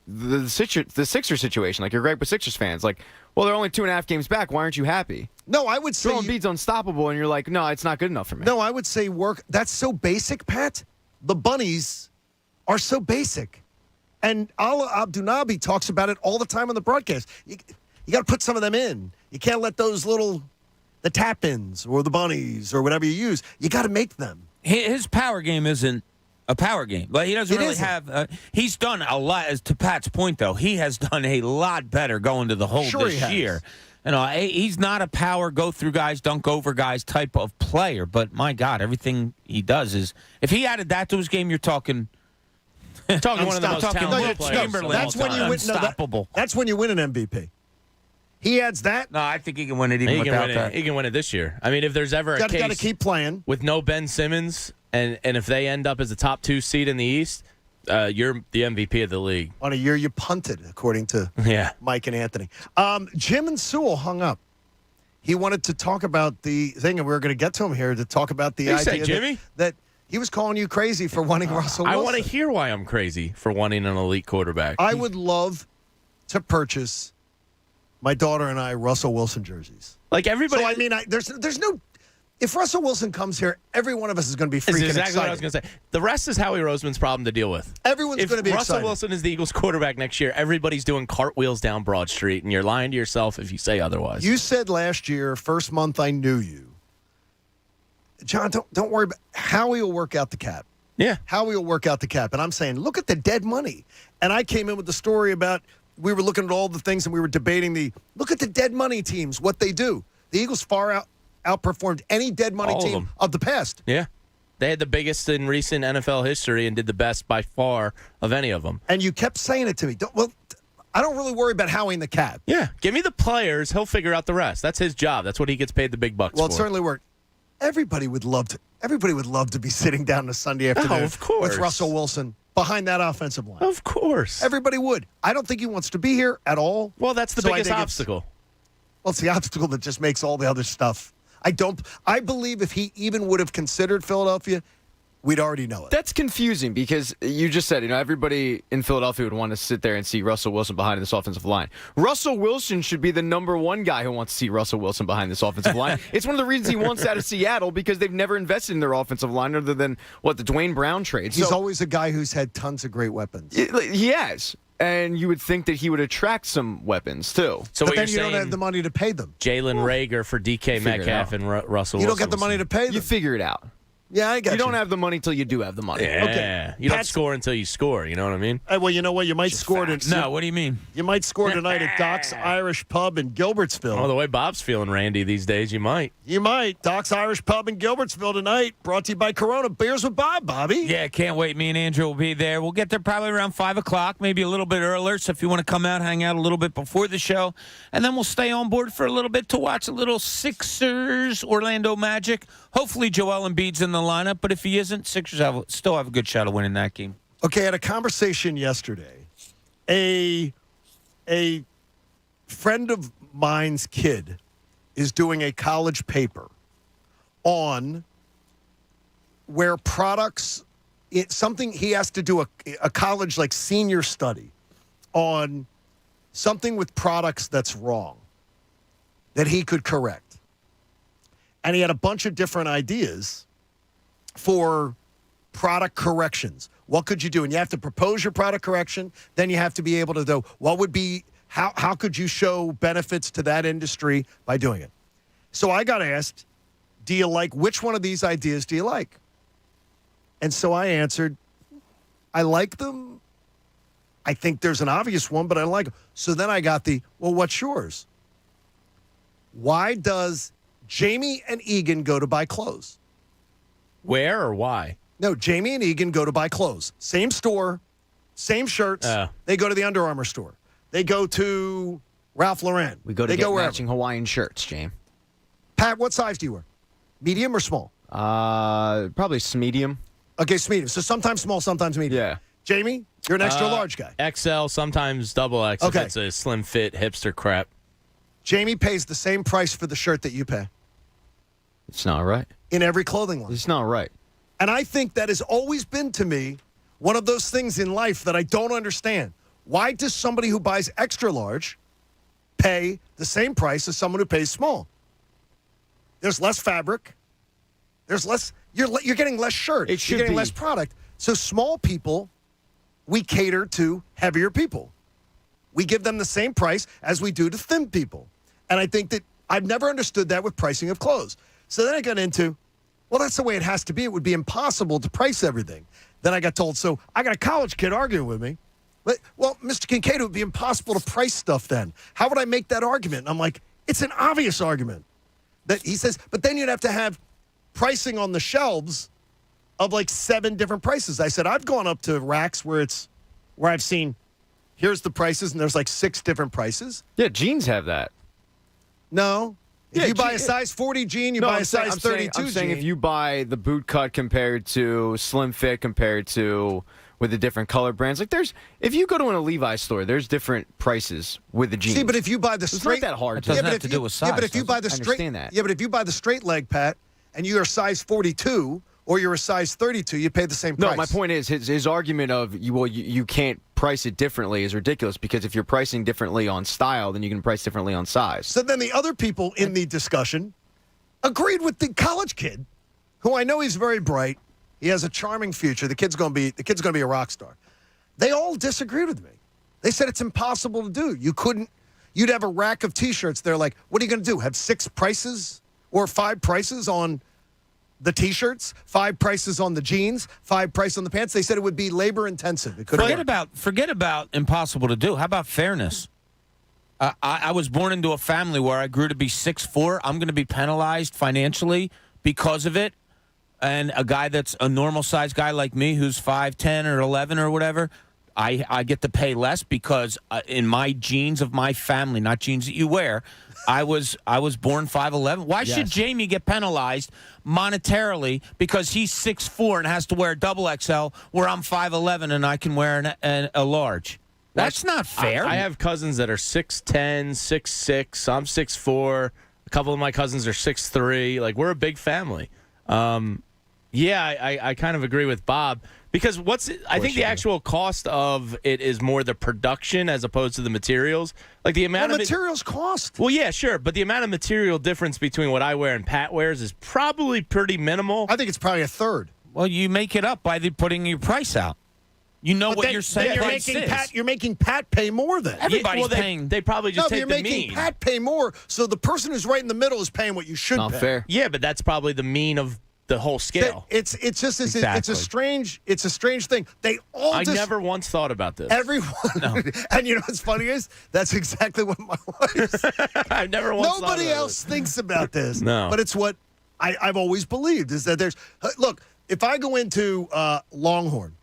the Sixers situation. Like you're great with Sixers fans. Like, well, they're only 2.5 games back. Why aren't you happy? No, I would say Joel Embiid's unstoppable, and you're like, no, it's not good enough for me. No, I would say work. That's so basic, Pat. The bunnies are so basic. And Ala Abdunabi talks about it all the time on the broadcast. You got to put some of them in. You can't let those the tap-ins or the bunnies or whatever you use. You got to make them. His power game isn't a power game. Like, he doesn't really have. He's done a lot. As to Pat's point, though, he has done a lot better going to the hole this year. You know, he's not a power go through guys, dunk over guys type of player. But my God, everything he does is. If he added that to his game, you're talking. Talking one of the most talented players. Chamberlain. That's when you win. Unstoppable. That's when you win an MVP. He adds that. No, I think he can win it even without that. He can win it this year. I mean, if there's ever a case, got to keep playing with no Ben Simmons, and if they end up as a top 2 seed in the East, you're the MVP of the league. On a year you punted, according to Mike and Anthony. Jim and Sewell hung up. He wanted to talk about the thing, and we were going to get to him here to talk about the idea that he was calling you crazy for wanting Russell Wilson. I want to hear why I'm crazy for wanting an elite quarterback. I would love to purchase my daughter and I Russell Wilson jerseys. Like everybody. So I mean, there's no. If Russell Wilson comes here, every one of us is going to be freaking excited. excited. What I was going to say. The rest is Howie Roseman's problem to deal with. Everyone's going to be If Russell excited. Wilson is the Eagles quarterback next year, everybody's doing cartwheels down Broad Street, and you're lying to yourself if you say otherwise. You said last year, first month I knew you, John. Don't worry about Howie will work out the cap. Yeah, Howie will work out the cap, and I'm saying, look at the dead money. And I came in with the story about we were looking at all the things and we were debating look at the dead money teams, what they do. The Eagles far outperformed any dead money team of the past. Yeah. They had the biggest in recent NFL history and did the best by far of any of them. And you kept saying it to me. I don't really worry about Howie in the cap. Yeah. Give me the players. He'll figure out the rest. That's his job. That's what he gets paid the big bucks for. Well, it certainly worked. Everybody would love to be sitting down on a Sunday afternoon of course. with Russell Wilson behind that offensive line. Of course. Everybody would. I don't think he wants to be here at all. Well, that's the biggest obstacle. It's the obstacle that just makes all the other stuff. I believe if he even would have considered Philadelphia, we'd already know it. That's confusing because you just said, everybody in Philadelphia would want to sit there and see Russell Wilson behind this offensive line. Russell Wilson should be the number one guy who wants to see Russell Wilson behind this offensive line. It's one of the reasons he wants out of Seattle because they've never invested in their offensive line other than, the Dwayne Brown trade. He's always a guy who's had tons of great weapons. He has. And you would think that he would attract some weapons, too. So but then you don't have the money to pay them. Jalen Rager for DK Metcalf and Russell Wilson. You don't get the money to pay them. You figure it out. Yeah, I get you. You don't have the money until you do have the money. Yeah. Okay. You don't score until you score. You know what I mean? Well, you know what? You might score tonight. No, what do you mean? You might score tonight at Doc's Irish Pub in Gilbertsville. Oh, the way Bob's feeling, Randy, these days, you might. You might. Doc's Irish Pub in Gilbertsville tonight. Brought to you by Corona. Beers with Bob, Bobby. Yeah, can't wait. Me and Andrew will be there. We'll get there probably around 5 o'clock, maybe a little bit earlier. So if you want to come out, hang out a little bit before the show. And then we'll stay on board for a little bit to watch a little Sixers Orlando Magic. Hopefully Joel Embiid's in the lineup, but if he isn't, Sixers still have a good shot of winning that game. Okay, I had a conversation yesterday A friend of mine's kid is doing a college paper on where products, something he has to do a college like senior study on something with products that's wrong that he could correct. And he had a bunch of different ideas for product corrections. What could you do? And you have to propose your product correction. Then you have to be able to know what would be, how could you show benefits to that industry by doing it? So I got asked, which one of these ideas do you like? And so I answered, I like them. I think there's an obvious one, but I like them. So then I got what's yours? Why does Jamie and Egan go to buy clothes? Where or why? No, Jamie and Egan go to buy clothes. Same store, same shirts. They go to the Under Armour store. They go to Ralph Lauren. We go to get matching Hawaiian shirts, James. Pat, what size do you wear? Medium or small? Probably medium. Okay, it's medium. So sometimes small, sometimes medium. Yeah. Jamie, you're an extra large guy. XL, sometimes double X. Okay. If it's a slim fit hipster crap. Jamie pays the same price for the shirt that you pay. It's not right. In every clothing line. It's not right. And I think that has always been to me one of those things in life that I don't understand. Why does somebody who buys extra large pay the same price as someone who pays small? There's less fabric. There's less. You're getting less shirt. You're getting less product. So small people, we cater to heavier people. We give them the same price as we do to thin people. And I think that I've never understood that with pricing of clothes. So then I got into, well, that's the way it has to be. It would be impossible to price everything. Then I got told, so I got a college kid arguing with me. Well, Mr. Kincade, it would be impossible to price stuff then. How would I make that argument? And I'm like, it's an obvious argument. That he says, but then you'd have to have pricing on the shelves of like 7 different prices. I said, I've gone up to racks where I've seen, here's the prices, and there's like 6 different prices. Yeah, jeans have that. No. If you buy a size 40 jean, you buy a size 32 I'm saying jean. if you buy the boot cut compared to slim fit compared to with the different color brands, like if you go to a Levi's store, there's different prices with the jeans. See, but if you buy the straight, it's not that hard. It doesn't have to do with size. Yeah, but if you buy the straight, yeah, but if you buy the straight leg, Pat, and you're a size 42 or you're a size 32, you pay the same price. No, my point is his argument of you can't price it differently is ridiculous because if you're pricing differently on style, then you can price differently on size. So then the other people in the discussion agreed with the college kid, who I know he's very bright. He has a charming future. The kid's going to be a rock star. They all disagreed with me. They said it's impossible to do. You'd have a rack of T-shirts. They're like, what are you going to do? Have 6 prices or 5 prices on the T-shirts, 5 prices on the jeans, 5 prices on the pants? They said it would be labor intensive. Forget about impossible to do. How about fairness? I was born into a family where I grew to be 6'4". I'm going to be penalized financially because of it. And a guy that's a normal-sized guy like me who's 5'10" or 11 or whatever, I get to pay less because in my genes of my family, not genes that you wear, I was born 5'11". Why should Jamie get penalized monetarily because he's 6'4" and has to wear a double XL where I'm 5'11" and I can wear a large? That's not fair. I have cousins that are 6'10", 6'6". I'm 6'4". A couple of my cousins are 6'3". Like, we're a big family. I kind of agree with Bob because I think the actual cost of it is more the production as opposed to the materials. Like the amount of materials cost. Well, yeah, sure, but the amount of material difference between what I wear and Pat wears is probably pretty minimal. I think it's probably a third. Well, you make it up by putting your price out. You know what you're saying. You're making Pat pay more then. Everybody's paying. They probably just take you're the making mean. Pat pay more, so the person who's right in the middle is paying what you should Not pay. fair. Yeah, but that's probably the mean of the whole scale. It's just it's a strange thing. They all I never once thought about this. Everyone, and you know what's funny is that's exactly what my wife. I've never once. Nobody else thinks about this. No, but it's what I've always believed is that there's look. If I go into Longhorn,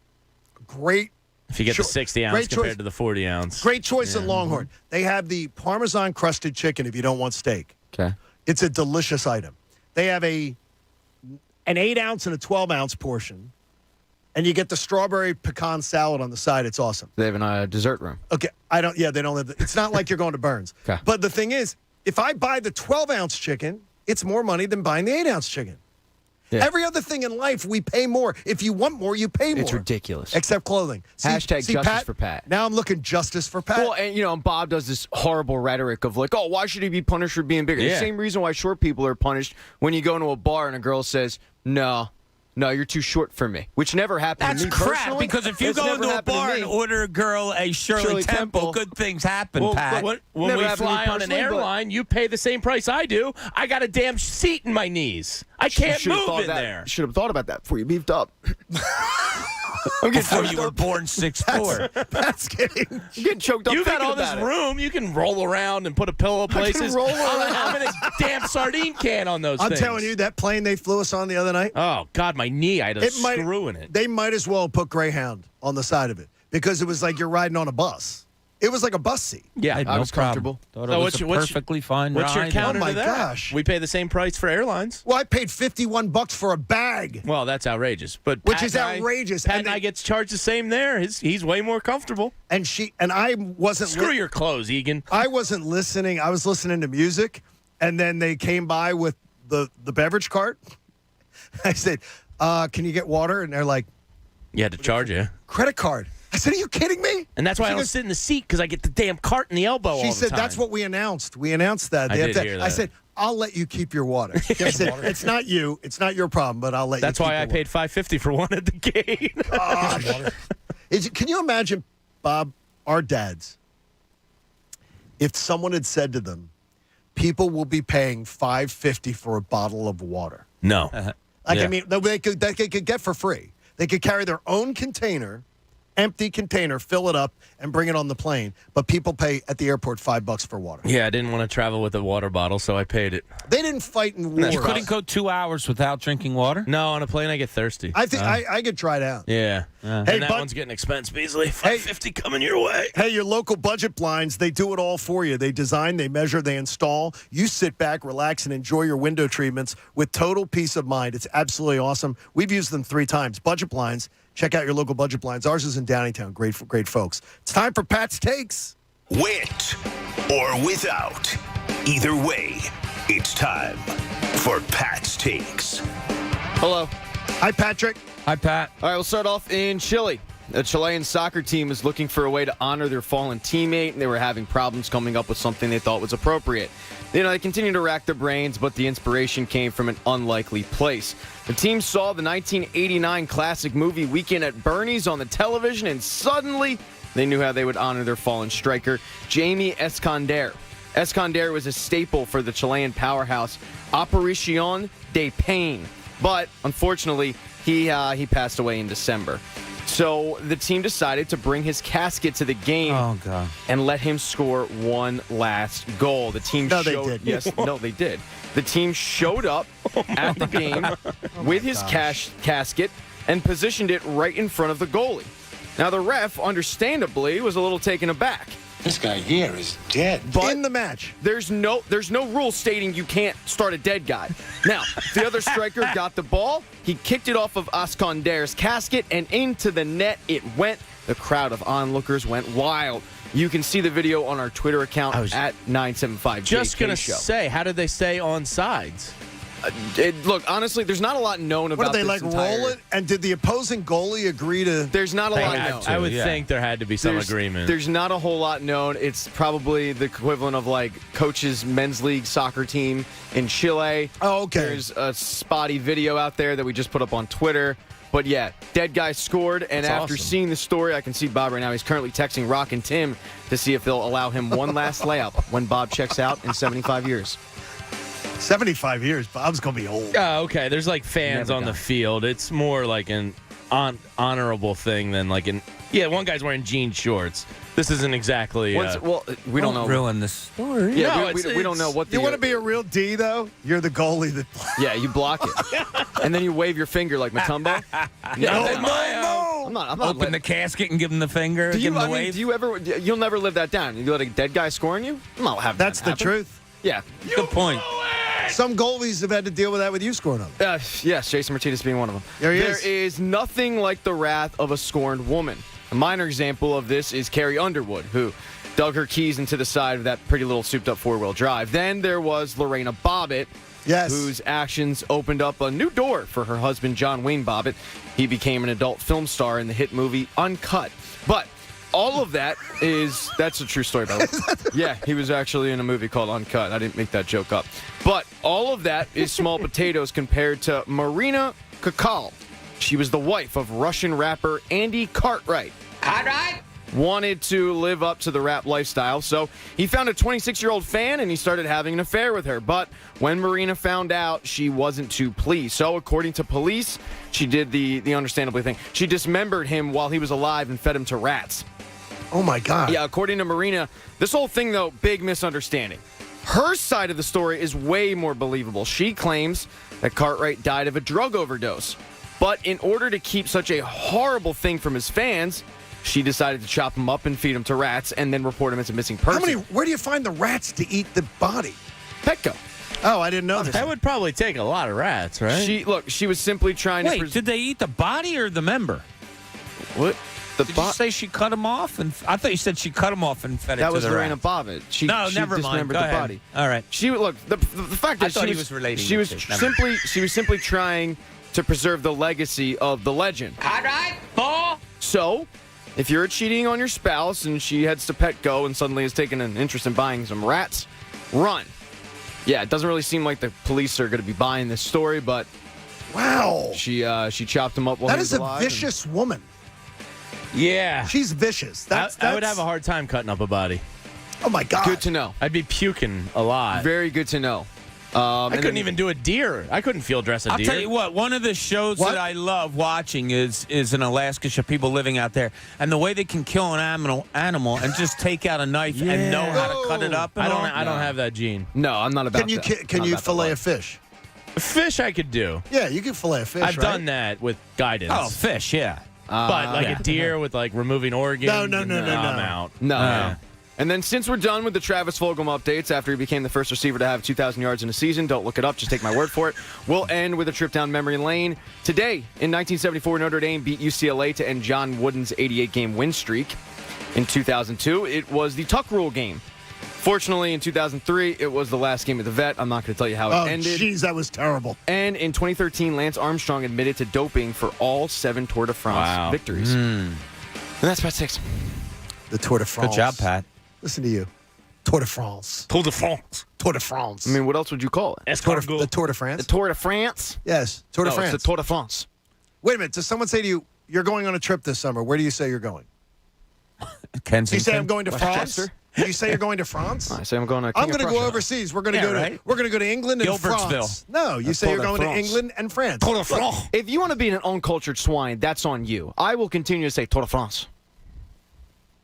great. If you get the 60 ounce compared to the 40 ounce. Great choice in Longhorn. They have the Parmesan crusted chicken if you don't want steak. Okay. It's a delicious item. They have an 8 ounce and a 12 ounce portion. and you get the strawberry pecan salad on the side. It's awesome. They have a dessert room. Okay, they don't have. It's not like you're going to Burns. Okay. But the thing is, if I buy the 12-ounce chicken, it's more money than buying the 8-ounce chicken. Yeah. Every other thing in life, we pay more. If you want more, you pay more. It's ridiculous. Except clothing. Hashtag justice for Pat. Now I'm looking justice for Pat. Well, and Bob does this horrible rhetoric of like, oh, why should he be punished for being bigger? Yeah. The same reason why short people are punished when you go into a bar and a girl says, no, you're too short for me, which never happened to me crap, personally. because if you go into a bar and order a girl a Shirley Temple, good things happen, Pat. When we fly on an airline, you pay the same price I do. I got a damn seat in my knees. I can't move in there. You should have thought about that before you beefed up. Before you were born 6'4". That's kidding. I'm getting choked up. You got all this room. You can roll around and put a pillow places. I'm in a damn sardine can on those things. I'm telling you, that plane they flew us on the other night. Oh, God, my knee. I had a screw in it. They might as well put Greyhound on the side of it because it was like you're riding on a bus. It was like a bus seat. Yeah, I was comfortable. Thought it was a perfectly fine ride. What's your counter Oh, my to that? gosh. We pay the same price for airlines. Well, I paid $51 for a bag. Well, that's outrageous. But Which Pat is and I- outrageous. Pat And and I gets charged the same there. He's way more comfortable. And I wasn't. Screw your clothes, Egan. I wasn't listening. I was listening to music, and then they came by with the beverage cart. I said, "Can you get water?" And they're like, You had to charge you. "Credit card." I said, "Are you kidding me?" And that's why I don't sit in the seat because I get the damn cart in the elbow all the time. She said, "That's what we announced. We announced that." I did hear that. I said, "I'll let you keep your water." I said, "It's not you. It's not your problem, but I'll let That's you keep why I your paid $5.50 for one at the gate. Can you imagine, Bob, our dads, if someone had said to them, people will be paying $5.50 for a bottle of water? No. I mean, they could get for free. They could carry their own container, empty container, fill it up, and bring it on the plane. But people pay at the airport $5 for water. Yeah, I didn't want to travel with a water bottle, so I paid it. They didn't fight in war. You couldn't go 2 hours without drinking water? No, on a plane I get thirsty. I think I get dried out. Yeah. Hey, And that one's getting expensive, Beasley. $5.50 coming your way. Hey, your local budget blinds, they do it all for you. They design, they measure, they install. You sit back, relax, and enjoy your window treatments with total peace of mind. It's absolutely awesome. We've used them 3 times. Budget blinds. Check out your local budget blinds. Ours is in Downingtown. Great folks. It's time for Pat's Takes. With or without. Either way, it's time for Pat's Takes. Hello. Hi, Patrick. Hi, Pat. All right, we'll start off in Chile. The Chilean soccer team is looking for a way to honor their fallen teammate, and they were having problems coming up with something they thought was appropriate. They continue to rack their brains, but the inspiration came from an unlikely place. The team saw the 1989 classic movie Weekend at Bernie's on the television, and suddenly they knew how they would honor their fallen striker, Jamie Esconder. Esconder was a staple for the Chilean powerhouse Operación de Pain, but unfortunately, he passed away in December. So the team decided to bring his casket to the game and let him score one last goal. The team they did. Yes, no, they did. The team showed up at the game with his casket and positioned it right in front of the goalie. Now, the ref, understandably, was a little taken aback. This guy here is dead. But in the match. There's no rule stating you can't start a dead guy. Now, the other striker got the ball. He kicked it off of Esconder's casket and into the net it went. The crowd of onlookers went wild. You can see the video on our Twitter account at 97.5 Just going to Show. say, how did they stay on sides? Look, honestly, there's not a lot known about What did they this entire... roll it? And did the opposing goalie agree to? There's not a lot known. I would think there had to be some agreement. There's not a whole lot known. It's probably the equivalent of like coach's men's league soccer team in Chile. Oh, okay. There's a spotty video out there that we just put up on Twitter. But yeah, dead guy scored, and That's after awesome. seeing the story, I can see Bob right now. He's currently texting Rock and Tim to see if they'll allow him one last layup when Bob checks out in 75 years. 75 years. Bob's going to be old. Oh, okay. There's like fans on the field. It's more like an honorable thing than like an. Yeah, one guy's wearing jean shorts. This isn't exactly. Well, we don't know. Ruin the story. Yeah, No, we don't know what the. You want to be a real D, though? You're the goalie that. Yeah, you block it, and then you wave your finger like Mutombo. No. I'm not Open the casket and give him the finger. Give him the wave. Do you ever? You'll never live that down. You let a dead guy score on you? I'm not having That's that the happen. truth. Yeah. Good point. Some goalies have had to deal with that with you scoring on them. Yes, Jason Martinez being one of them. There There is nothing like the wrath of a scorned woman. A minor example of this is Carrie Underwood, who dug her keys into the side of that pretty little souped-up four-wheel drive. Then there was Lorena Bobbitt, whose actions opened up a new door for her husband, John Wayne Bobbitt. He became an adult film star in the hit movie Uncut. But all of that that's a true story, by the way. Yeah, he was actually in a movie called Uncut. I didn't make that joke up. But all of that is small potatoes compared to Marina Kakal. She was the wife of Russian rapper Andy Cartwright. Cartwright? Wanted to live up to the rap lifestyle, so he found a 26-year-old fan and he started having an affair with her. But when Marina found out, she wasn't too pleased. So according to police, she did the understandably thing. She dismembered him while he was alive and fed him to rats. Oh, my God. Yeah, according to Marina, this whole thing, though, big misunderstanding. Her side of the story is way more believable. She claims that Cartwright died of a drug overdose. But in order to keep such a horrible thing from his fans, she decided to chop him up and feed him to rats and then report him as a missing person. Where do you find the rats to eat the body? Petco. Oh, I didn't know this. That would probably take a lot of rats, right? She was simply trying to... Wait, did they eat the body or the member? What? Did you say she cut him off? And I thought you said she cut him off and fed it to the rat. That was Lorena Bobbitt. She never mind. dismembered Go the ahead. body. All right. The fact that I thought he was relating. She was simply trying to preserve the legacy of the legend. All right, Paul. So, if you're cheating on your spouse and she heads to Petco and suddenly has taken an interest in buying some rats, run. Yeah, it doesn't really seem like the police are going to be buying this story, but wow, she chopped him up while that he was is alive. a vicious woman. Yeah. She's vicious. I would have a hard time cutting up a body. Oh, my God. Good to know. I'd be puking a lot. Very good to know. I couldn't even do a deer. I couldn't field dress a deer. I'll tell you what, one of the shows that I love watching is an Alaska show, people living out there, and the way they can kill an animal and just take out a knife and know how to cut it up. I don't have that gene. No, I'm not about that. Can you fillet a fish? Fish I could do. Yeah, you can fillet a fish, I've done that with guidance. Oh, fish, yeah. But like a deer with like removing organs. No. I'm out. No. And then since we're done with the Travis Fulgham updates after he became the first receiver to have 2,000 yards in a season, don't look it up, just take my word for it, we'll end with a trip down memory lane. Today, in 1974, Notre Dame beat UCLA to end John Wooden's 88-game win streak. In 2002, it was the Tuck Rule game. Fortunately, in 2003, it was the last game of the vet. I'm not going to tell you how it ended. Oh, jeez, that was terrible. And in 2013, Lance Armstrong admitted to doping for all 7 Tour de France victories. And that's Pat 6. The Tour de France. Good job, Pat. Listen to you. Tour de France. Tour de France. Tour de France. I mean, what else would you call it? The Tour de France. The Tour de France? Yes, Tour de France. It's the Tour de France. Wait a minute. Does someone say to you, you're going on a trip this summer? Where do you say you're going? Kensington. Do you say I'm going to France? Westchester? Do you say you're going to France? I say I'm going to I'm going to go overseas. We're going to go to England and Gilbertsville. France. No, you say you're going to England and France. Look, if you want to be an uncultured swine, that's on you. I will continue to say Tour de France.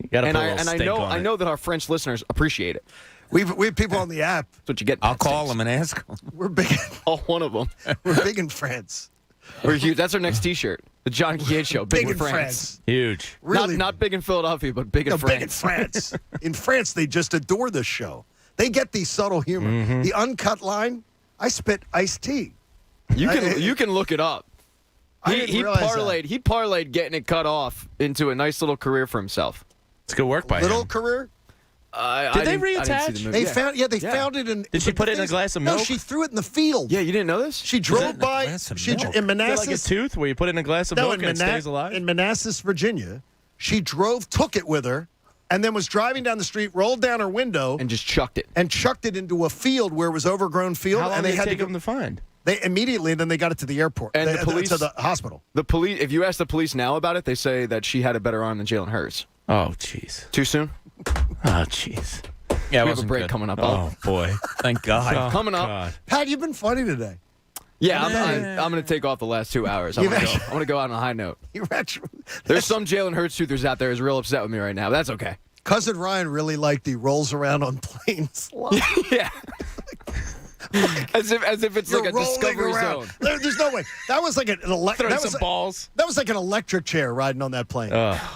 You gotta put a little stink on I it. know that our French listeners appreciate it. We have people on the app. That's what you get. I'll call them and ask them. We're big. All one of them. We're big in France. We're huge. That's our next T-shirt. The John Kincade Show. Big in France. Huge. Really, Not big in Philadelphia, but big in France. Big in France. In France, they just adore this show. They get the subtle humor. Mm-hmm. The uncut line, I spit iced tea. You can look it up. He parlayed parlayed getting it cut off into a nice little career for himself. It's good work by Little him. career. Did they reattach? They found it in. Did she put it in a glass of milk? No, she threw it in the field. Yeah, you didn't know this? She drove by. In Manassas. Like a tooth where you put it in a glass of milk and it stays alive? In Manassas, Virginia, she took it with her, and then was driving down the street, rolled down her window, and just chucked it. And chucked it into a field where it was overgrown field. How long and did it take them to find? They immediately, then they got it to the airport. And the police to the hospital. The police. If you ask the police now about it, they say that she had a better arm than Jalen Hurts. Oh, jeez. Too soon? Oh, jeez. Yeah, we have a break coming up. Oh, boy. Thank God. Coming up. God. Pat, you've been funny today. Yeah, I'm going to take off the last 2 hours. I'm going to go out on a high note. There's some Jalen Hurts truthers out there who's real upset with me right now. But that's okay. Cousin Ryan really liked the rolls around on planes line. Yeah. as if it's You're like a rolling discovery around. zone. There's no way. That was like balls. That was like an electric chair riding on that plane.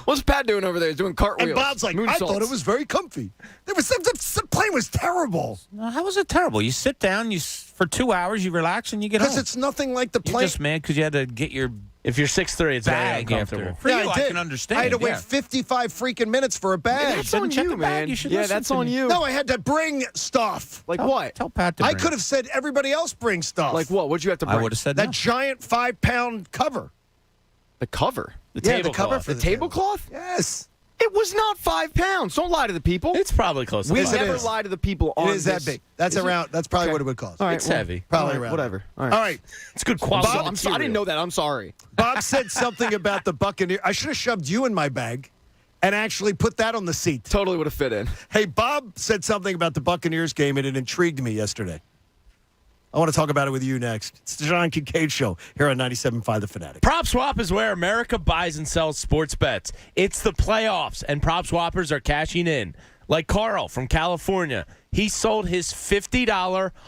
What's Pat doing over there? He's doing cartwheels. And Bob's like, I thought it was very comfy. The plane was terrible. No, how was it terrible? You sit down, for 2 hours, you relax, and you get home. Because it's nothing like the plane. You're just mad because you had to get your If you're 6'3", it's very bag uncomfortable. after. For you, I did. I can understand. I had to wait 55 freaking minutes for a bag. That's on you, man. Yeah, that's on you. No, I had to bring stuff. Like what? Tell Pat to I bring could have said everybody else bring stuff. Like what? What'd you have to bring? I would have said that no. giant 5-pound cover. The cover? The cover for the tablecloth? Yes. It was not 5 pounds. Don't lie to the people. It's probably close to We that. never lie to the people on It is that this. big. That's around. That's probably what it would cost. All right, It's heavy. Probably all right, around. whatever. All All right. right. It's good quality Bob, material. I didn't know that. I'm sorry. Bob said something about the Buccaneers. I should have shoved you in my bag and actually put that on the seat. Totally would have fit in. Hey, Bob said something about the Buccaneers game, and it intrigued me yesterday. I want to talk about it with you next. It's the John Kincade Show here on 97.5 The Fanatic. PropSwap is where America buys and sells sports bets. It's the playoffs, and PropSwappers are cashing in. Like Carl from California. He sold his $50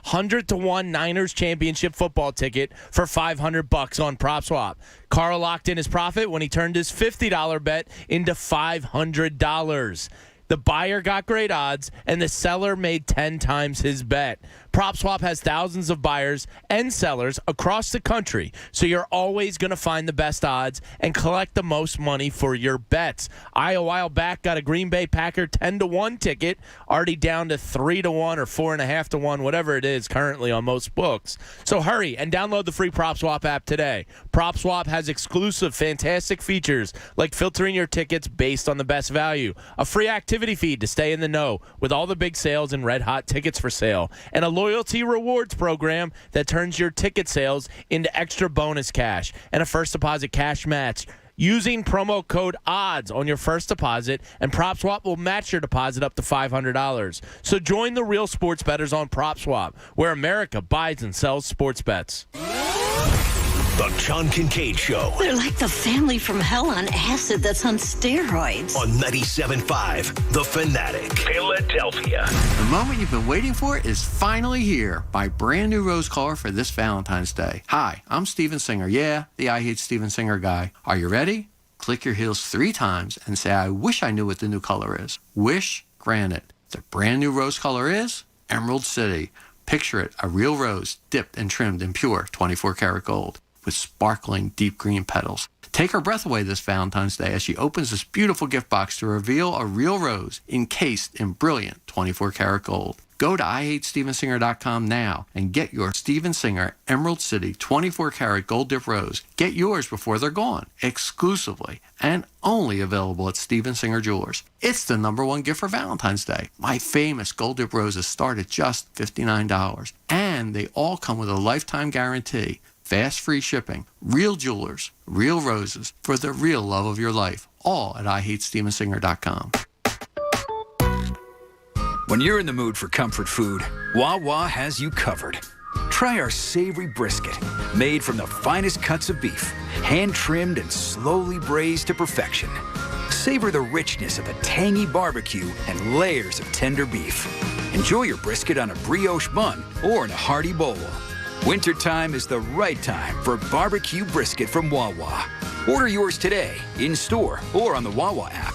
100-1 Niners championship football ticket for $500 on PropSwap. Carl locked in his profit when he turned his $50 bet into $500. The buyer got great odds, and the seller made 10 times his bet. PropSwap has thousands of buyers and sellers across the country, so you're always going to find the best odds and collect the most money for your bets. I, a while back, got a Green Bay Packer 10-1 ticket, already down to 3-1 or 4.5-1, whatever it is currently on most books. So hurry and download the free PropSwap app today. PropSwap has exclusive, fantastic features like filtering your tickets based on the best value, a free activity feed to stay in the know with all the big sales and red-hot tickets for sale, and a loyalty rewards program that turns your ticket sales into extra bonus cash, and a first deposit cash match. Using promo code ODDS on your first deposit, and PropSwap will match your deposit up to $500. So join the real sports bettors on PropSwap, where America buys and sells sports bets. The John Kincade Show. They're like the family from hell on acid that's on steroids. On 97.5 The Fanatic, Philadelphia. The moment you've been waiting for is finally here. My brand new rose color for this Valentine's Day. Hi, I'm Steven Singer. Yeah, the I Hate Steven Singer guy. Are you ready? Click your heels 3 times and say, I wish I knew what the new color is. Wish granted. The brand new rose color is Emerald City. Picture it, a real rose dipped and trimmed in pure 24 karat gold, with sparkling deep green petals. Take her breath away this Valentine's Day as she opens this beautiful gift box to reveal a real rose encased in brilliant 24 karat gold. Go to IHateStevenSinger.com now and get your Steven Singer Emerald City 24 karat gold dip rose. Get yours before they're gone, exclusively and only available at Steven Singer Jewelers. It's the #1 gift for Valentine's Day. My famous gold dip roses start at just $59, and they all come with a lifetime guarantee. Fast free shipping, real jewelers, real roses, for the real love of your life. All at IHateStevenSinger.com. When you're in the mood for comfort food, Wawa has you covered. Try our savory brisket, made from the finest cuts of beef, hand-trimmed and slowly braised to perfection. Savor the richness of a tangy barbecue and layers of tender beef. Enjoy your brisket on a brioche bun or in a hearty bowl. Wintertime is the right time for barbecue brisket from Wawa. Order yours today, in-store or on the Wawa app.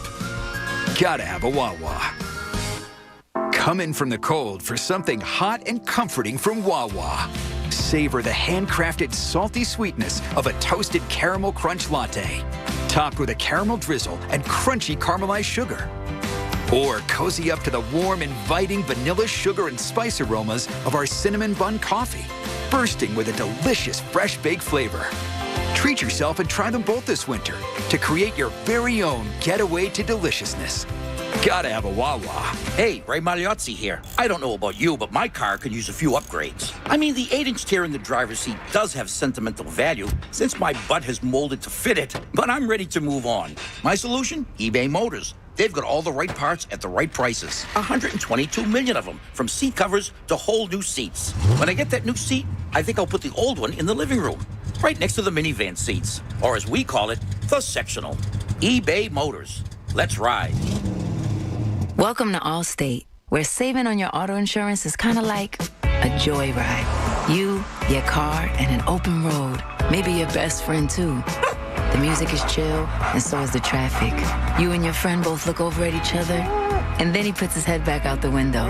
Gotta have a Wawa. Come in from the cold for something hot and comforting from Wawa. Savor the handcrafted salty sweetness of a toasted caramel crunch latte, topped with a caramel drizzle and crunchy caramelized sugar. Or cozy up to the warm, inviting vanilla sugar and spice aromas of our cinnamon bun coffee, bursting with a delicious fresh baked flavor. Treat yourself and try them both this winter to create your very own getaway to deliciousness. Gotta have a Wawa. Hey, Ray Magliozzi here. I don't know about you, but my car could use a few upgrades. I mean, the 8-inch tear in the driver's seat does have sentimental value since my butt has molded to fit it, but I'm ready to move on. My solution? eBay Motors. They've got all the right parts at the right prices. 122 million of them, from seat covers to whole new seats. When I get that new seat, I think I'll put the old one in the living room, right next to the minivan seats, or as we call it, the sectional. eBay Motors. Let's ride. Welcome to Allstate, where saving on your auto insurance is kind of like a joyride. You, your car, and an open road. Maybe your best friend, too. The music is chill, and so is the traffic. You and your friend both look over at each other, and then he puts his head back out the window.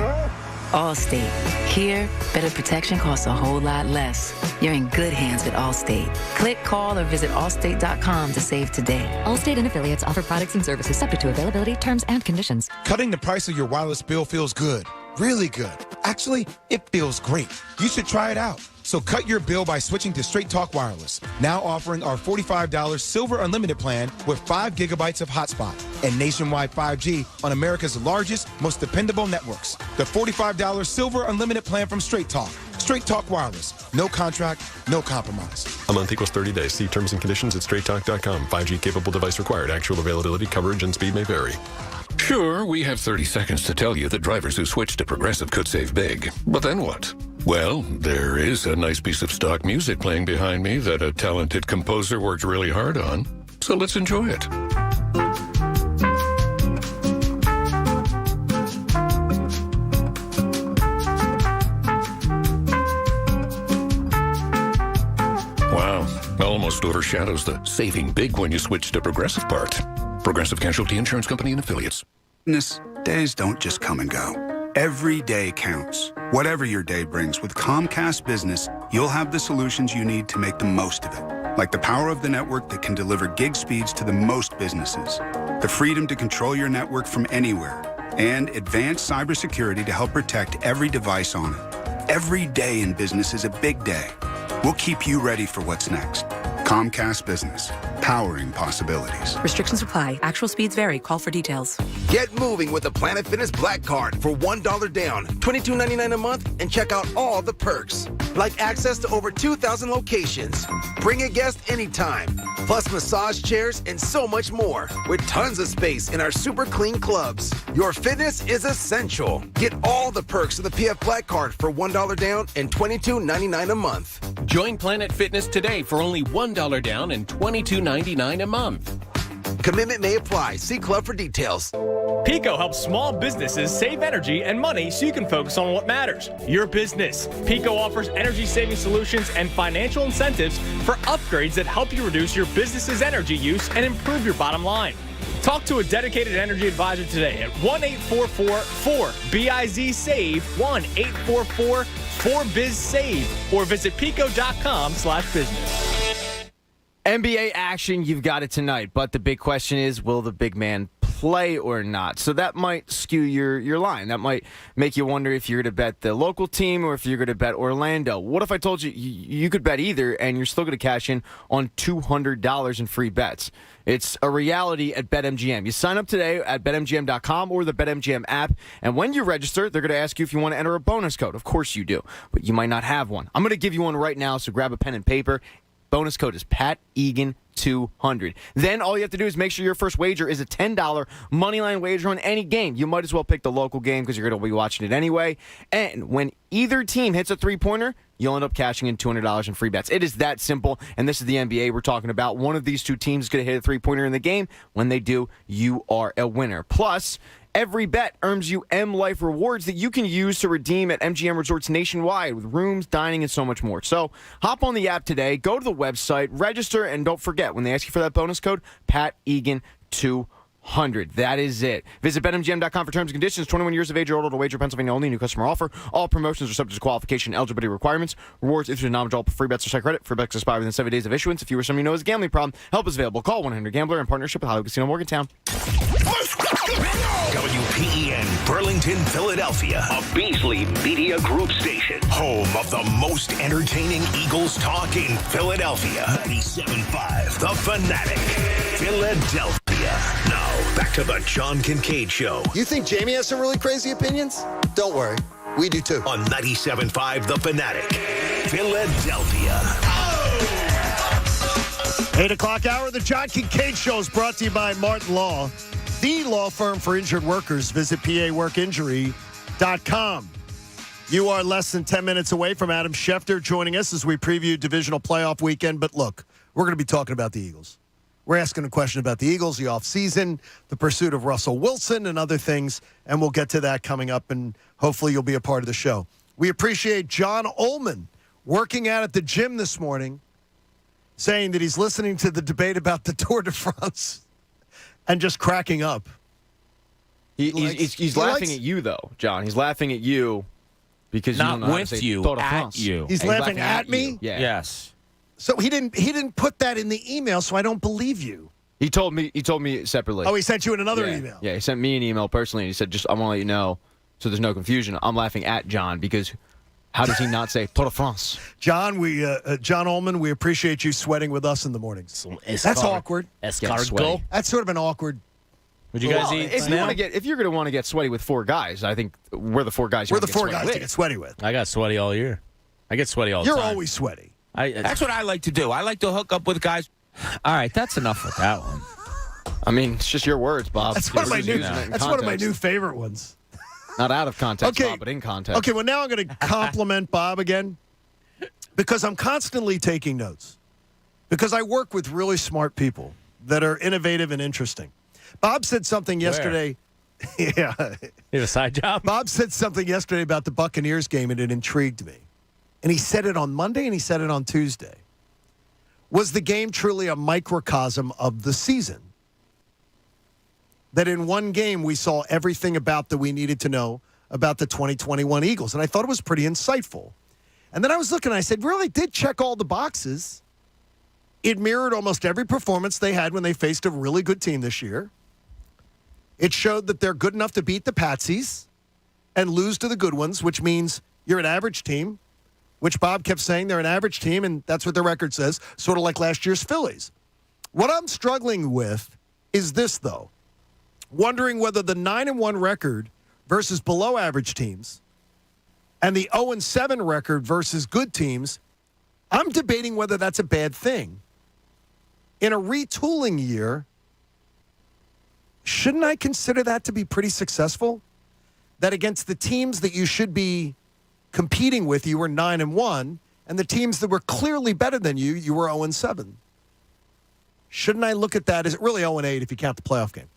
Allstate. Here, better protection costs a whole lot less. You're in good hands with Allstate. Click, call, or visit allstate.com to save today. Allstate and affiliates offer products and services subject to availability, terms, and conditions. Cutting the price of your wireless bill feels good. Really good. Actually, it feels great. You should try it out. So cut your bill by switching to Straight Talk Wireless. Now offering our $45 Silver Unlimited plan with 5 gigabytes of hotspot and nationwide 5G on America's largest, most dependable networks. The $45 Silver Unlimited plan from Straight Talk. Straight Talk Wireless. No contract, no compromise. A month equals 30 days. See terms and conditions at straighttalk.com. 5G capable device required. Actual availability, coverage, and speed may vary. Sure, we have 30 seconds to tell you that drivers who switch to Progressive could save big. But then what? Well, there is a nice piece of stock music playing behind me that a talented composer worked really hard on. So let's enjoy it. Wow, almost overshadows the saving big when you switch to Progressive part. Progressive Casualty Insurance Company and Affiliates. Days don't just come and go. Every day counts. Whatever your day brings, with Comcast Business, you'll have the solutions you need to make the most of it. Like the power of the network that can deliver gig speeds to the most businesses, the freedom to control your network from anywhere, and advanced cybersecurity to help protect every device on it. Every day in business is a big day. We'll keep you ready for what's next. Comcast Business, powering possibilities. Restrictions apply. Actual speeds vary. Call for details. Get moving with the Planet Fitness Black Card for $1 down, $22.99 a month, and check out all the perks. Like access to over 2,000 locations. Bring a guest anytime. Plus massage chairs and so much more. With tons of space in our super clean clubs. Your fitness is essential. Get all the perks of the PF Black Card for $1 down and $22.99 a month. Join Planet Fitness today for only $1 down and $22.99 a month. Commitment may apply. See club for details. Pico helps small businesses save energy and money so you can focus on what matters, your business. Pico offers energy-saving solutions and financial incentives for upgrades that help you reduce your business's energy use and improve your bottom line. Talk to a dedicated energy advisor today at 1-844-4BIZ-SAVE, 1-844-4BIZ-SAVE, or visit pico.com/business. NBA action, you've got it tonight. But the big question is, will the big man play or not? So that might skew your line. That might make you wonder if you're going to bet the local team or if you're going to bet Orlando. What if I told you you could bet either and you're still going to cash in on $200 in free bets? It's a reality at BetMGM. You sign up today at BetMGM.com or the BetMGM app, and when you register, they're going to ask you if you want to enter a bonus code. Of course you do, but you might not have one. I'm going to give you one right now, so grab a pen and paper. Bonus code is PatEgan200. Then all you have to do is make sure your first wager is a $10 moneyline wager on any game. You might as well pick the local game because you're going to be watching it anyway. And when either team hits a three-pointer, you'll end up cashing in $200 in free bets. It is that simple, and this is the NBA we're talking about. One of these two teams is going to hit a three-pointer in the game. When they do, you are a winner. Plus, every bet earns you M Life rewards that you can use to redeem at MGM Resorts nationwide with rooms, dining, and so much more. So hop on the app today, go to the website, register, and don't forget, when they ask you for that bonus code, PatEgan200. That is it. Visit BetMGM.com for terms and conditions. 21 years of age or older to wager. Pennsylvania only. New customer offer. All promotions are subject to qualification and eligibility requirements. Rewards issued non-withdrawable free bets or site credit. Free bets expire within 7 days of issuance. If you or someone you know has a gambling problem, help is available. Call 1-800-GAMBLER in partnership with Hollywood Casino Morgantown. WPEN Burlington, Philadelphia, a Beasley Media Group station, home of the most entertaining Eagles talk in Philadelphia. 97.5 The Fanatic, Philadelphia. Now, back to the John Kincade Show. You think Jamie has some really crazy opinions? Don't worry. We do too. On 97.5 The Fanatic, Philadelphia. 8 o'clock hour, the John Kincade Show is brought to you by Martin Law, the law firm for injured workers. Visit PAWorkinjury.com. You are less than 10 minutes away from Adam Schefter joining us as we preview divisional playoff weekend. But look, we're going to be talking about the Eagles. We're asking a question about the Eagles, the offseason, the pursuit of Russell Wilson, and other things, and we'll get to that coming up, and hopefully you'll be a part of the show. We appreciate John Ullman working out at the gym this morning, saying that he's listening to the debate about the Tour de France and just cracking up. He's laughing at you, though, John. He's laughing at you because you don't know how to say Tour de France. you. He's laughing at me? Yeah. Yes. So he didn't put that in the email, so I don't believe you. He told me separately. Oh, he sent you in another email. Yeah, he sent me an email personally, and he said, I want to let you know so there's no confusion. I'm laughing at John because how does he not say Tour de France? John, John Ullman, we appreciate you sweating with us in the mornings. That's awkward. Escargot. That's sort of an awkward. Would you guys eat? If you're going to want to get sweaty with four guys, I think we're the four guys. We're the four guys to get sweaty with. I got sweaty all year. I get sweaty all the time. You're always sweaty. That's what I like to do. I like to hook up with guys. All right, that's enough with that one. I mean, it's just your words, Bob. That's one of my new favorite ones. Not out of context, Bob, but in context. Okay, well, now I'm going to compliment Bob again because I'm constantly taking notes because I work with really smart people that are innovative and interesting. Bob said something yesterday. Yeah. You have a side job? Bob said something yesterday about the Buccaneers game, and it intrigued me. And he said it on Monday, and he said it on Tuesday. Was the game truly a microcosm of the season? That in one game we saw everything about that we needed to know about the 2021 Eagles. And I thought it was pretty insightful. And then I was looking, and I said, really did check all the boxes. It mirrored almost every performance they had when they faced a really good team this year. It showed that they're good enough to beat the Patsies and lose to the good ones, which means you're an average team, which Bob kept saying they're an average team, and that's what the record says, sort of like last year's Phillies. What I'm struggling with is this, though. Wondering whether the 9-1 record versus below average teams and the 0-7 record versus good teams, I'm debating whether that's a bad thing. In a retooling year, shouldn't I consider that to be pretty successful? That against the teams that you should be competing with, you were 9-1, and the teams that were clearly better than you, you were 0-7. Shouldn't I look at that as really 0-8 if you count the playoff game?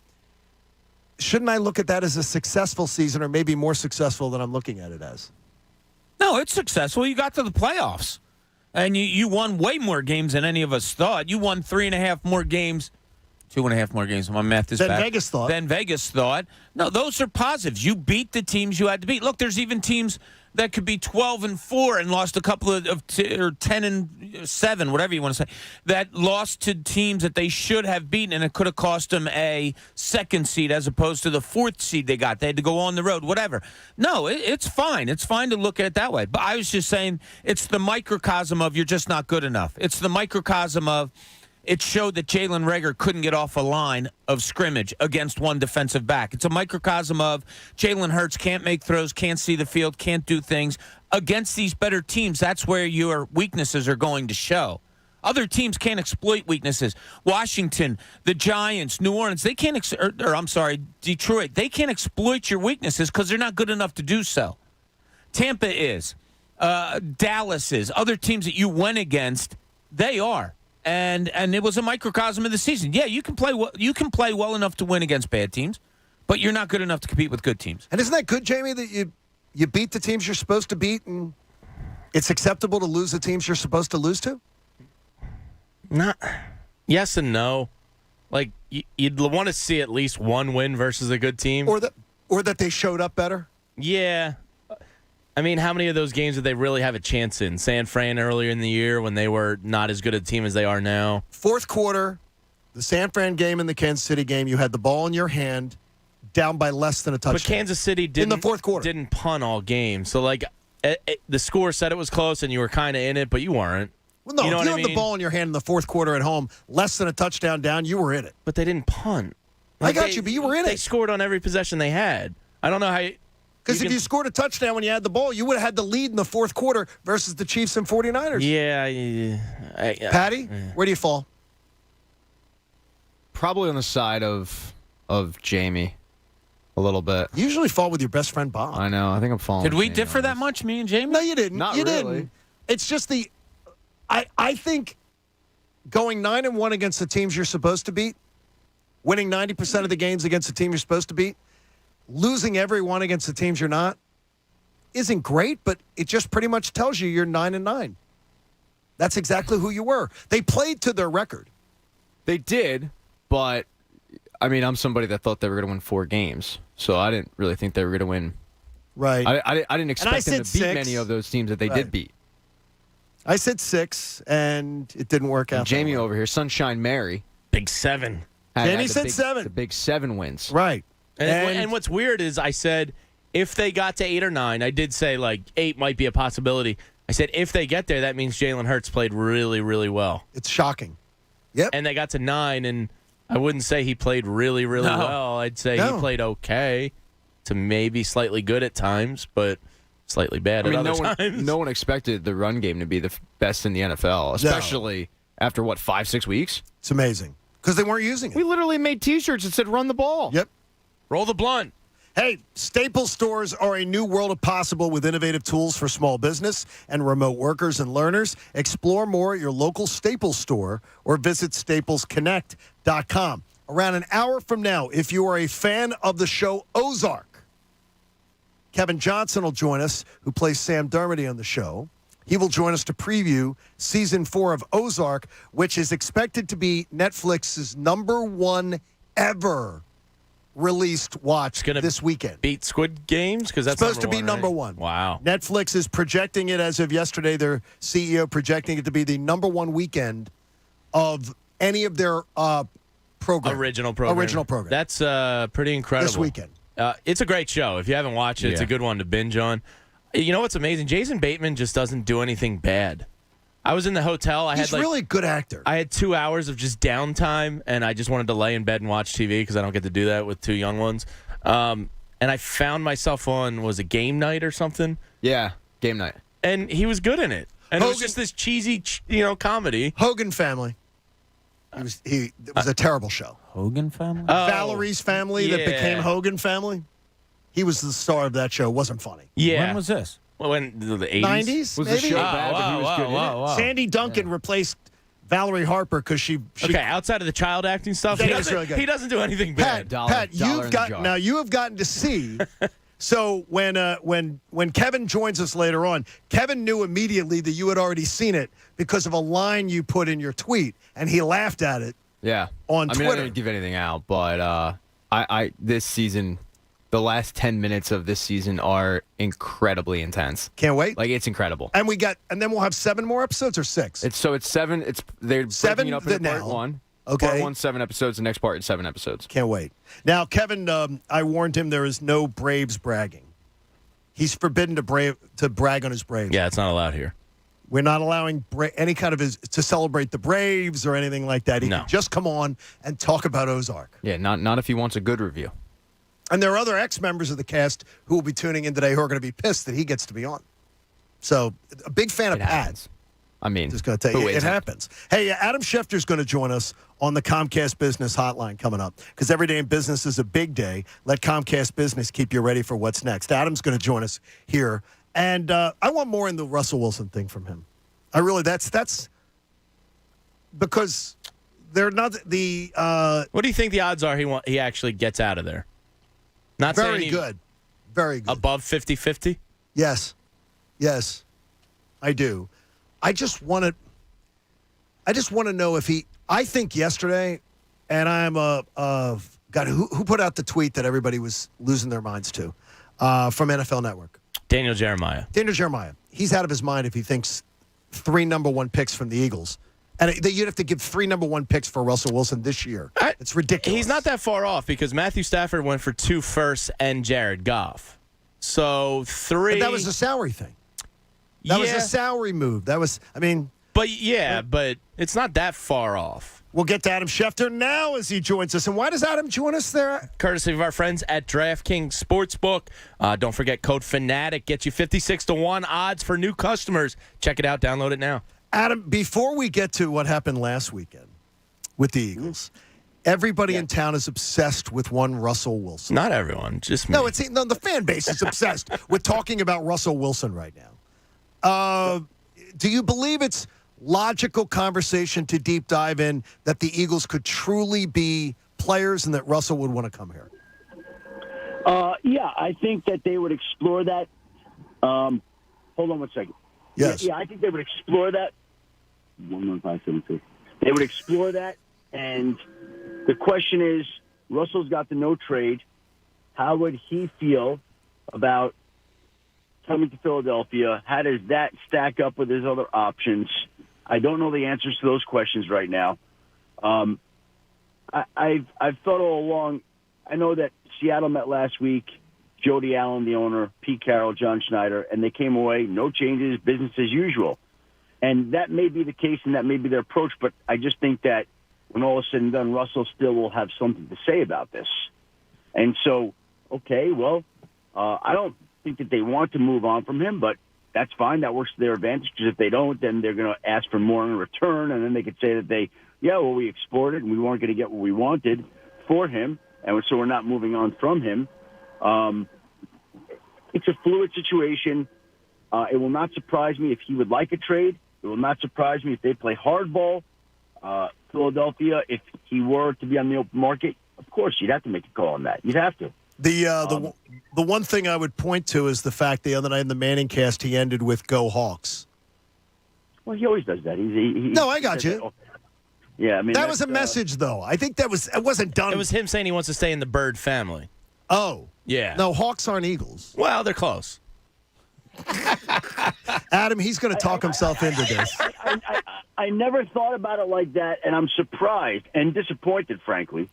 Shouldn't I look at that as a successful season or maybe more successful than I'm looking at it as? No, it's successful. You got to the playoffs, and you won way more games than any of us thought. You won 3.5 more games. 2.5 more games. My math is bad. Than Vegas thought. No, those are positives. You beat the teams you had to beat. Look, there's even teams that could be 12-4 and lost a couple of or 10-7, whatever you want to say, that lost to teams that they should have beaten, and it could have cost them a second seed as opposed to the 4th seed they got. They had to go on the road, whatever. No, it's fine. It's fine to look at it that way. But I was just saying it's the microcosm of you're just not good enough. It's the microcosm of it showed that Jalen Reagor couldn't get off a line of scrimmage against one defensive back. It's a microcosm of Jalen Hurts can't make throws, can't see the field, can't do things. Against these better teams, that's where your weaknesses are going to show. Other teams can't exploit weaknesses. Washington, the Giants, New Orleans, they can't, Detroit, they can't exploit your weaknesses because they're not good enough to do so. Tampa is. Dallas is. Other teams that you went against, they are. And it was a microcosm of the season. Yeah, you can play well enough to win against bad teams, but you're not good enough to compete with good teams. And isn't that good, Jamie, that you beat the teams you're supposed to beat, and it's acceptable to lose the teams you're supposed to lose to? Not. Yes and no. Like you'd want to see at least one win versus a good team, or that they showed up better. Yeah. I mean, how many of those games did they really have a chance in? San Fran earlier in the year when they were not as good a team as they are now. Fourth quarter, the San Fran game and the Kansas City game, you had the ball in your hand, down by less than a touchdown. But Kansas City didn't, in the fourth quarter, didn't punt all game. So, the score said it was close and you were kind of in it, but you weren't. Well, no, you know if you had the ball in your hand in the fourth quarter at home, less than a touchdown down, you were in it. But they didn't punt. I got you, but you were in it. They scored on every possession they had. I don't know how you... Because if you scored a touchdown when you had the ball, you would have had the lead in the fourth quarter versus the Chiefs and 49ers. Yeah. Patty, where do you fall? Probably on the side of Jamie a little bit. You usually fall with your best friend, Bob. I know. I think I'm falling. Did we differ that much, me and Jamie? No, you didn't. Not you really. Didn't. It's just I think going 9-1 against the teams you're supposed to beat, winning 90% of the games against the team you're supposed to beat, losing every one against the teams you're not, isn't great, but it just pretty much tells you you're 9-9. That's exactly who you were. They played to their record. They did, but I mean, I'm somebody that thought they were going to win 4 games, so I didn't really think they were going to win. Right. I didn't expect them to beat 6. many of those teams that they did beat. I said 6, and it didn't work out. And Jamie over here, Sunshine Mary. Big 7. Jamie said 7. The big 7 wins. Right. And what's weird is I said if they got to 8 or 9, I did say like 8 might be a possibility. I said if they get there, that means Jalen Hurts played really, really well. It's shocking. Yep. And they got to 9, and I wouldn't say he played really, really well. I'd say he played okay to maybe slightly good at times, but slightly bad at other times. No one expected the run game to be the best in the NFL, especially after, 5-6 weeks? It's amazing because they weren't using it. We literally made T-shirts that said run the ball. Yep. Roll the blunt. Hey, Staples stores are a new world of possible with innovative tools for small business and remote workers and learners. Explore more at your local Staples store or visit staplesconnect.com. Around an hour from now, if you are a fan of the show Ozark, Kevin Johnson will join us, who plays Sam Dermody on the show. He will join us to preview Season 4 of Ozark, which is expected to be Netflix's #1 ever released watch this weekend. Beat Squid Games? Because that's supposed to be number #1. Wow. Netflix is projecting it as of yesterday. Their CEO projecting it to be the #1 weekend of any of their Original program. That's pretty incredible. This weekend. It's a great show. If you haven't watched it, it's a good one to binge on. You know what's amazing? Jason Bateman just doesn't do anything bad. I was in the hotel. He's really a good actor. I had 2 hours of just downtime, and I just wanted to lay in bed and watch TV because I don't get to do that with 2 young ones. And I found myself on, was it Game Night or something? Yeah, Game Night. And he was good in it. And it was just this cheesy, comedy. Hogan Family. It was a terrible show. Hogan Family? Valerie's Family that became Hogan Family. He was the star of that show. It wasn't funny. Yeah. When was this? Well, when the 80s? 90s, Was maybe? the show bad, but he was good in it? Sandy Duncan replaced Valerie Harper because she Okay, outside of the child acting stuff, he doesn't do anything bad. Pat, you have gotten to see. So when Kevin joins us later on, Kevin knew immediately that you had already seen it because of a line you put in your tweet, and he laughed at it. Yeah, on Twitter. I didn't give anything out, but I this season, the last 10 minutes of this season are incredibly intense. Can't wait. Like, it's incredible. And then we'll have 7 more episodes or 6. It's 7. They're 7 breaking it up into part 1. Okay. Part 1, 7 episodes. The next part is 7 episodes. Can't wait. Now, Kevin, I warned him there is no Braves bragging. He's forbidden to brag on his Braves. Yeah, it's not allowed here. We're not allowing any kind of to celebrate the Braves or anything like that. He can just come on and talk about Ozark. Yeah, not if he wants a good review. And there are other ex-members of the cast who will be tuning in today who are going to be pissed that he gets to be on. So, a big fan of Pat's. I mean, just going to tell you, it happens. Hey, Adam Schefter's going to join us on the Comcast Business Hotline coming up because every day in business is a big day. Let Comcast Business keep you ready for what's next. Adam's going to join us here, and I want more in the Russell Wilson thing from him. I really, that's because they're not the. What do you think the odds are he actually gets out of there? Not very good, very good. Above 50-50? Yes, I do. I just want to know if he. I think yesterday, and I'm God. Who put out the tweet that everybody was losing their minds to from NFL Network? Daniel Jeremiah. He's out of his mind if he thinks 3 #1 picks from the Eagles, and you'd have to give 3 #1 picks for Russell Wilson this year. It's ridiculous. He's not that far off because Matthew Stafford went for 2 firsts and Jared Goff. So 3. But that was a salary thing. That was a salary move. But it's not that far off. We'll get to Adam Schefter now as he joins us. And why does Adam join us there? Courtesy of our friends at DraftKings Sportsbook. Don't forget code FANATIC gets you 56-1 odds for new customers. Check it out. Download it now. Adam, before we get to what happened last weekend with the Eagles, everybody in town is obsessed with one Russell Wilson. Not everyone, just me. No, the fan base is obsessed with talking about Russell Wilson right now. Do you believe it's logical conversation to deep dive in that the Eagles could truly be players and that Russell would want to come here? Yeah, I think that they would explore that. Hold on 1 second. Yes. Yeah, I think they would explore that. 11572. They would explore that, and the question is, Russell's got the no trade. How would he feel about coming to Philadelphia? How does that stack up with his other options? I don't know the answers to those questions right now. I've thought all along. I know that Seattle met last week. Jody Allen, the owner, Pete Carroll, John Schneider, and they came away, no changes, business as usual. And that may be the case, and that may be their approach, but I just think that when all is said and done, Russell still will have something to say about this. And so, okay, well, I don't think that they want to move on from him, but that's fine. That works to their advantage, because if they don't, then they're going to ask for more in return, and then they could say that we explored it, and we weren't going to get what we wanted for him, and so we're not moving on from him. It's a fluid situation. It will not surprise me if he would like a trade. It will not surprise me if they play hardball. Philadelphia, if he were to be on the open market, of course, you'd have to make a call on that. You'd have to. The one thing I would point to is the fact the other night in the Manning cast he ended with "Go Hawks." Well, he always does that. No, I got you. Yeah, I mean that was a message, though. I think it wasn't done. It was him saying he wants to stay in the Bird family. Oh, yeah. No, Hawks aren't Eagles. Well, they're close. Adam, he's going to talk himself into this. I never thought about it like that, and I'm surprised and disappointed, frankly,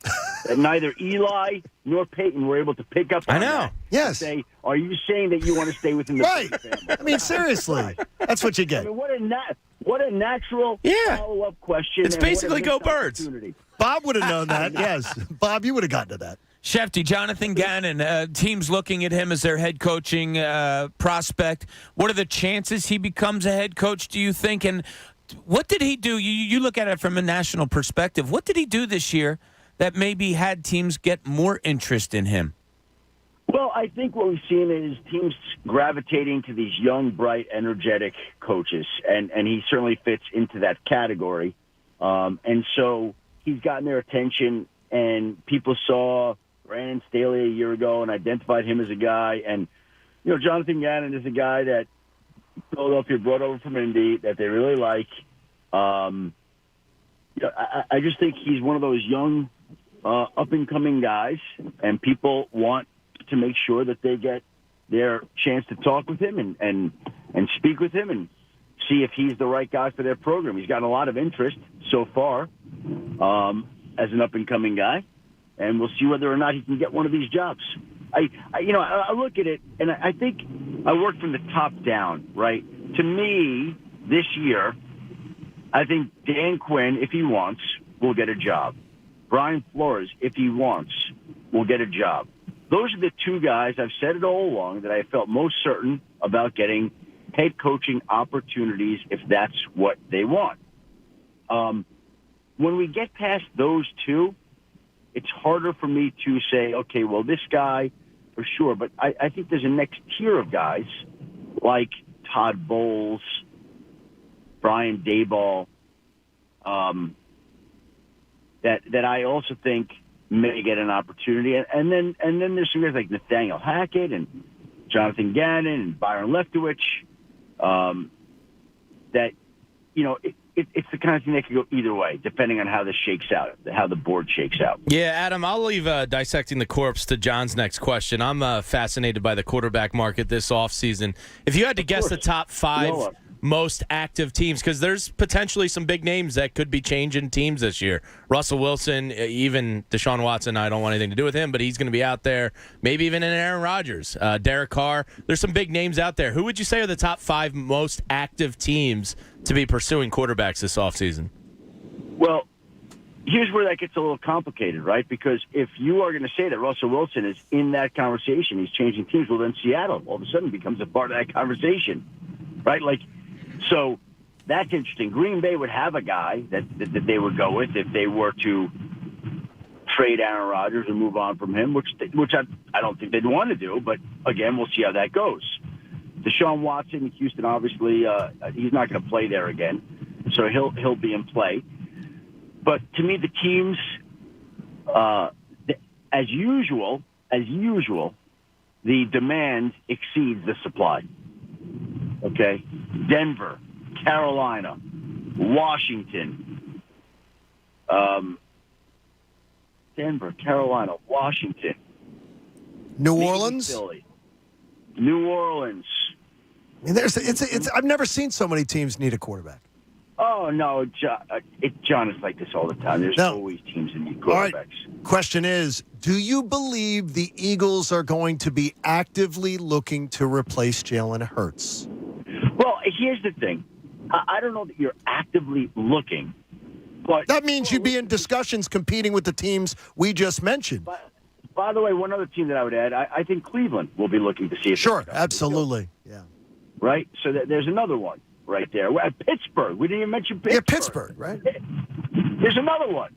that neither Eli nor Peyton were able to pick up on that. Yes. Say, are you saying that you want to stay within the family? I mean, seriously. That's what you get. I mean, what a natural follow-up question. It's basically Go Birds. Bob would have known that, yes. Bob, you would have gotten to that. Shefty, Jonathan Gannon, teams looking at him as their head coaching prospect. What are the chances he becomes a head coach, do you think? And what did he do? You look at it from a national perspective. What did he do this year that maybe had teams get more interest in him? Well, I think what we've seen is teams gravitating to these young, bright, energetic coaches, and he certainly fits into that category. And so he's gotten their attention, and people saw Brandon Staley a year ago and identified him as a guy. And, Jonathan Gannon is a guy that Philadelphia brought over from Indy that they really like. I just think he's one of those young, up-and-coming guys, and people want to make sure that they get their chance to talk with him and speak with him and see if he's the right guy for their program. He's gotten a lot of interest so far as an up-and-coming guy, and we'll see whether or not he can get one of these jobs. I look at it, and I think I work from the top down, right? To me, this year, I think Dan Quinn, if he wants, will get a job. Brian Flores, if he wants, will get a job. Those are the two guys, I've said it all along, that I felt most certain about getting head coaching opportunities if that's what they want. When we get past those two, it's harder for me to say, okay, well, this guy for sure. But I think there's a next tier of guys like Todd Bowles, Brian Daboll, that I also think may get an opportunity. And then there's some guys like Nathaniel Hackett and Jonathan Gannon and Byron Leftwich that, it's the kind of thing that could go either way, depending on how this shakes out, how the board shakes out. Yeah, Adam, I'll leave dissecting the corpse to John's next question. I'm fascinated by the quarterback market this offseason. If you had to guess the top five most active teams, because there's potentially some big names that could be changing teams this year. Russell Wilson, even Deshaun Watson, I don't want anything to do with him, but he's going to be out there. Maybe even an Aaron Rodgers, Derek Carr. There's some big names out there. Who would you say are the top five most active teams to be pursuing quarterbacks this offseason? Well, here's where that gets a little complicated, right? Because if you are going to say that Russell Wilson is in that conversation, he's changing teams, well, then Seattle all of a sudden becomes a part of that conversation, right? So that's interesting. Green Bay would have a guy that they would go with if they were to trade Aaron Rodgers and move on from him, which I don't think they'd want to do. But, again, we'll see how that goes. Deshaun Watson in Houston, obviously, he's not going to play there again, so he'll be in play. But to me, the teams, as usual, the demand exceeds the supply. Okay, Denver, Carolina, Washington. Denver, Carolina, Washington. New maybe Orleans? Philly. New Orleans. I mean, I've never seen so many teams need a quarterback. Oh, no, John is like this all the time. There's always teams that need quarterbacks. All right. Question is, do you believe the Eagles are going to be actively looking to replace Jalen Hurts? Well, here's the thing. I don't know that you're actively looking, but that means you'd be in discussions competing with the teams we just mentioned. By the way, one other team that I would add, I think Cleveland will be looking to see if sure, absolutely. Yeah. Right? So there's another one right there. Pittsburgh. We didn't even mention Pittsburgh. Yeah, Pittsburgh, right? There's another one.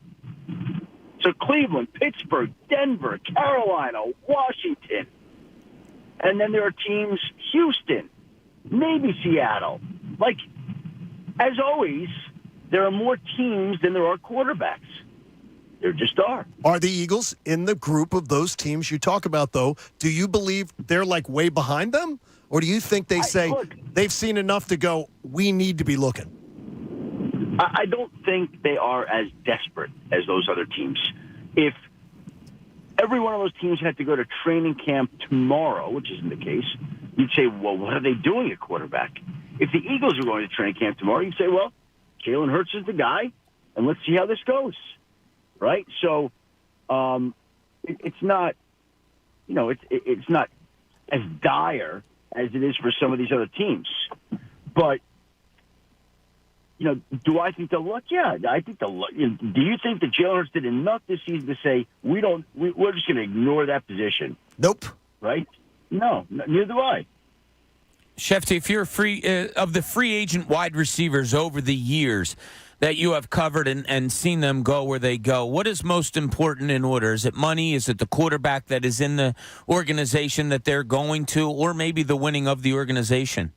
So Cleveland, Pittsburgh, Denver, Carolina, Washington. And then there are teams, Houston, maybe Seattle. Like, as always, there are more teams than there are quarterbacks. There just are. Are the Eagles in the group of those teams you talk about, though? Do you believe they're, like, way behind them? Or do you think they say they've seen enough to go, we need to be looking? I don't think they are as desperate as those other teams. If every one of those teams had to go to training camp tomorrow, which isn't the case, you'd say, well, what are they doing at quarterback? If the Eagles are going to training camp tomorrow, you'd say, well, Jalen Hurts is the guy, and let's see how this goes. Right? So it's not, it's not as dire as it is for some of these other teams. But, do I think they'll look? Yeah, I think they'll look. Do you think that Jalen Hurts did enough this season to say, we're just going to ignore that position? Nope. Right? No, neither do I. Shefty, if you're of the free agent wide receivers over the years that you have covered and seen them go where they go, what is most important in order? Is it money? Is it the quarterback that is in the organization that they're going to, or maybe the winning of the organization?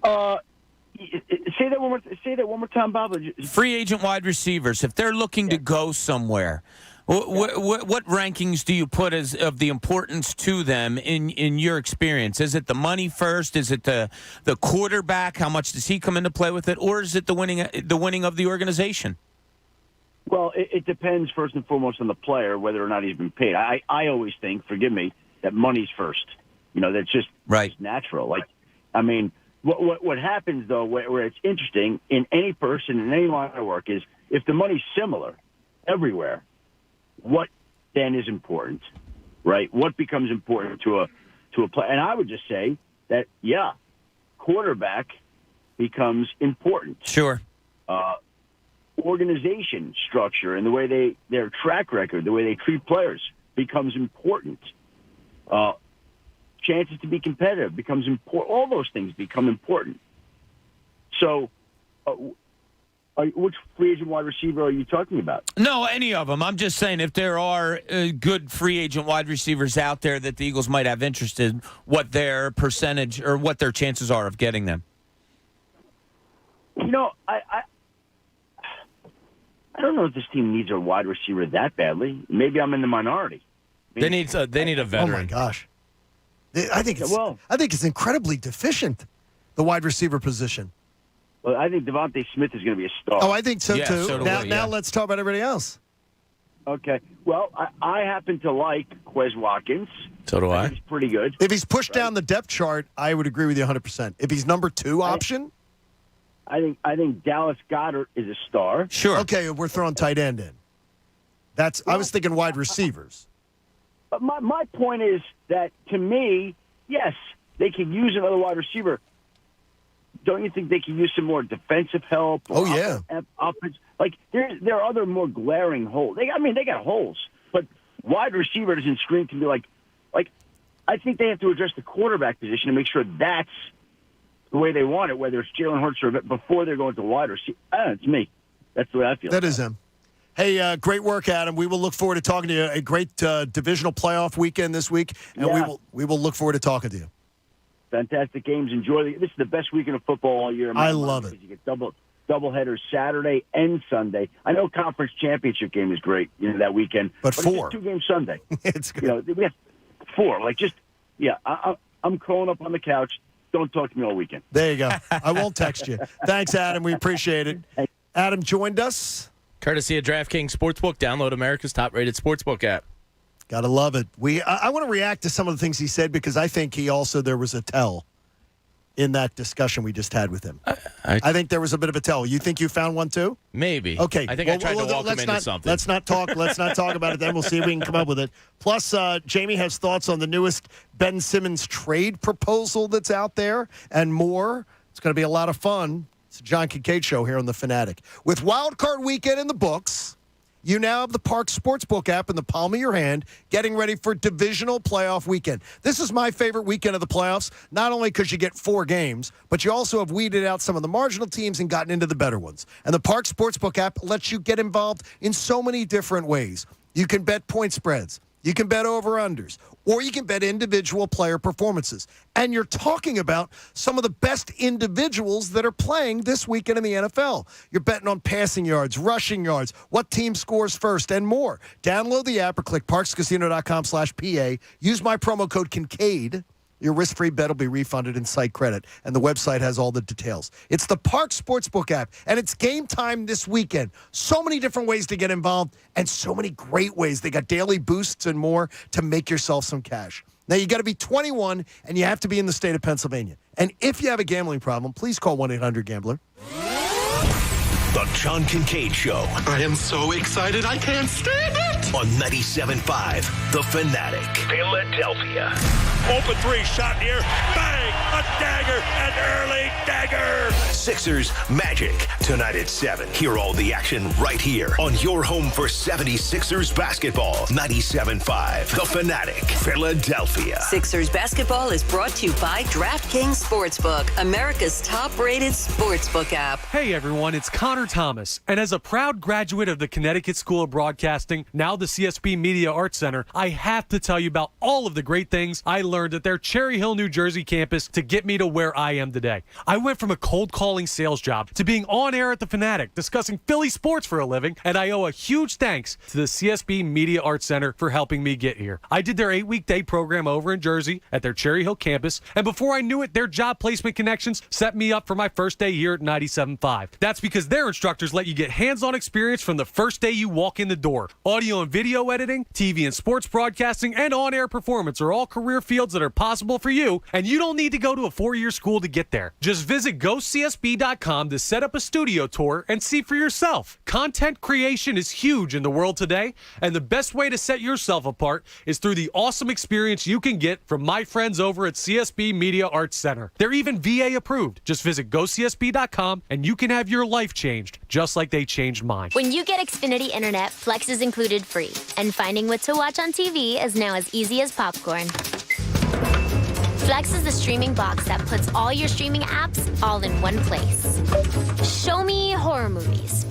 Say that one more time, Bob. Free agent wide receivers, if they're looking to go somewhere, what rankings do you put as of the importance to them in your experience? Is it the money first? Is it the quarterback? How much does he come into play with it? Or is it the winning of the organization? Well, it depends first and foremost on the player, whether or not he's been paid. I always think, forgive me, that money's first. That's just right. Just natural. Like, I mean, what happens, though, where it's interesting in any person, in any line of work, is if the money's similar everywhere, what then is important, right? What becomes important to a player? And I would just say that, yeah, quarterback becomes important. Sure. Organization structure and the way their track record, the way they treat players becomes important. Chances to be competitive becomes important. All those things become important. So, which free agent wide receiver are you talking about? No, any of them. I'm just saying if there are good free agent wide receivers out there that the Eagles might have interest in, what their percentage or what their chances are of getting them. I don't know if this team needs a wide receiver that badly. Maybe I'm in the minority. They need a veteran. Oh my gosh, I think it's incredibly deficient, the wide receiver position. Well, I think Devontae Smith is going to be a star. Oh, I think so, too. So now let's talk about everybody else. Okay. Well, I happen to like Quez Watkins. So do I. He's pretty good. If he's pushed down the depth chart, I would agree with you 100%. If he's number 2 option? I think Dallas Goedert is a star. Sure. Okay, we're throwing tight end in. I was thinking wide receivers. But my point is that, to me, yes, they could use another wide receiver. Don't you think they could use some more defensive help? Oh, yeah. Offense? Like, there are other more glaring holes. They got holes. But wide receiver doesn't scream to me like, I think they have to address the quarterback position and make sure that's the way they want it, whether it's Jalen Hurts or before they're going to wide receiver. It's me. That's the way I feel. That is him. Hey, great work, Adam. We will look forward to talking to you. A great divisional playoff weekend this week, and we will look forward to talking to you. Fantastic games. Enjoy this is the best weekend of football all year. I love it. You get double headers Saturday and Sunday. I know conference championship game is great, that weekend. But 4. It's 2 games Sunday. It's good. We have 4. I'm curling up on the couch don't talk to me all weekend. There you go. I won't text you. Thanks, Adam. We appreciate it. Adam joined us. Courtesy of DraftKings Sportsbook. Download America's top-rated sportsbook app. Gotta love it. I want to react to some of the things he said because I think there was a tell in that discussion we just had with him. I think there was a bit of a tell. You think you found one too? Maybe. Okay. I think I tried to walk him into something. Let's not talk about it then. We'll see if we can come up with it. Plus, Jamie has thoughts on the newest Ben Simmons trade proposal that's out there and more. It's going to be a lot of fun. It's a John Kincade show here on The Fanatic. With Wild Card Weekend in the books, you now have the Park Sportsbook app in the palm of your hand, getting ready for divisional playoff weekend. This is my favorite weekend of the playoffs, not only because you get 4 games, but you also have weeded out some of the marginal teams and gotten into the better ones. And the Park Sportsbook app lets you get involved in so many different ways. You can bet point spreads. You can bet over-unders, or you can bet individual player performances. And you're talking about some of the best individuals that are playing this weekend in the NFL. You're betting on passing yards, rushing yards, what team scores first, and more. Download the app or click parkscasino.com/PA. Use my promo code Kincade. Your risk-free bet will be refunded in site credit, and the website has all the details. It's the Park Sportsbook app, and it's game time this weekend. So many different ways to get involved, and so many great ways. They got daily boosts and more to make yourself some cash. Now, you got to be 21, and you have to be in the state of Pennsylvania. And if you have a gambling problem, please call 1-800-GAMBLER. The John Kincade Show. I am so excited, I can't stand it. On 97.5 The Fanatic. Philadelphia. Open 3, shot in the air, bang, a dagger, an early dagger. Sixers Magic, tonight at 7. Hear all the action right here on your home for 76ers basketball. 97.5 The Fanatic, Philadelphia. Sixers basketball is brought to you by DraftKings Sportsbook, America's top-rated sportsbook app. Hey everyone, it's Connor Thomas, and as a proud graduate of the Connecticut School of Broadcasting, now the CSB Media Arts Center, I have to tell you about all of the great things I learned at their Cherry Hill, New Jersey campus to get me to where I am today. I went from a cold calling sales job to being on air at the Fanatic, discussing Philly sports for a living, and I owe a huge thanks to the CSB Media Arts Center for helping me get here. I did their 8-week day program over in Jersey at their Cherry Hill campus, and before I knew it, their job placement connections set me up for my first day here at 97.5. That's because their instructors let you get hands-on experience from the first day you walk in the door. Audio and video editing, TV and sports broadcasting, and on-air performance are all career fields that are possible for you, and you don't need to go to a 4-year school to get there. Just visit GoCSB.com to set up a studio tour and see for yourself. Content creation is huge in the world today, and the best way to set yourself apart is through the awesome experience you can get from my friends over at CSB Media Arts Center. They're even VA approved. Just visit GoCSB.com and you can have your life changed, just like they changed mine. When you get Xfinity Internet, Flex is included free, and finding what to watch on TV is now as easy as popcorn. Flex is the streaming box that puts all your streaming apps all in one place. Show me horror movies.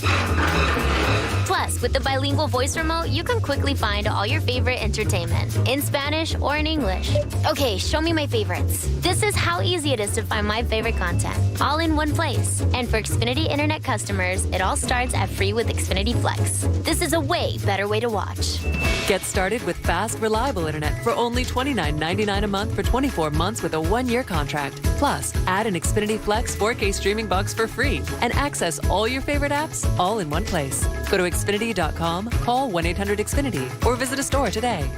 Plus, with the bilingual voice remote, you can quickly find all your favorite entertainment in Spanish or in English. Okay, show me my favorites. This is how easy it is to find my favorite content, all in one place. And for Xfinity Internet customers, it all starts at free with Xfinity Flex. This is a way better way to watch. Get started with fast, reliable internet for only $29.99 a month for 24 months with a 1-year contract. Plus, add an Xfinity Flex 4K streaming box for free and access all your favorite apps all in one place. Go to Xfinity.com, call 1-800-XFINITY, or visit a store today.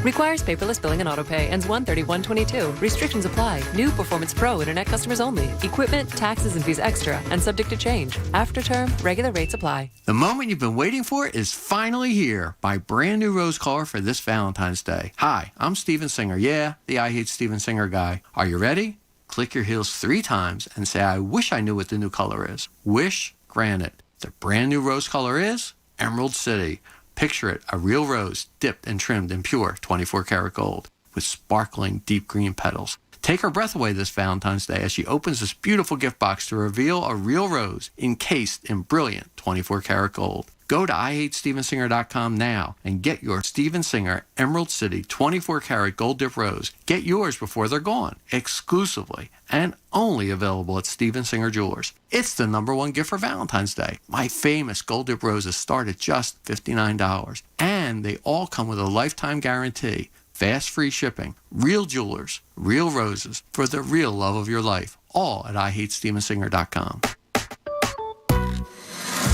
Requires paperless billing and autopay. Ends 1/31/22. Restrictions apply. New Performance Pro Internet customers only. Equipment, taxes, and fees extra and subject to change. After term, regular rates apply. The moment you've been waiting for is finally here. My brand new rose color for this Valentine's Day. Hi, I'm Steven Singer. Yeah, the I Hate Steven Singer guy. Are you ready? Click your heels 3 times and say, I wish I knew what the new color is. Wish granted. The brand new rose color is Emerald City. Picture it, a real rose dipped and trimmed in pure 24-karat gold with sparkling deep green petals. Take her breath away this Valentine's Day as she opens this beautiful gift box to reveal a real rose encased in brilliant 24-karat gold. Go to IHateStevenSinger.com now and get your Steven Singer Emerald City 24-karat gold dip rose. Get yours before they're gone, exclusively and only available at Steven Singer Jewelers. It's the #1 gift for Valentine's Day. My famous gold dip roses start at just $59, and they all come with a lifetime guarantee. fast free shipping, real jewelers, real roses for the real love of your life. All at IHateStevensinger.com.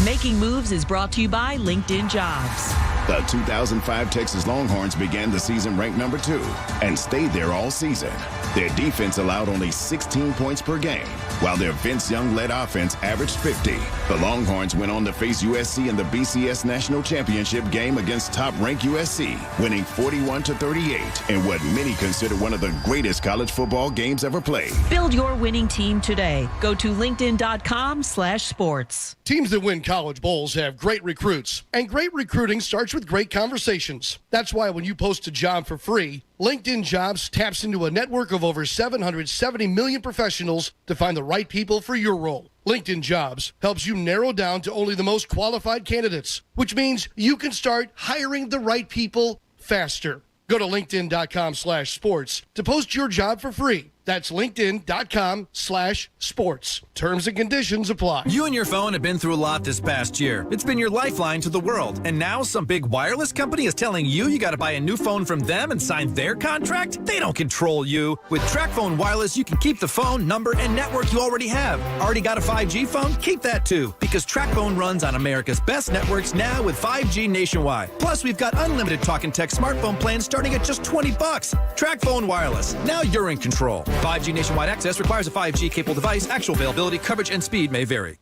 Making Moves is brought to you by LinkedIn Jobs. The 2005 Texas Longhorns began the season ranked number 2 and stayed there all season. Their defense allowed only 16 points per game, while their Vince Young-led offense averaged 50. The Longhorns went on to face USC in the BCS National Championship game against top-ranked USC, winning 41-38 in what many consider one of the greatest college football games ever played. Build your winning team today. Go to linkedin.com/sports. Teams that win college bowls have great recruits, and great recruiting starts with great conversations. That's why when you post a job for free, LinkedIn Jobs taps into a network of over 770 million professionals to find the right people for your role. LinkedIn Jobs helps you narrow down to only the most qualified candidates, which means you can start hiring the right people faster. Go to linkedin.com/sports to post your job for free. That's linkedin.com/sports. Terms and conditions apply. You and your phone have been through a lot this past year. It's been your lifeline to the world. And now some big wireless company is telling you got to buy a new phone from them and sign their contract? They don't control you. With TracFone Wireless, you can keep the phone, number, and network you already have. Already got a 5G phone? Keep that too. Because TracFone runs on America's best networks now with 5G nationwide. Plus, we've got unlimited talk and text smartphone plans starting at just $20. TracFone Wireless. Now you're in control. 5G nationwide access requires a 5G capable device. Actual availability, coverage, and speed may vary.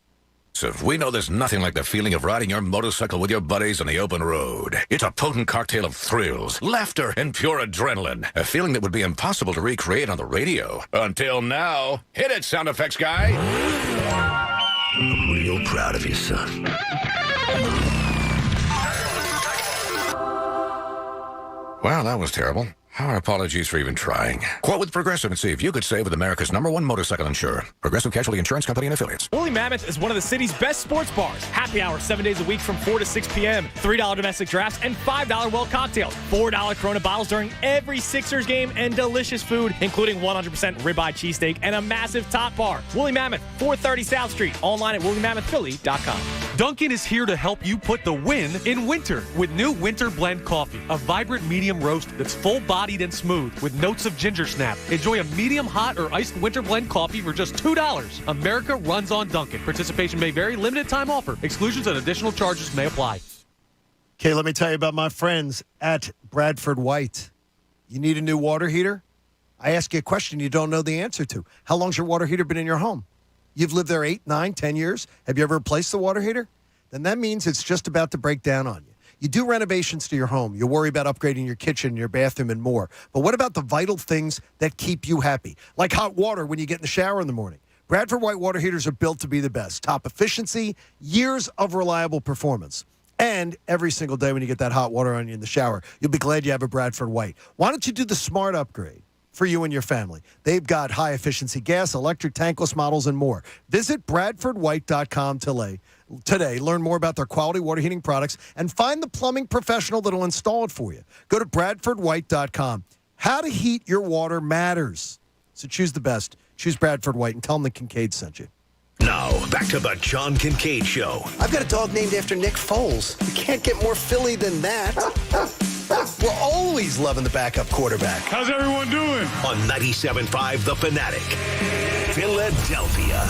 So we know there's nothing like the feeling of riding your motorcycle with your buddies on the open road. It's a potent cocktail of thrills, laughter, and pure adrenaline. A feeling that would be impossible to recreate on the radio. Until now. Hit it, sound effects guy. I'm real proud of you, son. Wow, that was terrible. Our apologies for even trying. Quote with Progressive and see if you could save with America's #1 motorcycle insurer. Progressive Casualty Insurance Company and Affiliates. Woolly Mammoth is one of the city's best sports bars. Happy hour 7 days a week from 4 to 6 p.m. $3 domestic drafts and $5 well cocktails. $4 Corona bottles during every Sixers game and delicious food, including 100% ribeye cheesesteak and a massive top bar. Woolly Mammoth, 430 South Street. Online at WoollyMammothPhilly.com. Dunkin' is here to help you put the win in winter with new Winter Blend Coffee, a vibrant medium roast that's full-bodied and smooth with notes of ginger snap. Enjoy a medium hot or iced Winter Blend Coffee for just $2. America runs on Dunkin'. Participation may vary. Limited time offer. Exclusions and additional charges may apply. Okay, let me tell you about my friends at Bradford White. You need a new water heater? I ask you a question you don't know the answer to. How long's your water heater been in your home? You've lived there 8, 9, 10 years. Have you ever replaced the water heater? Then that means it's just about to break down on you. You do renovations to your home. You worry about upgrading your kitchen, your bathroom, and more. But what about the vital things that keep you happy? Like hot water when you get in the shower in the morning. Bradford White water heaters are built to be the best. Top efficiency, years of reliable performance. And every single day when you get that hot water on you in the shower, you'll be glad you have a Bradford White. Why don't you do the smart upgrade for you and your family? They've got high-efficiency gas, electric, tankless models, and more. Visit BradfordWhite.com today. Learn more about their quality water heating products and find the plumbing professional that will install it for you. Go to BradfordWhite.com. How to heat your water matters. So choose the best. Choose Bradford White and tell them the Kincade sent you. Now, back to the John Kincade Show. I've got a dog named after Nick Foles. You can't get more Philly than that. We're always loving the backup quarterback. How's everyone doing? On 97.5 The Fanatic, Philadelphia.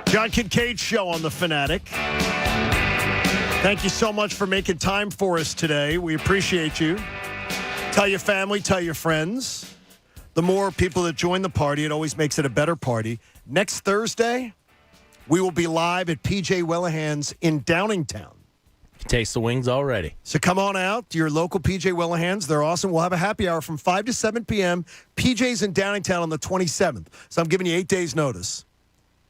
John Kincade Show on The Fanatic. Thank you so much for making time for us today. We appreciate you. Tell your family, tell your friends. The more people that join the party, it always makes it a better party. Next Thursday, we will be live at P.J. Wellahan's in Downingtown. Taste the wings already. So come on out to your local P.J. Wellahan's. They're awesome. We'll have a happy hour from 5 to 7 p.m. PJ's in Downingtown on the 27th. So I'm giving you 8 days' notice.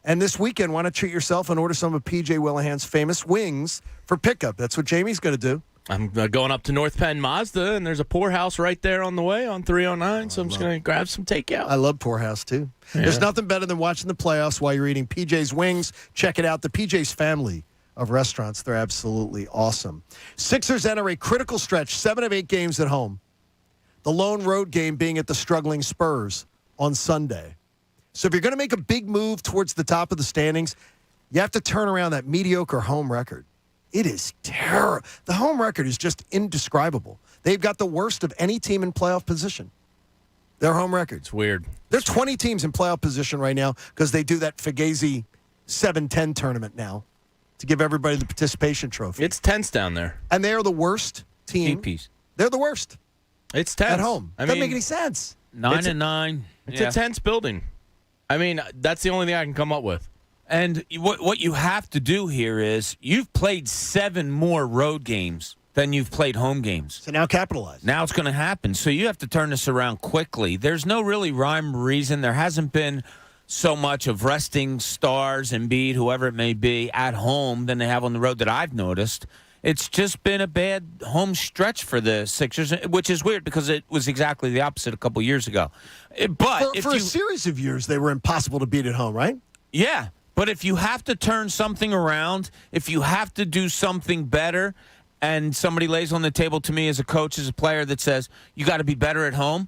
And this weekend, why not treat yourself and order some of P.J. Wellahan's famous wings for pickup? That's what Jamie's going to do. I'm going up to North Penn Mazda, and there's a Poorhouse right there on the way on 309, so I'm just going to grab some takeout. I love Poorhouse, too. Yeah. There's nothing better than watching the playoffs while you're eating PJ's wings. Check it out. The PJ's family of restaurants, they're absolutely awesome. Sixers enter a critical stretch, 7 of 8 games at home. The lone road game being at the struggling Spurs on Sunday. So if you're going to make a big move towards the top of the standings, You have to turn around that mediocre home record. It is terrible. The home record is just indescribable. They've got the worst of any team in playoff position. Their home record. It's weird. There's 20 teams in playoff position right now because they do that Fugazi 7-10 tournament now to give everybody the participation trophy. It's tense down there. And they are the worst team. They're the worst. It's tense. At home. I Doesn't mean, make any sense. 9-9. It's a tense building. I mean, that's the only thing I can come up with. And what you have to do here is you've played 7 more road games than you've played home games. So now capitalize. Now it's going to happen. So you have to turn this around quickly. There's no really rhyme or reason. There hasn't been so much of resting stars, Embiid, whoever it may be, at home than they have on the road that I've noticed. It's just been a bad home stretch for the Sixers, which is weird because it was exactly the opposite a couple years ago. But for a series of years, they were impossible to beat at home, right? Yeah. But if you have to turn something around, if you have to do something better, and somebody lays on the table to me as a coach, as a player that says, you got to be better at home,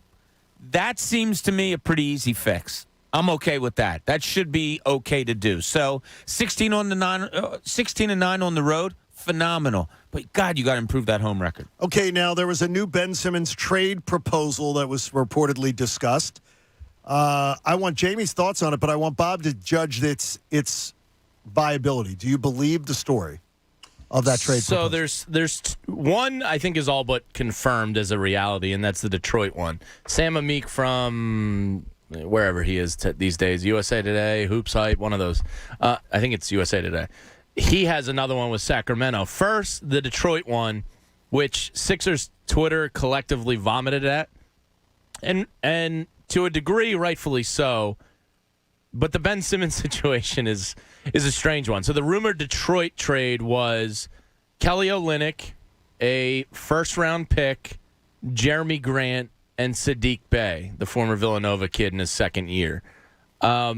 that seems to me a pretty easy fix. I'm okay with that. That should be okay to do. So 16 and 9 on the road, phenomenal. But, God, you got to improve that home record. Okay, now there was a new Ben Simmons trade proposal that was reportedly discussed. I want Jamie's thoughts on it, but I want Bob to judge its viability. Do you believe the story of that trade proposal? So there's one I think is all but confirmed as a reality, and that's the Detroit one. Sam Amick from wherever he is these days, USA Today, Hoops Hype, one of those. I think it's USA Today. He has another one with Sacramento. First, the Detroit one, which Sixers Twitter collectively vomited at, and to a degree, rightfully so. But the Ben Simmons situation is a strange one. So the rumored Detroit trade was Kelly Olynyk, a first-round pick, Jeremy Grant, and Sadiq Bey, the former Villanova kid in his second year. I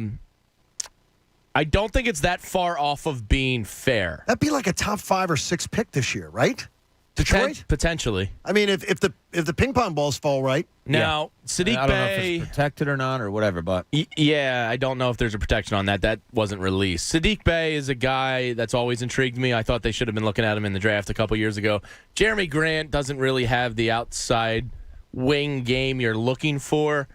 don't think it's that far off of being fair. That'd be like a top 5 or 6 pick this year, right? Detroit? Potentially. I mean, if the ping pong balls fall right. Now, Sadiq I don't know if Bey, it's protected or not or whatever, but yeah, I don't know if there's a protection on that. That wasn't released. Sadiq Bey is a guy that's always intrigued me. I thought they should have been looking at him in the draft a couple years ago. Jeremy Grant doesn't really have the outside wing game you're looking for.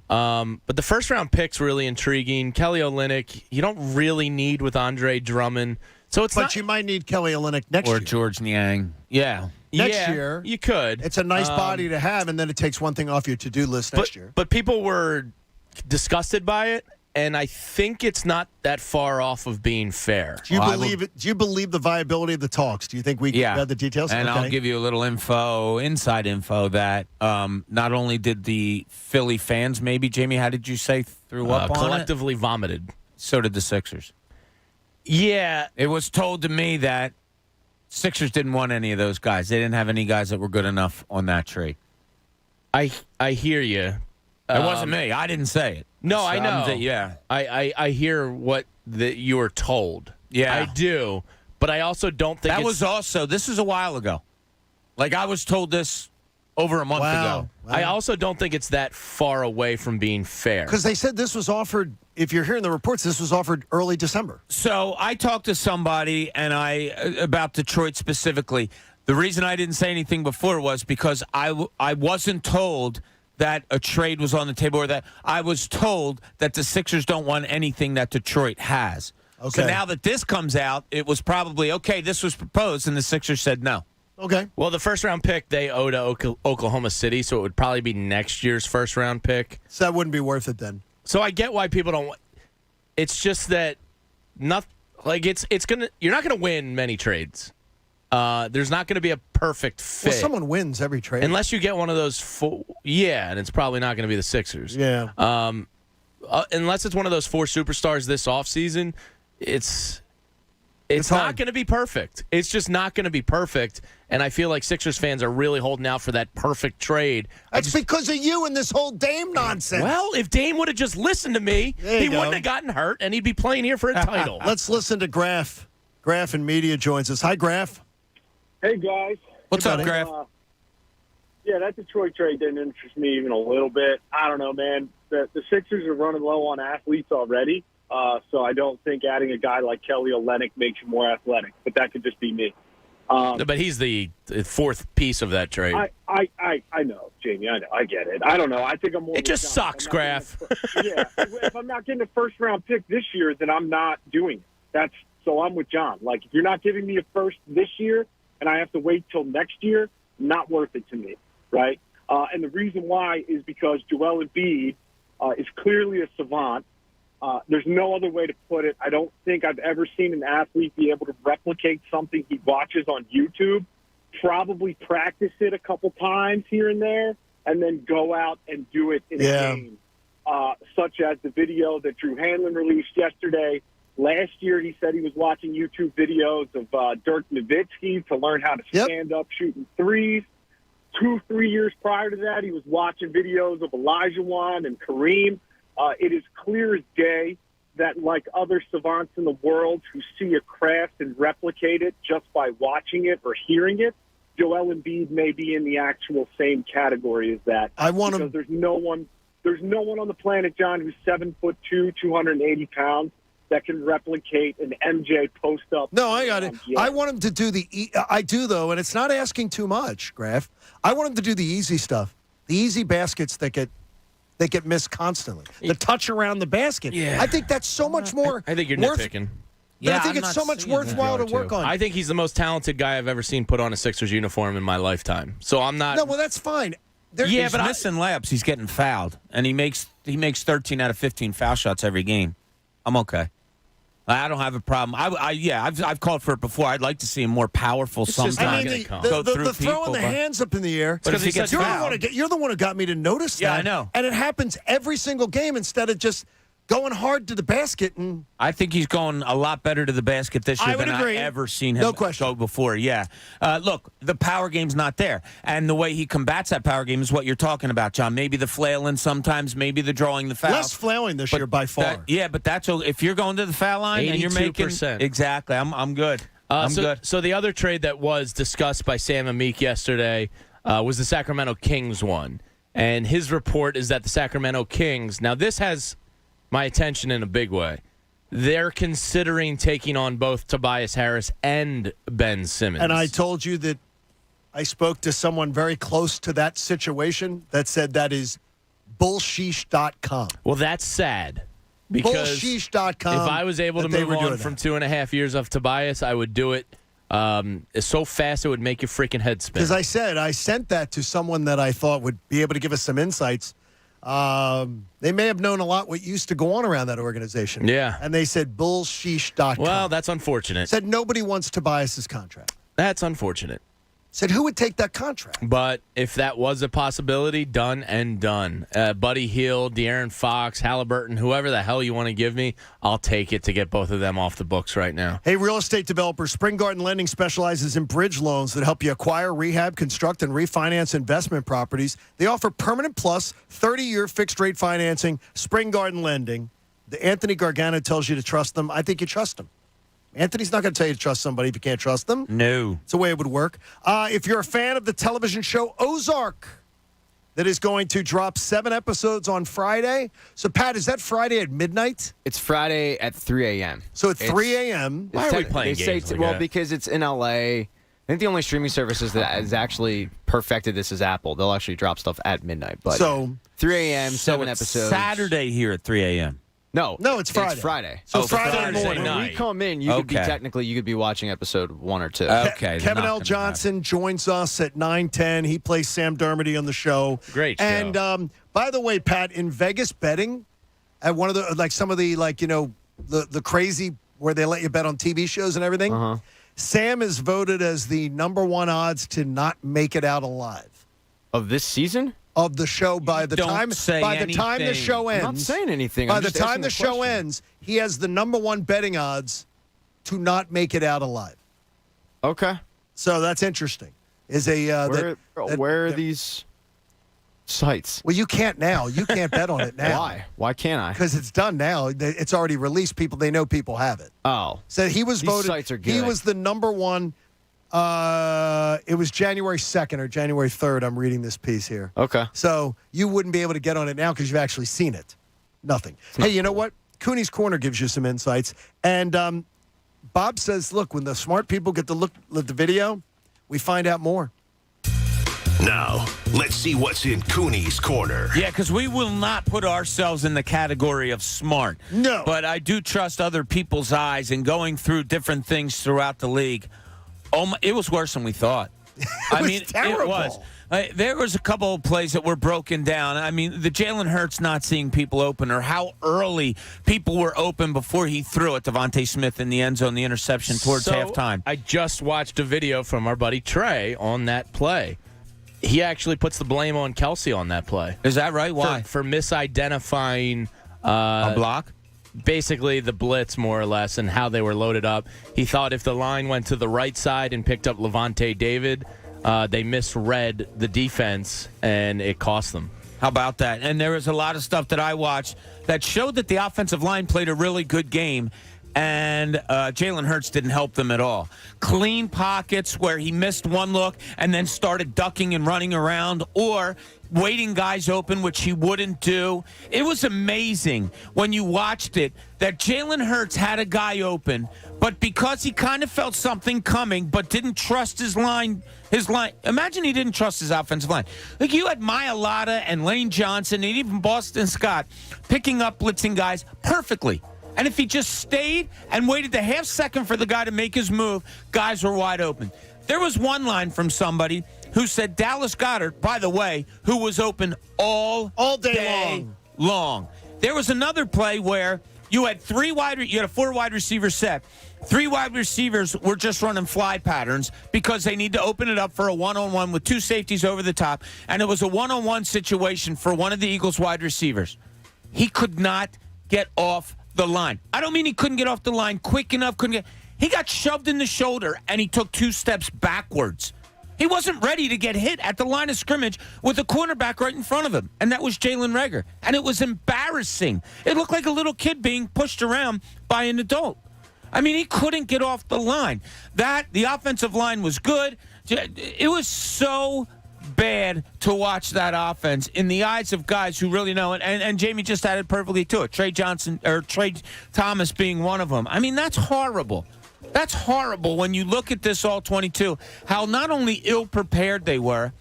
But the first-round pick's really intriguing. Kelly Olynyk, you don't really need with Andre Drummond. So it's But you might need Kelly Olynyk next year. Or George Niang. Yeah. Next year. You could. It's a nice body to have, and then it takes one thing off your to-do list next year. But people were disgusted by it, and I think it's not that far off of being fair. Do you believe it? Do you believe the viability of the talks? Do you think we have the details? And Okay. I'll give you a little inside info that not only did the Philly fans, maybe, Jamie, how did you say, threw up on collectively vomited. So did the Sixers. Yeah. It was told to me that Sixers didn't want any of those guys. They didn't have any guys that were good enough on that trade. I hear you. It wasn't me. I didn't say it. No, So I know. yeah. I hear what you were told. Yeah. I do. But I also don't think this is a while ago. Like, I was told this over a month ago. I also don't think it's that far away from being fair. Because they said this was offered, if you're hearing the reports, this was offered early December. So I talked to somebody about Detroit specifically. The reason I didn't say anything before was because I wasn't told that a trade was on the table, or that I was told that the Sixers don't want anything that Detroit has. Okay. So now that this comes out, it was probably, okay, this was proposed, and the Sixers said no. Okay. Well, the first-round pick, they owe to Oklahoma City, so it would probably be next year's first-round pick. So that wouldn't be worth it then. So I get why people don't. It's just that you're not going to win many trades. There's not going to be a perfect fit. Well, someone wins every trade. Unless you get one of those and it's probably not going to be the Sixers. Yeah. Unless it's one of those 4 superstars this offseason, it's not going to be perfect. It's just not going to be perfect. And I feel like Sixers fans are really holding out for that perfect trade. That's because of you and this whole Dame nonsense. Well, if Dame would have just listened to me, he wouldn't have gotten hurt, and he'd be playing here for a title. Let's listen to Graf. Graf in media joins us. Hi, Graf. Hey, guys. What's up, Graf? Yeah, that Detroit trade didn't interest me even a little bit. I don't know, man. The Sixers are running low on athletes already. So I don't think adding a guy like Kelly Olynyk makes you more athletic, but that could just be me. But he's the fourth piece of that trade. I know, Jamie. I know. I get it. I don't know. I think I'm more. It just sucks, Graf. Yeah. If I'm not getting a first-round pick this year, then I'm not doing it. So I'm with John. Like, if you're not giving me a first this year and I have to wait till next year, not worth it to me, right? And the reason why is because Joel Embiid is clearly a savant. There's no other way to put it. I don't think I've ever seen an athlete be able to replicate something he watches on YouTube, probably practice it a couple times here and there, and then go out and do it in a game, such as the video that Drew Hanlon released yesterday. Last year, he said he was watching YouTube videos of Dirk Nowitzki to learn how to stand up shooting threes. 2-3 years prior to that, he was watching videos of Olajuwon and Kareem. It is clear as day that, like other savants in the world who see a craft and replicate it just by watching it or hearing it, Joel Embiid may be in the actual same category as that. Because there's no one on the planet, John, who's 7'2", 280 pounds, that can replicate an MJ post up. No, I got it. I want him to do I do, though, and it's not asking too much, Graf. I want him to do the easy stuff, the easy baskets that get missed constantly. The touch around the basket. Yeah. I think that's so much more. I think you're nitpicking. Yeah, I think it's so much worthwhile to work on. I think he's the most talented guy I've ever seen put on a Sixers uniform in my lifetime. So I'm not. No, well, that's fine. But missing layups. He's getting fouled, and he makes 13 out of 15 foul shots every game. I'm okay. I don't have a problem. I've called for it before. I'd like to see him more powerful sometimes. The throwing the hands up in the air. Because you're the one who got me to notice that. Yeah, I know. And it happens every single game instead of just going hard to the basket. And I think he's going a lot better to the basket this year than I've ever seen him go before. Yeah. Look, the power game's not there. And the way he combats that power game is what you're talking about, John. Maybe the flailing sometimes, maybe the drawing the foul. Less flailing this year by far. But that's if you're going to the foul line and you're making exactly. I'm good. I'm good. So the other trade that was discussed by Sam Amick yesterday was the Sacramento Kings one. And his report is that the Sacramento Kings, now this has my attention in a big way. They're considering taking on both Tobias Harris and Ben Simmons. And I told you that I spoke to someone very close to that situation that said that is bullsheesh.com. Well, that's sad. Because bullsheesh.com. If I was able to move on from 2.5 years of Tobias, I would do it so fast it would make your freaking head spin. Because I sent that to someone that I thought would be able to give us some insights. They may have known a lot what used to go on around that organization. Yeah. And they said bullsheesh.com. Well, that's unfortunate. Said nobody wants Tobias's contract. That's unfortunate. Said who would take that contract? But if that was a possibility, done and done. Buddy Hield, De'Aaron Fox, Halliburton, whoever the hell you want to give me, I'll take it to get both of them off the books right now. Hey, real estate developer, Spring Garden Lending specializes in bridge loans that help you acquire, rehab, construct, and refinance investment properties. They offer permanent plus 30-year fixed-rate financing. Spring Garden Lending. Anthony Gargano tells you to trust them. I think you trust them. Anthony's not going to tell you to trust somebody if you can't trust them. No. It's the way it would work. If you're a fan of the television show Ozark, that is going to drop 7 episodes on Friday. So, Pat, is that Friday at midnight? It's Friday at 3 a.m. So, at 3 a.m. Why are we playing games like that? Because it's in L.A. I think the only streaming services that has actually perfected this is Apple. They'll actually drop stuff at midnight. But so 3 a.m., 7 episodes. Saturday here at 3 a.m. No, it's Friday. It's Friday. So Friday morning. When we come in, you could be watching episode 1 or 2. Okay. Kevin L. Johnson joins us at 9:10. He plays Sam Dermody on the show. Great show. And by the way, Pat, in Vegas betting, at one of the some of the the crazy where they let you bet on TV shows and everything. Sam is voted as the #1 odds to not make it out alive of this season. Of the show by the time the show ends. I'm not saying anything. By the time the show ends, he has the #1 betting odds to not make it out alive. Okay. So that's interesting. Where are these sites? Well, you can't now. You can't bet on it now. Why? Why can't I? Because it's done now. It's already released. They know people have it. Oh. So he was voted. Sites are good. He was the #1. It was January 2nd or January 3rd. I'm reading this piece here. Okay. So you wouldn't be able to get on it now because you've actually seen it. Nothing. Hey, you know what? Cooney's Corner gives you some insights. And Bob says, look, when the smart people get to look at the video, we find out more. Now, let's see what's in Cooney's Corner. Yeah, because we will not put ourselves in the category of smart. No. But I do trust other people's eyes and going through different things throughout the league. It was worse than we thought. Terrible. It was. There was a couple of plays that were broken down. I mean, the Jalen Hurts not seeing people open, or how early people were open before he threw it. Devontae Smith in the end zone, the interception towards halftime. I just watched a video from our buddy Trey on that play. He actually puts the blame on Kelsey on that play. Is that right? Why? For misidentifying a block? Basically the blitz, more or less, and how they were loaded up. He thought if the line went to the right side and picked up Levante David, they misread the defense, and it cost them. How about that? And there was a lot of stuff that I watched that showed that the offensive line played a really good game, and Jalen Hurts didn't help them at all. Clean pockets where he missed one look and then started ducking and running around, or waiting guys open, which he wouldn't do. It was amazing when you watched it that Jalen Hurts had a guy open, but because he kind of felt something coming but didn't trust his line. Imagine he didn't trust his offensive line. Like, you had Mailata and Lane Johnson and even Boston Scott picking up blitzing guys perfectly. And if he just stayed and waited the half second for the guy to make his move, guys were wide open. There was one line from somebody who said Dallas Goedert, by the way, who was open all day long. There was another play where you had a 4 wide receiver set. 3 wide receivers were just running fly patterns because they need to open it up for a one-on-one with 2 safeties over the top, and it was a one-on-one situation for one of the Eagles wide receivers. He could not get off the line. I don't mean he couldn't get off the line quick enough. He got shoved in the shoulder, and he took 2 steps backwards. He wasn't ready to get hit at the line of scrimmage with a cornerback right in front of him, and that was Jalen Reagor. And it was embarrassing. It looked like a little kid being pushed around by an adult. I mean, he couldn't get off the line. The offensive line was good. It was so bad to watch that offense in the eyes of guys who really know it. And Jamie just added perfectly to it. Trey Thomas being one of them. I mean, that's horrible. That's horrible when you look at this all-22, how not only ill-prepared they were,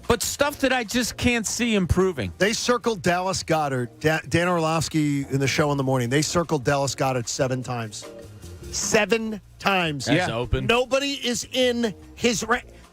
but stuff that I just can't see improving. They circled Dallas Goedert. Dan Orlovsky in the show in the morning, they circled Dallas Goedert 7 times. 7 times. That's open. Nobody is in his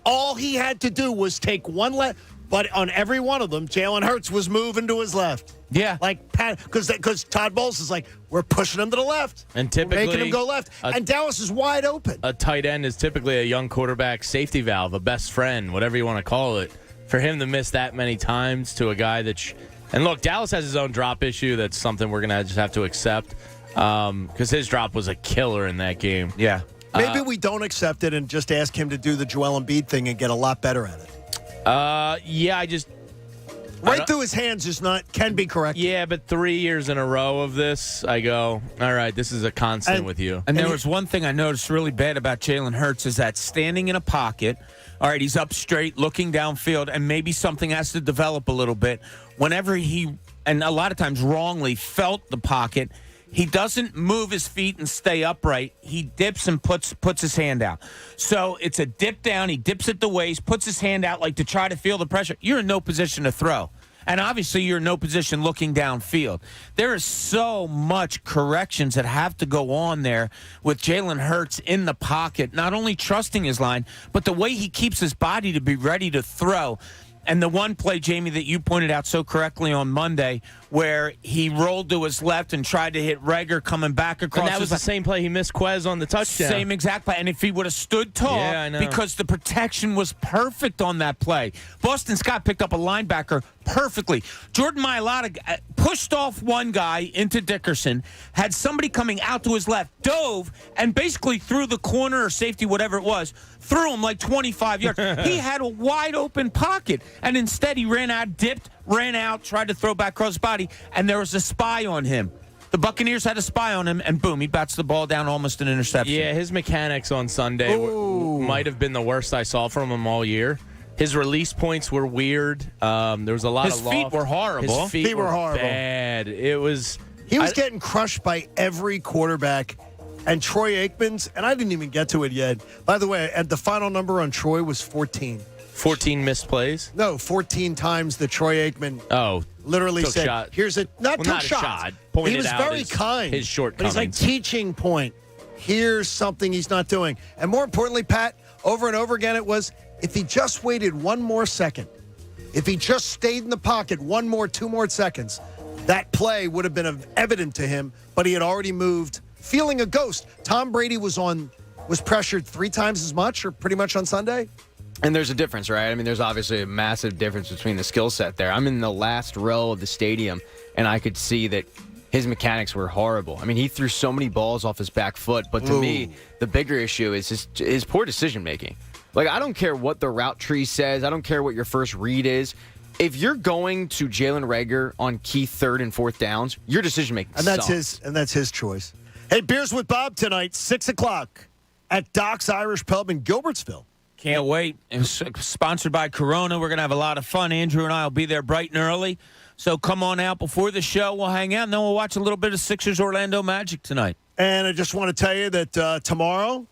all he had to do was take one left, but on every one of them, Jalen Hurts was moving to his left. Yeah. Because Todd Bowles is like, we're pushing him to the left. And typically, we're making him go left. And Dallas is wide open. A tight end is typically a young quarterback safety valve, a best friend, whatever you want to call it. For him to miss that many times to a guy that... And look, Dallas has his own drop issue. That's something we're going to just have to accept. Because his drop was a killer in that game. Yeah. Maybe we don't accept it and just ask him to do the Joel Embiid thing and get a lot better at it. Yeah, right through his hands can be correct. Yeah, but 3 years in a row of this, I go, all right, this is a constant with you. And there was one thing I noticed really bad about Jalen Hurts is that standing in a pocket, all right, he's up straight, looking downfield, and maybe something has to develop a little bit. Whenever he, and a lot of times wrongly, felt the pocket, he doesn't move his feet and stay upright. He dips and puts his hand out. So it's a dip down. He dips at the waist, puts his hand out like to try to feel the pressure. You're in no position to throw. And obviously you're in no position looking downfield. There is so much corrections that have to go on there with Jalen Hurts in the pocket, not only trusting his line, but the way he keeps his body to be ready to throw. And the one play, Jamie, that you pointed out so correctly on Monday, where he rolled to his left and tried to hit Reagor coming back across. And that was the same play he missed Quez on the touchdown. Same exact play. And if he would have stood tall, because the protection was perfect on that play. Boston Scott picked up a linebacker perfectly. Jordan Mailata pushed off one guy into Dickerson, had somebody coming out to his left, dove, and basically threw the corner or safety, whatever it was, threw him like 25 yards. He had a wide open pocket, and instead he ran out, dipped, ran out, tried to throw back across his body, and there was a spy on him. The Buccaneers had a spy on him, and boom, he bats the ball down, almost an interception. Yeah, his mechanics on Sunday might have been the worst I saw from him all year. His release points were weird. There was a lot of loft. His feet were horrible. His feet were horrible. Bad. It was He was getting crushed by every quarterback. And Troy Aikman's, and I didn't even get to it yet. By the way, the final number on Troy was 14. 14 missed plays? No, 14 times that Troy Aikman literally said, shot. here's a, not well, took not shots. a shot. Pointed he was out very kind. His shortcomings. But he's like teaching point. Here's something he's not doing. And more importantly, Pat, over and over again, it was, if he just waited one more second, if he just stayed in the pocket 2 more seconds, that play would have been evident to him, but he had already moved. Feeling a ghost. Tom Brady was pressured 3 times as much, or pretty much on Sunday. And there's a difference, right? I mean, there's obviously a massive difference between the skill set there. I'm in the last row of the stadium, and I could see that his mechanics were horrible. I mean, he threw so many balls off his back foot, but to me, the bigger issue is his poor decision-making. Like, I don't care what the route tree says. I don't care what your first read is. If you're going to Jalen Reagor on key 3rd and 4th downs, your decision-making sucks. That's his choice. Hey, Beers with Bob tonight, 6 o'clock at Doc's Irish Pub in Gilbertsville. Can't wait. It's sponsored by Corona. We're going to have a lot of fun. Andrew and I will be there bright and early. So come on out before the show. We'll hang out, and then we'll watch a little bit of Sixers Orlando Magic tonight. And I just want to tell you that tomorrow,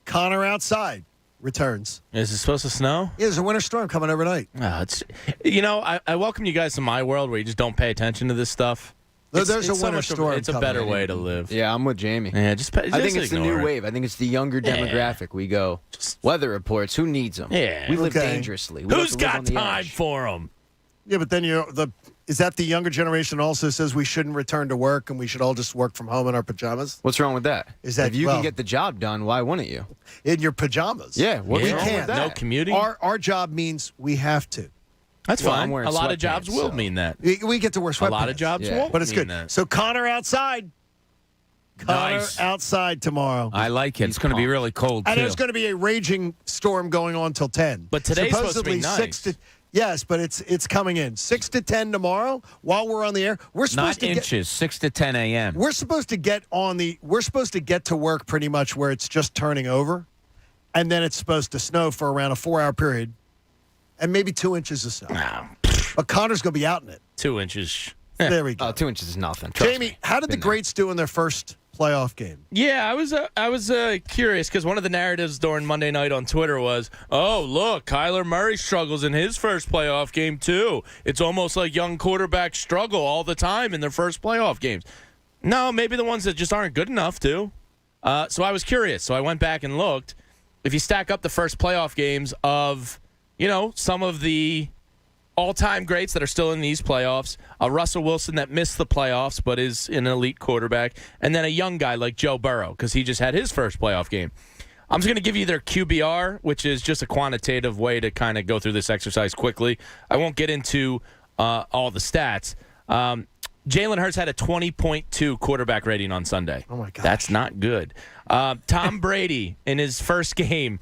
Connor Outside returns. Is it supposed to snow? Yeah, there's a winter storm coming overnight. I welcome you guys to my world where you just don't pay attention to this stuff. There's a winter storm. It's a better way to live. Yeah, I'm with Jamie. Yeah, I think it's the new wave. I think it's the younger demographic. We go, weather reports, who needs them? Yeah. We live dangerously. We Who's got time for them? Yeah, but then is that the younger generation also says we shouldn't return to work and we should all just work from home in our pajamas? What's wrong with that? Is that if you can get the job done, why wouldn't you? In your pajamas. Yeah, what's wrong can't. with that? No commuting? Our job means we have to. That's fine. A lot of jobs will mean that. We get to wear sweatpants. A lot of jobs won't but it's mean good. that. So Connor Outside. Nice. Connor Outside tomorrow. I like it. It's going to be really cold, And too. there's going to be a raging storm going on till 10. But today's supposed to be nice. Yes, but it's coming in 6 to 10 tomorrow while we're on the air. We're supposed Not to inches, 6 to 10 a.m. We're supposed to get to work pretty much where it's just turning over, and then it's supposed to snow for around a 4-hour period, and maybe 2 inches of snow. No. But Connor's going to be out in it. 2 inches. There we go. 2 inches is nothing. Trust Jamie, me. how did the greats do in their first playoff game? Yeah, I was curious because one of the narratives during Monday night on Twitter was, oh, look, Kyler Murray struggles in his first playoff game, too. It's almost like young quarterbacks struggle all the time in their first playoff games. No, maybe the ones that just aren't good enough to. So I was curious. So I went back and looked. If you stack up the first playoff games of, some of the all-time greats that are still in these playoffs, a Russell Wilson that missed the playoffs but is an elite quarterback, and then a young guy like Joe Burrow because he just had his first playoff game. I'm just going to give you their QBR, which is just a quantitative way to kind of go through this exercise quickly. I won't get into all the stats. Jalen Hurts had a 20.2 quarterback rating on Sunday. Oh, my gosh. That's not good. Tom Brady in his first game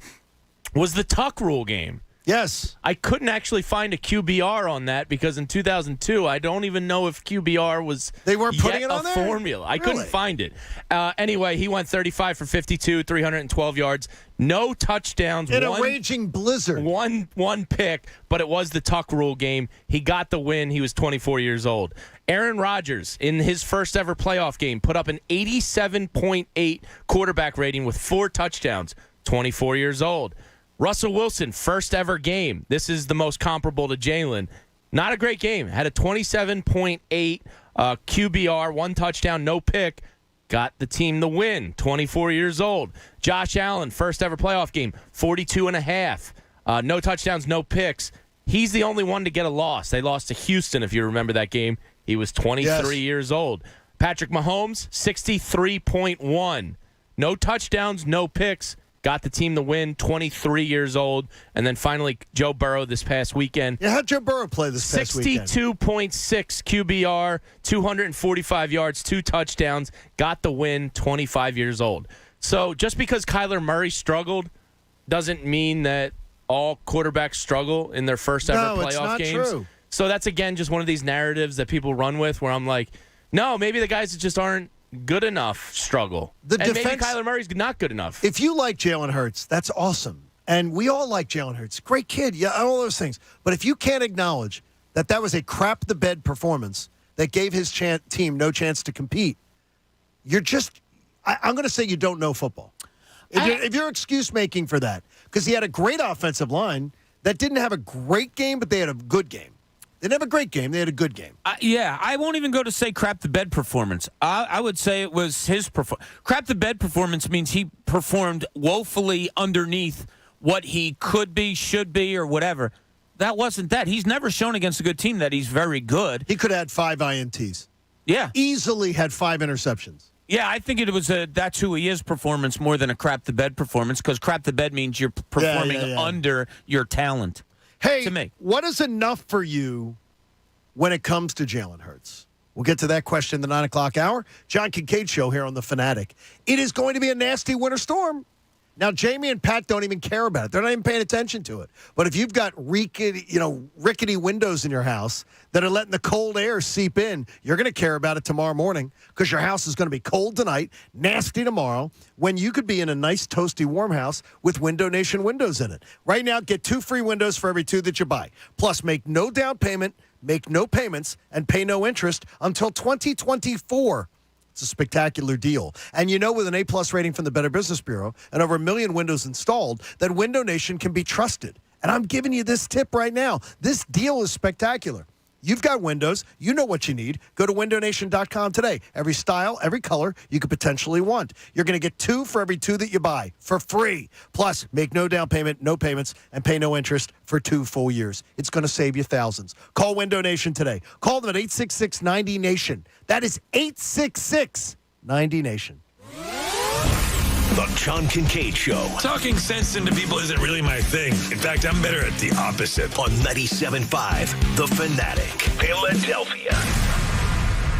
was the Tuck Rule game. Yes. I couldn't actually find a QBR on that because in 2002, I don't even know if QBR was They weren't putting yet it on a there? formula. I couldn't Really? find it. Anyway, he went 35 for 52, 312 yards, no touchdowns. In a raging blizzard. One pick, but it was the Tuck Rule game. He got the win. He was 24 years old. Aaron Rodgers, in his first ever playoff game, put up an 87.8 quarterback rating with 4 touchdowns, 24 years old. Russell Wilson, first ever game. This is the most comparable to Jalen. Not a great game. Had a 27.8 QBR, 1 touchdown, no pick. Got the team the win, 24 years old. Josh Allen, first ever playoff game, 42.5. No touchdowns, no picks. He's the only one to get a loss. They lost to Houston, if you remember that game. He was 23 years old. Patrick Mahomes, 63.1. No touchdowns, no picks. Got the team the win, 23 years old. And then finally, Joe Burrow this past weekend. Yeah, how'd Joe Burrow play this past weekend? 62.6 QBR, 245 yards, 2 touchdowns. Got the win, 25 years old. So just because Kyler Murray struggled doesn't mean that all quarterbacks struggle in their first ever playoff it's not games. True. So that's, again, just one of these narratives that people run with where I'm like, no, maybe the guys that just aren't good enough struggle. Maybe Kyler Murray's not good enough. If you like Jalen Hurts, that's awesome. And we all like Jalen Hurts. Great kid. Yeah, all those things. But if you can't acknowledge that was a crap-the-bed performance, that gave his team no chance to compete, you're just – I'm going to say you don't know football. If you're excuse-making for that, because he had a great offensive line that didn't have a great game, but they had a good game. They didn't have a great game. They had a good game. I won't even go to say crap the bed performance. I would say it was his performance. Crap the bed performance means he performed woefully underneath what he could be, should be, or whatever. That wasn't that. He's never shown against a good team that he's very good. He could have had 5 INTs. Yeah. Easily had 5 interceptions. Yeah, I think it was that's who he is performance more than a crap the bed performance, because crap the bed means you're performing under your talent. Hey, to me. What is enough for you when it comes to Jalen Hurts? We'll get to that question in the 9 o'clock hour. John Kincade Show here on The Fanatic. It is going to be a nasty winter storm. Now, Jamie and Pat don't even care about it. They're not even paying attention to it. But if you've got rickety windows in your house that are letting the cold air seep in, you're going to care about it tomorrow morning, because your house is going to be cold tonight, nasty tomorrow, when you could be in a nice, toasty, warm house with Window Nation windows in it. Right now, get 2 free windows for every 2 that you buy. Plus, make no down payment, make no payments, and pay no interest until 2024. It's a spectacular deal. And with an A-plus rating from the Better Business Bureau and over 1 million windows installed, that Window Nation can be trusted. And I'm giving you this tip right now. This deal is spectacular. You've got windows. You know what you need. Go to windownation.com today. Every style, every color you could potentially want. You're going to get 2 for every 2 that you buy for free. Plus, make no down payment, no payments, and pay no interest for 2 full years. It's going to save you thousands. Call Window Nation today. Call them at 866-90-NATION. That is 866-90-NATION. The John Kincade Show. Talking sense into people isn't really my thing. In fact, I'm better at the opposite. On 97.5 The Fanatic, Philadelphia.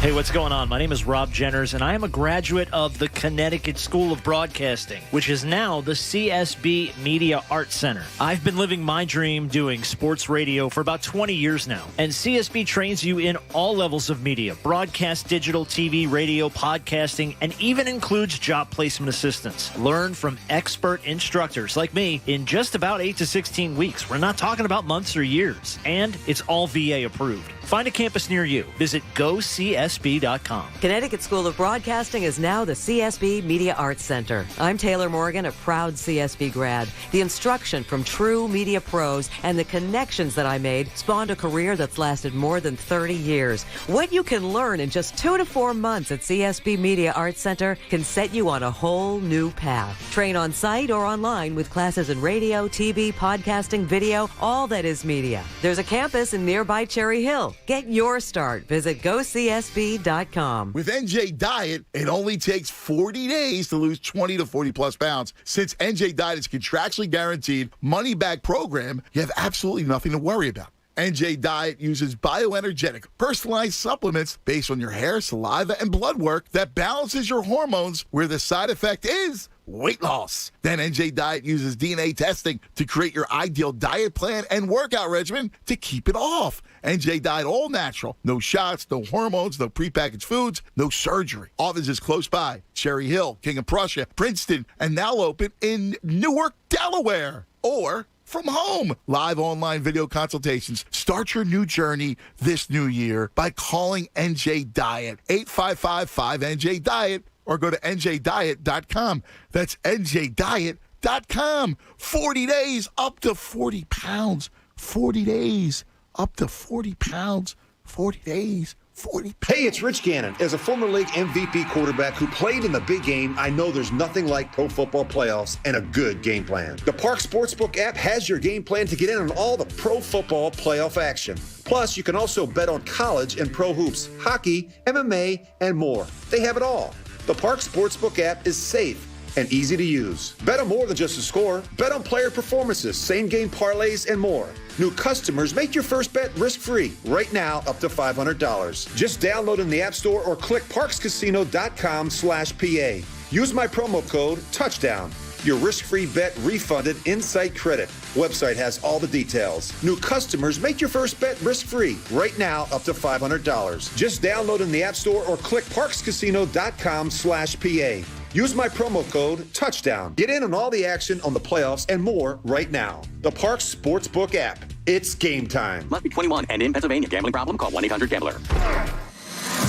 Hey, what's going on? My name is Rob Jenners, and I am a graduate of the Connecticut School of Broadcasting, which is now the CSB Media Arts Center. I've been living my dream doing sports radio for about 20 years now, and CSB trains you in all levels of media: broadcast, digital, TV, radio, podcasting, and even includes job placement assistance. Learn from expert instructors like me in just about 8 to 16 weeks. We're not talking about months or years, and it's all VA approved. Find a campus near you. Visit GoCSB.com. Connecticut School of Broadcasting is now the CSB Media Arts Center. I'm Taylor Morgan, a proud CSB grad. The instruction from true media pros and the connections that I made spawned a career that's lasted more than 30 years. What you can learn in just 2 to 4 months at CSB Media Arts Center can set you on a whole new path. Train on site or online with classes in radio, TV, podcasting, video, all that is media. There's a campus in nearby Cherry Hill. Get your start. Visit GoCSB.com. With NJ Diet, it only takes 40 days to lose 20 to 40 plus pounds. Since NJ Diet is contractually guaranteed money-back program, you have absolutely nothing to worry about. NJ Diet uses bioenergetic, personalized supplements based on your hair, saliva, and blood work that balances your hormones, where the side effect is weight loss. Then NJ Diet uses DNA testing to create your ideal diet plan and workout regimen to keep it off. NJ Diet all natural. No shots, no hormones, no prepackaged foods, no surgery. Offices close by: Cherry Hill, King of Prussia, Princeton, and now open in Newark, Delaware. Or from home. Live online video consultations. Start your new journey this new year by calling NJ Diet, 855-5NJ-DIET, or go to njdiet.com. That's njdiet.com. 40 days, up to 40 pounds. 40 days, up to 40 pounds. 40 days. 40 pounds. Hey, it's Rich Gannon. As a former league MVP quarterback who played in the big game, I know there's nothing like pro football playoffs and a good game plan. The Park Sportsbook app has your game plan to get in on all the pro football playoff action. Plus, you can also bet on college and pro hoops, hockey, MMA, and more. They have it all. The Park Sportsbook app is safe and easy to use. Bet on more than just a score. Bet on player performances, same-game parlays, and more. New customers, make your first bet risk-free right now, up to $500. Just download in the App Store or click parkscasino.com/PA. Use my promo code TOUCHDOWN. Your risk-free bet refunded in-site credit. Website has all the details. New customers, make your first bet risk-free right now, up to $500. Just download in the App Store or click parkscasino.com/PA. Use my promo code TOUCHDOWN. Get in on all the action on the playoffs and more right now. The Parks Sportsbook app. It's game time. Must be 21 and in Pennsylvania. Gambling problem? Call 1-800-GAMBLER.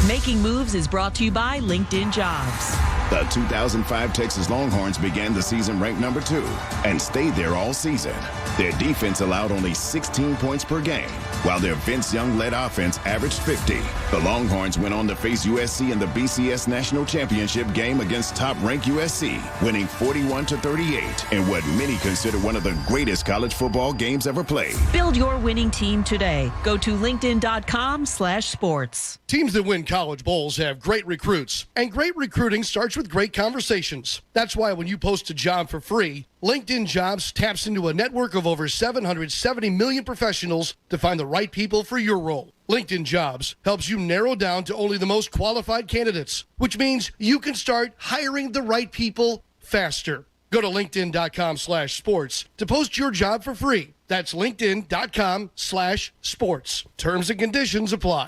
Making Moves is brought to you by LinkedIn Jobs. The 2005 Texas Longhorns began the season ranked number 2 and stayed there all season. Their defense allowed only 16 points per game, while their Vince Young-led offense averaged 50. The Longhorns went on to face USC in the BCS National Championship game against top-ranked USC, winning 41-38 in what many consider one of the greatest college football games ever played. Build your winning team today. Go to linkedin.com/sports. Teams that win college bowls have great recruits, and great recruiting starts with great conversations. That's why when you post a job for free, LinkedIn Jobs taps into a network of over 770 million professionals to find the right people for your role. LinkedIn Jobs helps you narrow down to only the most qualified candidates, which means you can start hiring the right people faster. Go to linkedin.com/sports to post your job for free. That's linkedin.com/sports. Terms and conditions apply.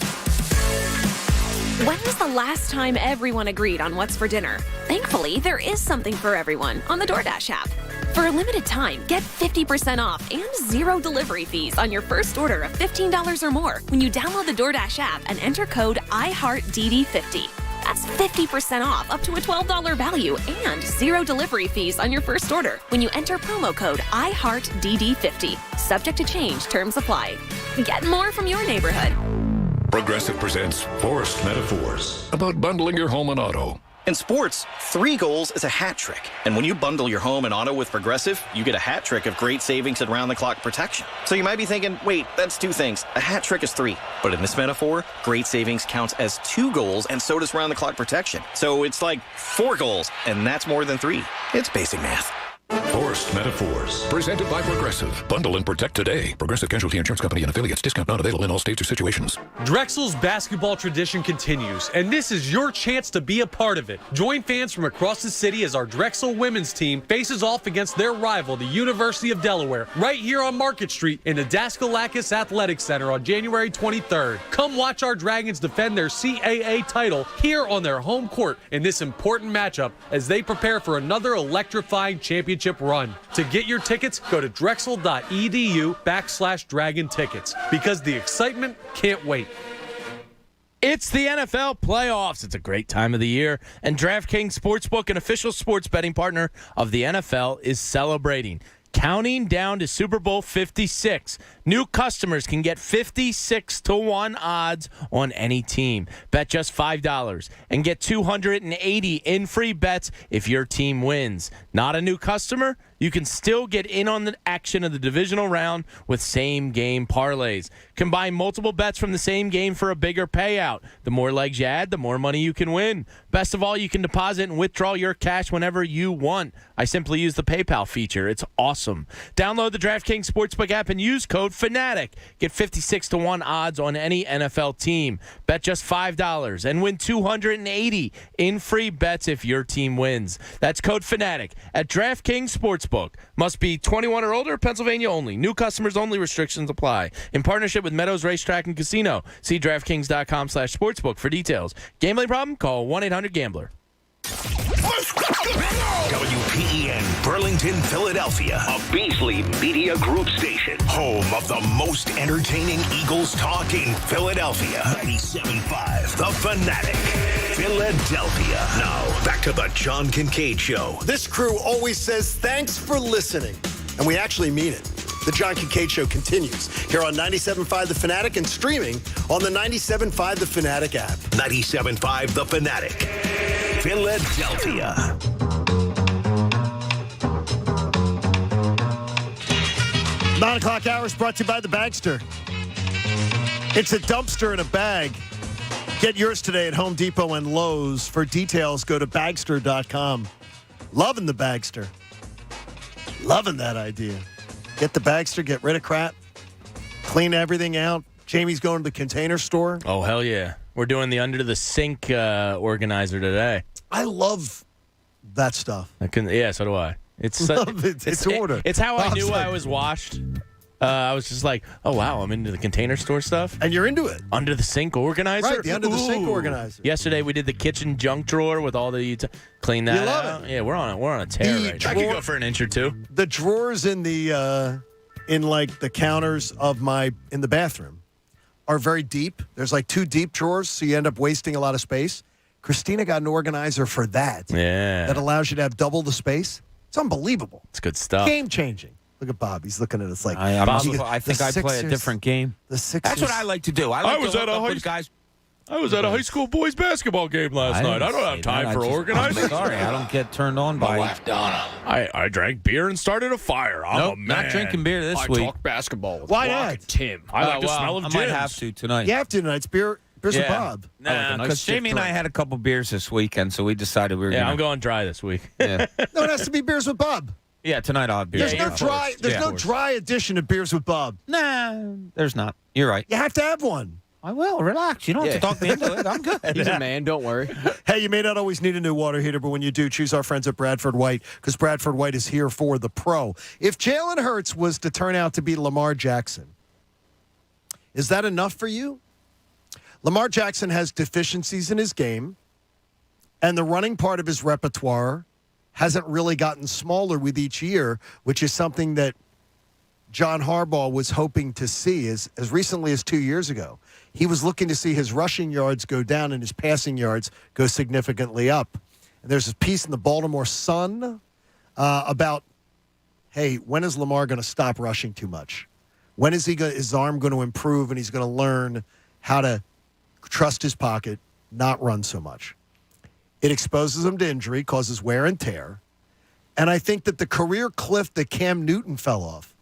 When was the last time everyone agreed on what's for dinner? Thankfully, there is something for everyone on the DoorDash app. For a limited time, get 50% off and 0 delivery fees on your first order of $15 or more when you download the DoorDash app and enter code IHEARTDD50. That's 50% off up to a $12 value and 0 delivery fees on your first order when you enter promo code IHEARTDD50. Subject to change, terms apply. Get more from your neighborhood. Progressive presents Forced Metaphors about bundling your home and auto. In sports, 3 goals is a hat trick. And when you bundle your home and auto with Progressive, you get a hat trick of great savings and round-the-clock protection. So you might be thinking, wait, that's 2 things. A hat trick is 3. But in this metaphor, great savings counts as 2 goals, and so does round-the-clock protection. So it's like 4 goals, and that's more than 3. It's basic math. Forced Metaphors, presented by Progressive. Bundle and protect today. Progressive Casualty Insurance Company and affiliates. Discount not available in all states or situations. Drexel's basketball tradition continues, and this is your chance to be a part of it. Join fans from across the city as our Drexel women's team faces off against their rival, the University of Delaware, right here on Market Street in the Daskalakis Athletic Center on January 23rd. Come watch our Dragons defend their CAA title here on their home court in this important matchup as they prepare for another electrifying championship run. To get your tickets, go to drexel.edu/Dragon Tickets because the excitement can't wait. It's the NFL playoffs. It's a great time of the year, and DraftKings Sportsbook, an official sports betting partner of the NFL, is celebrating. Counting down to Super Bowl 56. New customers can get 56-1 odds on any team. Bet just $5 and get 280 in free bets if your team wins. Not a new customer? You can still get in on the action of the divisional round with same-game parlays. Combine multiple bets from the same game for a bigger payout. The more legs you add, the more money you can win. Best of all, you can deposit and withdraw your cash whenever you want. I simply use the PayPal feature. It's awesome. Download the DraftKings Sportsbook app and use code FANATIC. Get 56-1 odds on any NFL team. Bet just $5 and win 280 in free bets if your team wins. That's code FANATIC at DraftKings Sportsbook. Must be 21 or older, Pennsylvania only. New customers only. Restrictions apply. In partnership with Meadows Racetrack and Casino. See DraftKings.com/sportsbook for details. Gambling problem? Call 1-800-GAMBLER. WPEN Burlington, Philadelphia, a Beasley Media Group station, home of the most entertaining Eagles talk in Philadelphia. 97.5 The Fanatic, Philadelphia. Now, back to the John Kincade Show. This crew always says thanks for listening, and we actually mean it. The John Kincade Show continues here on 97.5 The Fanatic and streaming on the 97.5 The Fanatic app. 97.5 The Fanatic, Philadelphia. 9 o'clock hours brought to you by the Bagster. It's a dumpster in a bag. Get yours today at Home Depot and Lowe's. For details, go to Bagster.com. Loving the Bagster. Loving that idea. Get the Bagster, get rid of crap, clean everything out. Jamie's going to the Container Store. Oh, hell yeah. We're doing the under the sink organizer today. I love that stuff. Yeah, so do I. It's order. It's how I knew I was washed. I was just like, oh, wow, I'm into the Container Store stuff. And you're into it. Under the sink organizer? Right, the under the sink organizer. Yesterday we did the kitchen junk drawer with all the clean that You love out. it. Yeah, we're on a tear right now. I could go for an inch or two. The drawers in the in like the counters of in the bathroom are very deep. There's like 2 deep drawers, so you end up wasting a lot of space. Christina got an organizer for that. Yeah. That allows you to have double the space. It's unbelievable. It's good stuff. Game-changing. Look at Bob. He's looking at us like... I think I play a different game. The Sixers. That's what I like to do. I was at a high school boys basketball game last night. I don't have time for organizing. I'm sorry, I don't get turned on by... My wife, Donna. I drank beer and started a fire. I'm a man. Not drinking beer this week. I talk basketball with Why Brock not? and Tim. I like the smell of I gins. might have to tonight. You have to tonight. It's beers with Bob. Nah, because Jamie and I had a couple beers this weekend, so we decided we were going to... I'm going dry this week. Yeah. No, it has to be beers with Bob. Yeah, tonight I'll have beers. There's no dry edition of beers with Bob. Nah, there's not. You're right. You have to have one. I will. Relax. You don't have to talk me into it. I'm good. He's a man. Don't worry. Hey, you may not always need a new water heater, but when you do, choose our friends at Bradford White, because Bradford White is here for the pro. If Jalen Hurts was to turn out to be Lamar Jackson, is that enough for you? Lamar Jackson has deficiencies in his game, and the running part of his repertoire hasn't really gotten smaller with each year, which is something that John Harbaugh was hoping to see as recently as 2 years ago. He was looking to see his rushing yards go down and his passing yards go significantly up. And there's a piece in the Baltimore Sun about, hey, when is Lamar going to stop rushing too much? When is his arm going to improve and he's going to learn how to trust his pocket, not run so much? It exposes him to injury, causes wear and tear. And I think that the career cliff that Cam Newton fell off,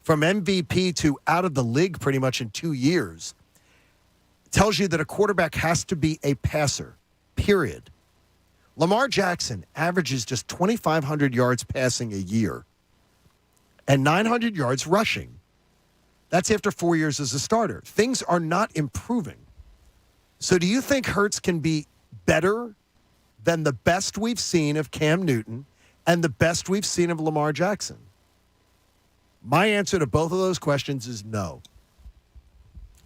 from MVP to out of the league pretty much in 2 years, tells you that a quarterback has to be a passer, period. Lamar Jackson averages just 2,500 yards passing a year and 900 yards rushing. That's after 4 years as a starter. Things are not improving. So do you think Hurts can be better than the best we've seen of Cam Newton and the best we've seen of Lamar Jackson? My answer to both of those questions is no.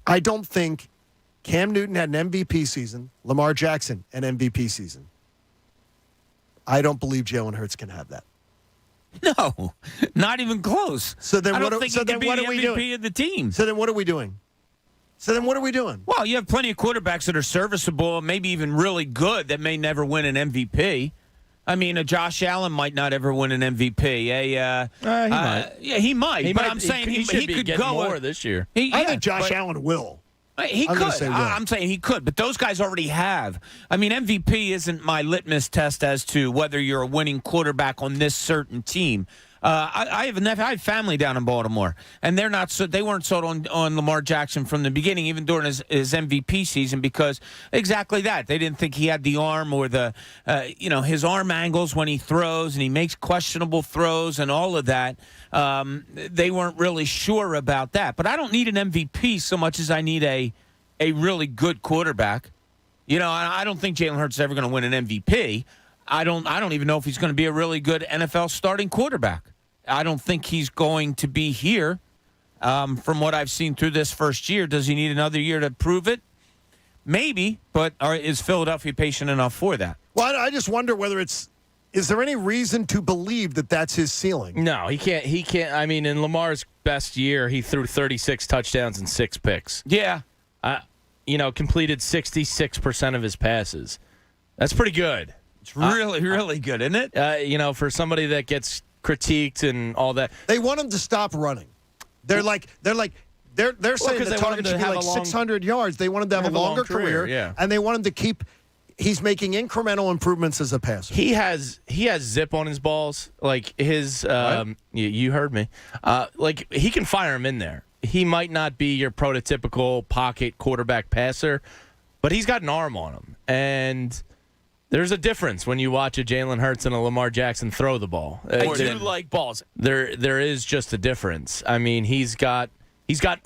I don't think Cam Newton had an MVP season, Lamar Jackson an MVP season. I don't believe Jalen Hurts can have that. No, not even close. So then I what don't are, think so he then can be what the are we MVP doing? of the team. So then what are we doing? Well, you have plenty of quarterbacks that are serviceable, maybe even really good, that may never win an MVP. I mean, Josh Allen might not ever win an MVP. He might. Yeah, he might. But I'm saying he should be could getting go more this year. I think Josh Allen will. He I'm gonna could. say will. I'm saying he could, but those guys already have. I mean, MVP isn't my litmus test as to whether you're a winning quarterback on this certain team. I have family down in Baltimore, and they weren't sold on Lamar Jackson from the beginning, even during his MVP season, because exactly that. They didn't think he had the arm or the his arm angles when he throws, and he makes questionable throws and all of that. They weren't really sure about that. But I don't need an MVP so much as I need a really good quarterback. I don't think Jalen Hurts is ever going to win an MVP. I don't even know if he's going to be a really good NFL starting quarterback. I don't think he's going to be here. From what I've seen through this first year, does he need another year to prove it? Maybe, but is Philadelphia patient enough for that? Well, I just wonder whether is there any reason to believe that that's his ceiling? No, he can't. I mean, in Lamar's best year, he threw 36 touchdowns and 6 picks. Yeah. Completed 66% of his passes. That's pretty good. It's really good, isn't it? For somebody that gets critiqued and all that. They want him to stop running. They're saying the target should be like 600 yards. They want him to have a longer career, yeah. And they want him to keep. He's making incremental improvements as a passer. He has zip on his balls. Like his, you heard me. He can fire him in there. He might not be your prototypical pocket quarterback passer, but he's got an arm on him, and there's a difference when you watch a Jalen Hurts and a Lamar Jackson throw the ball. I do like balls. There is just a difference. I mean, he's got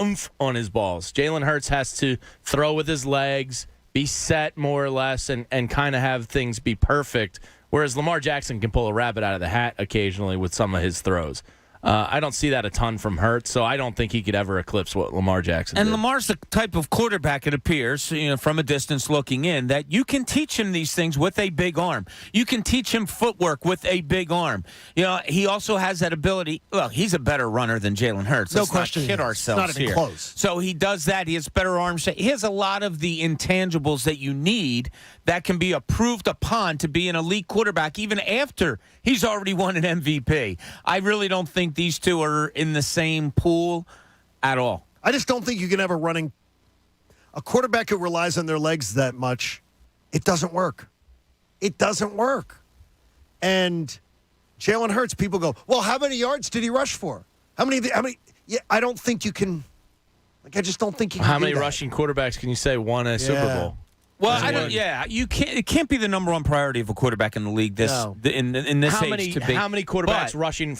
oomph on his balls. Jalen Hurts has to throw with his legs, be set more or less, and kind of have things be perfect, whereas Lamar Jackson can pull a rabbit out of the hat occasionally with some of his throws. I don't see that a ton from Hurts, so I don't think he could ever eclipse what Lamar Jackson And did. Lamar's the type of quarterback, it appears, from a distance looking in, that you can teach him these things with a big arm. You can teach him footwork with a big arm. He also has that ability. Well, he's a better runner than Jalen Hurts. No Let's question. not kid ourselves Not even here. close. So he does that. He has better arm shape. He has a lot of the intangibles that you need that can be approved upon to be an elite quarterback even after he's already won an MVP. I really don't think these two are in the same pool at all. I just don't think you can have a quarterback who relies on their legs that much. It doesn't work. It doesn't work. And Jalen Hurts, people go, well, how many yards did he rush for? How many? Yeah, I don't think you can. I just don't think you can. How do many that. rushing quarterbacks can you say won a Super Bowl? Well, I don't. Yeah, you can't. It can't be the number one priority of a quarterback in the league. In this age to be. How many quarterbacks rushing